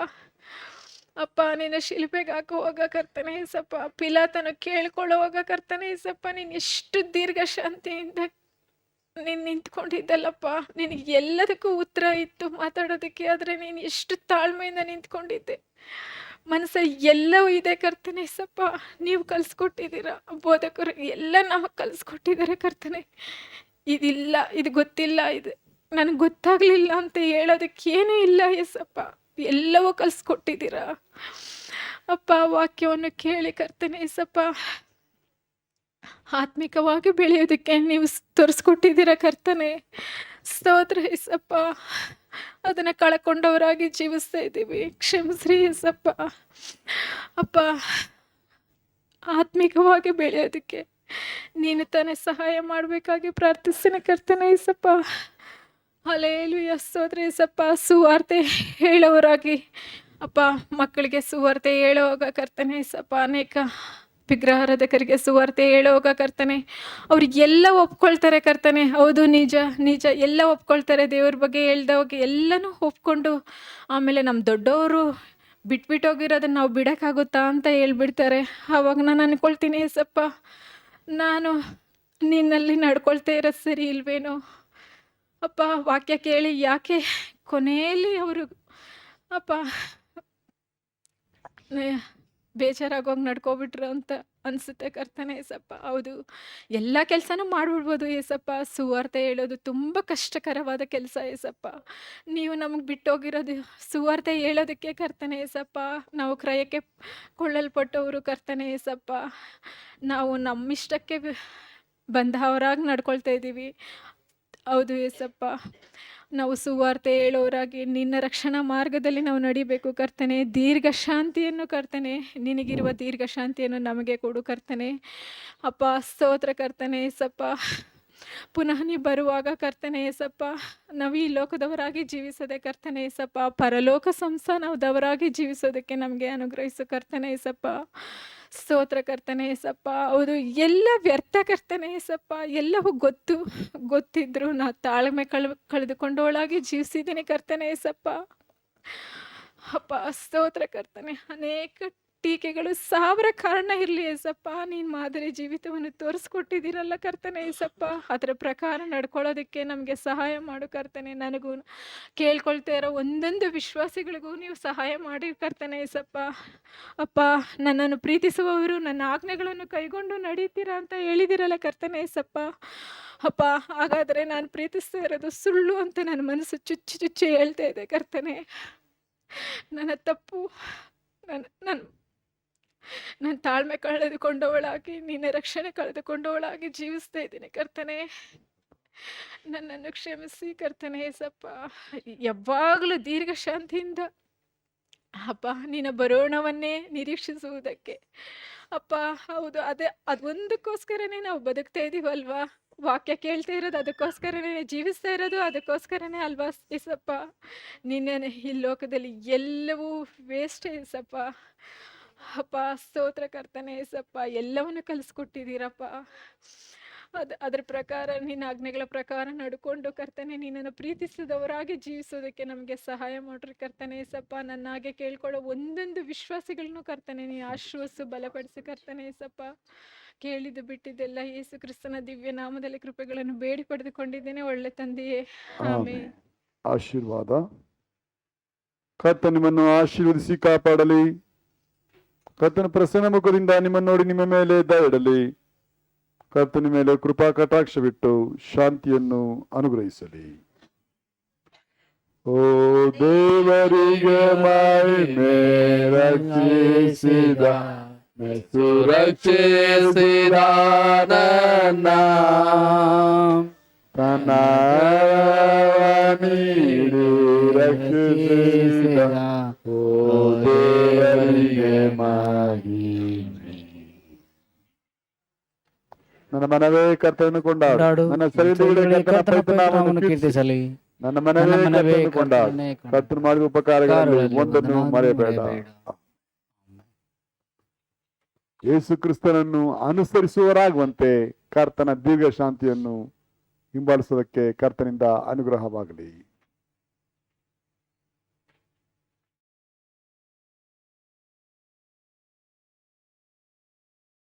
ಅಪ್ಪ ನಿನ್ನ ಶಿಲ್ಪೆಗೆ ಹಾಕುವಾಗ ಕರ್ತನೆ ಏಸಪ್ಪ, ಪಿಲಾತನ ಕೇಳ್ಕೊಳ್ಳುವಾಗ ಕರ್ತನೆ ಏಸಪ್ಪ, ನೀನು ಎಷ್ಟು ದೀರ್ಘ ಶಾಂತಿಯಿಂದ ನೀನು ನಿಂತ್ಕೊಂಡಿದ್ದಲ್ಲಪ್ಪ. ನಿನಗೆ ಎಲ್ಲದಕ್ಕೂ ಉತ್ತರ ಇತ್ತು ಮಾತಾಡೋದಕ್ಕೆ, ಆದರೆ ನೀನು ಎಷ್ಟು ತಾಳ್ಮೆಯಿಂದ ನಿಂತ್ಕೊಂಡಿದ್ದೆ. ಮನಸ್ಸಲ್ಲಿ ಎಲ್ಲವೂ ಇದೆ ಕರ್ತನೆ ಏಸಪ್ಪ. ನೀವು ಕಲಿಸ್ಕೊಟ್ಟಿದ್ದೀರ, ಬೋಧಕರು ಎಲ್ಲ ನಮಗೆ ಕಲಿಸ್ಕೊಟ್ಟಿದ್ದಾರೆ ಕರ್ತನೆ. ಇದಿಲ್ಲ, ಇದು ಗೊತ್ತಿಲ್ಲ, ಇದು ನನಗೆ ಗೊತ್ತಾಗಲಿಲ್ಲ ಅಂತ ಹೇಳೋದಕ್ಕೆ ಏನೂ ಇಲ್ಲ ಏಸಪ್ಪ, ಎಲ್ಲವೂ ಕಲಿಸ್ಕೊಟ್ಟಿದ್ದೀರ ಅಪ್ಪ. ವಾಕ್ಯವನ್ನು ಕೇಳಿ ಕರ್ತನೆ ಏಸಪ್ಪ ಆತ್ಮಿಕವಾಗಿ ಬೆಳೆಯೋದಕ್ಕೆ ನೀವು ತೋರಿಸ್ಕೊಟ್ಟಿದ್ದೀರ ಕರ್ತನೆ. ಸ್ತೋತ್ರ ಏಸಪ್ಪ. ಅದನ್ನು ಕಳ್ಕೊಂಡವರಾಗಿ ಜೀವಿಸ್ತಾ ಇದ್ದೀವಿ, ಕ್ಷಮಿಸ್ರಿ ಏಸಪ್ಪ. ಅಪ್ಪ ಆತ್ಮಿಕವಾಗಿ ಬೆಳೆಯೋದಕ್ಕೆ ನೀನು ತಾನೇ ಸಹಾಯ ಮಾಡಬೇಕಾಗಿ ಪ್ರಾರ್ಥಿಸ್ತೀನಿ ಕರ್ತನೆ ಏಸಪ್ಪ. ಹಲ್ಲೆಲೂಯಾ. ಸ್ತೋತ್ರ ಏಸಪ್ಪ. ಸುವಾರ್ತೆ ಹೇಳೋರಾಗಿ ಅಪ್ಪ ಮಕ್ಕಳಿಗೆ ಸುವಾರ್ತೆ ಹೇಳುವಾಗ ಕರ್ತನೆ ಏಸಪ್ಪ, ಅನೇಕ ವಿಗ್ರಹಾರಾಧಕರಿಗೆ ಸುವಾರ್ತೆ ಹೇಳುವಾಗ ಕರ್ತನೆ ಅವ್ರಿಗೆಲ್ಲ ಒಪ್ಕೊಳ್ತಾರೆ ಕರ್ತನೆ. ಹೌದು, ನಿಜ ನಿಜ ಎಲ್ಲ ಒಪ್ಕೊಳ್ತಾರೆ. ದೇವ್ರ ಬಗ್ಗೆ ಹೇಳ್ದವಾಗ ಎಲ್ಲನೂ ಒಪ್ಕೊಂಡು ಆಮೇಲೆ ನಮ್ಮ ದೊಡ್ಡವರು ಬಿಟ್ಬಿಟ್ಟೋಗಿರೋದನ್ನು ನಾವು ಬಿಡೋಕ್ಕಾಗುತ್ತಾ ಅಂತ ಹೇಳ್ಬಿಡ್ತಾರೆ. ಆವಾಗ ನಾನು ಅಂದ್ಕೊಳ್ತೀನಿ ಏಸಪ್ಪ, ನಾನು ನಿನ್ನಲ್ಲಿ ನಡ್ಕೊಳ್ತಾ ಇರೋದು ಸರಿ ಇಲ್ವೇನೋ ಅಪ್ಪ. ವಾಕ್ಯ ಕೇಳಿ ಯಾಕೆ ಕೊನೆಯಲ್ಲಿ ಅವರು ಅಪ್ಪ ಬೇಜಾರಾಗೋಗಿ ನಡ್ಕೊಬಿಟ್ರು ಅಂತ ಅನಿಸುತ್ತೆ ಕರ್ತನೆ ಏಸಪ್ಪ. ಹೌದು, ಎಲ್ಲ ಕೆಲಸನೂ ಮಾಡಿಬಿಡ್ಬೋದು ಏಸಪ್ಪ. ಸುವಾರ್ತೆ ಹೇಳೋದು ತುಂಬ ಕಷ್ಟಕರವಾದ ಕೆಲಸ ಏಸಪ್ಪ. ನೀವು ನಮಗೆ ಬಿಟ್ಟೋಗಿರೋದು ಸುವಾರ್ತೆ ಹೇಳೋದಕ್ಕೆ ಕರ್ತನೆ ಏಸಪ್ಪ. ನಾವು ಕ್ರಯಕ್ಕೆ ಕೊಳ್ಳಲ್ಪಟ್ಟವರು ಕರ್ತನೆ ಏಸಪ್ಪ. ನಾವು ನಮ್ಮಿಷ್ಟಕ್ಕೆ ಬಂದವರಾಗಿ ನಡ್ಕೊಳ್ತಾ ಇದ್ದೀವಿ. ಹೌದು ಏಸಪ್ಪ, ನಾವು ಸುವಾರ್ತೆ ಹೇಳೋರಾಗಿ ನಿನ್ನ ರಕ್ಷಣಾ ಮಾರ್ಗದಲ್ಲಿ ನಾವು ನಡಿಬೇಕು ಕರ್ತನೆ. ದೀರ್ಘ ಶಾಂತಿಯನ್ನು ಕರ್ತನೆ, ನಿನಗಿರುವ ದೀರ್ಘ ಶಾಂತಿಯನ್ನು ನಮಗೆ ಕೊಡು ಕರ್ತನೆ. ಅಪ್ಪ ಸ್ತೋತ್ರ ಕರ್ತನೆ ಏಸಪ್ಪ. ಪುನಃ ನೀ ಬರುವಾಗ ಕರ್ತನೆ ಏಸಪ್ಪ, ನಾವು ಈ ಲೋಕದವರಾಗಿ ಜೀವಿಸದೆ ಕರ್ತನೆ ಏಸಪ್ಪ, ಪರಲೋಕ ಸಂಸ್ಥಾನದವರಾಗಿ ಜೀವಿಸೋದಕ್ಕೆ ನಮಗೆ ಅನುಗ್ರಹಿಸು ಕರ್ತನೆ ಏಸಪ್ಪ. ಸ್ತೋತ್ರ ಕರ್ತನೆ ಏಸಪ್ಪ. ಹೌದು, ಎಲ್ಲ ವ್ಯರ್ಥ ಕರ್ತನೆ ಏಸಪ್ಪ. ಎಲ್ಲವೂ ಗೊತ್ತಿದ್ರು ನಾ ತಾಳ್ಮೆ ಕಳೆದುಕೊಂಡವಳಾಗಿ ಜೀವಿಸಿದ್ದೀನಿ ಕರ್ತನೆ ಏಸಪ್ಪ. ಅಪ್ಪ ಸ್ತೋತ್ರ ಕರ್ತನೆ. ಅನೇಕ ಟೀಕೆಗಳು 1000 ಕಾರಣ ಇರಲಿ ಏಸಪ್ಪ, ನೀನು ಮಾದರಿ ಜೀವಿತವನ್ನು ತೋರಿಸ್ಕೊಟ್ಟಿದ್ದೀರಲ್ಲ ಕರ್ತನೆ ಏಸಪ್ಪ, ಅದರ ಪ್ರಕಾರ ನಡ್ಕೊಳ್ಳೋದಕ್ಕೆ ನಮಗೆ ಸಹಾಯ ಮಾಡು ಕರ್ತನೆ. ನನಗೂ ಕೇಳ್ಕೊಳ್ತಾ ಇರೋ ಒಂದೊಂದು ವಿಶ್ವಾಸಿಗಳಿಗೂ ನೀವು ಸಹಾಯ ಮಾಡಿ ಕರ್ತನೆ ಏಸಪ್ಪ. ಅಪ್ಪ ನನ್ನನ್ನು ಪ್ರೀತಿಸುವವರು ನನ್ನ ಆಜ್ಞೆಗಳನ್ನು ಕೈಗೊಂಡು ನಡೀತೀರಾ ಅಂತ ಹೇಳಿದಿರಲ್ಲ ಕರ್ತನೆ ಏಸಪ್ಪ. ಅಪ್ಪ ಹಾಗಾದರೆ ನಾನು ಪ್ರೀತಿಸ್ತಾ ಇರೋದು ಸುಳ್ಳು ಅಂತ ನನ್ನ ಮನಸ್ಸು ಚುಚ್ಚಿ ಚುಚ್ಚಿ ಹೇಳ್ತಾ ಇದೆ ಕರ್ತನೆ. ನನ್ನ ತಪ್ಪು, ನನ್ನ ನಾನು ತಾಳ್ಮೆ ಕಳೆದುಕೊಂಡವಳಾಗಿ, ನಿನ್ನ ರಕ್ಷಣೆ ಕಳೆದುಕೊಂಡವಳಾಗಿ ಜೀವಿಸ್ತಾ ಇದ್ದೀನಿ ಕರ್ತನೆ. ನನ್ನನ್ನು ಕ್ಷಮಿಸಿ ಕರ್ತನೆ ಏಸಪ್ಪ. ಯಾವಾಗಲೂ ದೀರ್ಘ ಶಾಂತಿಯಿಂದ ಅಪ್ಪ ನಿನ್ನ ಬರೋಣವನ್ನೇ ನಿರೀಕ್ಷಿಸುವುದಕ್ಕೆ ಅಪ್ಪ. ಹೌದು, ಅದೊಂದಕ್ಕೋಸ್ಕರನೇ ನಾವು ಬದುಕ್ತಾ ಇದೀವಲ್ವಾ? ವಾಕ್ಯ ಕೇಳ್ತಾ ಇರೋದು ಅದಕ್ಕೋಸ್ಕರನೇ, ಜೀವಿಸ್ತಾ ಇರೋದು ಅದಕ್ಕೋಸ್ಕರನೇ ಅಲ್ವಾ ಏಸಪ್ಪ? ನಿನ್ನೆ ಈ ಲೋಕದಲ್ಲಿ ಎಲ್ಲವೂ ವೇಸ್ಟ್ ಏಸಪ್ಪ. ಅಪ್ಪ ಸ್ತೋತ್ರ ಕರ್ತನೆ ಏಸಪ್ಪ. ಎಲ್ಲವನ್ನು ಕಲಿಸ್ಕೊಟ್ಟಿದ್ದೀರಪ್ಪ. ಅದ್ರ ಪ್ರಕಾರ, ನಿನ್ನ ಆಜ್ಞೆಗಳ ಪ್ರಕಾರ ನಡ್ಕೊಂಡು ಕರ್ತನೆ ನಿನ್ನನ್ನು ಪ್ರೀತಿಸಿದವರಾಗಿ ಜೀವಿಸೋದಕ್ಕೆ ನಮಗೆ ಸಹಾಯ ಮಾಡ್ರಿ ಕರ್ತನೆ ಏಸಪ್ಪ. ನನ್ನಾಗೆ ಕೇಳ್ಕೊಳ್ಳೋ ಒಂದೊಂದು ವಿಶ್ವಾಸಿಗಳನ್ನು ಕರ್ತನೆ ನೀನು ಆಶ್ವಾಸ ಬಲಪಡಿಸಿ ಕರ್ತನೆ ಏಸಪ್ಪ. ಕೇಳಿದ್ದು ಬಿಟ್ಟಿದ್ದೆಲ್ಲ ಯೇಸು ಕ್ರಿಸ್ತನ ದಿವ್ಯ ನಾಮದಲ್ಲಿ ಕೃಪೆಗಳನ್ನು ಬೇಡಿ ಪಡೆದುಕೊಂಡಿದ್ದೇನೆ ಒಳ್ಳೆ ತಂದೆಯೇ, ಆಮೆನ್. ಆಶೀರ್ವಾದ. ಕರ್ತ ನಿಮ್ಮನ್ನು ಆಶೀರ್ವದಿಸಿ ಕಾಪಾಡಲಿ. ಕರ್ತನ ಪ್ರಸನ್ನ ಮುಖದಿಂದ ನಿಮ್ಮನ್ನು ನೋಡಿ ನಿಮ್ಮ ಮೇಲೆ ದಯ ಇಡಲಿ. ಕರ್ತನ ಮೇಲೆ ಕೃಪಾ ಕಟಾಕ್ಷವಿಟ್ಟು ಶಾಂತಿಯನ್ನು ಅನುಗ್ರಹಿಸಲಿ. ಓ ದೇವರಿಗೆ ಮಹಿಮೆ, ರಕ್ಷಿಸಿದ ಸುರಕ್ಷಿಸಿದ ನನ್ನ ತನ್ನ ನೀಡಿ ರಕ್ಷಿಸಿದ ಓ ದೇವರಿಗೆ ಮಹಿಮೆ. ನನ್ನ ಮನವೇ ಕರ್ತನನ್ನು ಕೊಂಡಾಡು, ನನ್ನ ಶರೀರದಲ್ಲಿ ಕರ್ತನ ಪವಿತ್ರ ನಾಮವನ್ನು ಕೀರ್ತಿಸಲಿ. ನನ್ನ ಮನವೇ ಕರ್ತನನ್ನು ಕೊಂಡಾಡು, ಕರ್ತನು ಮಾಡಿದ ಉಪಕಾರಗಳಲ್ಲಿ ಒಂದನ್ನು ಮರೆಯಬೇಡ. ಯೇಸು ಕ್ರಿಸ್ತನನ್ನು ಅನುಸರಿಸುವವರಾಗುವಂತೆ ಕರ್ತನ ದೀರ್ಘ ಶಾಂತಿಯನ್ನು ಹಿಂಬಾಲಿಸುವುದಕ್ಕೆ ಕರ್ತನಿಂದ ಅನುಗ್ರಹವಾಗಲಿ.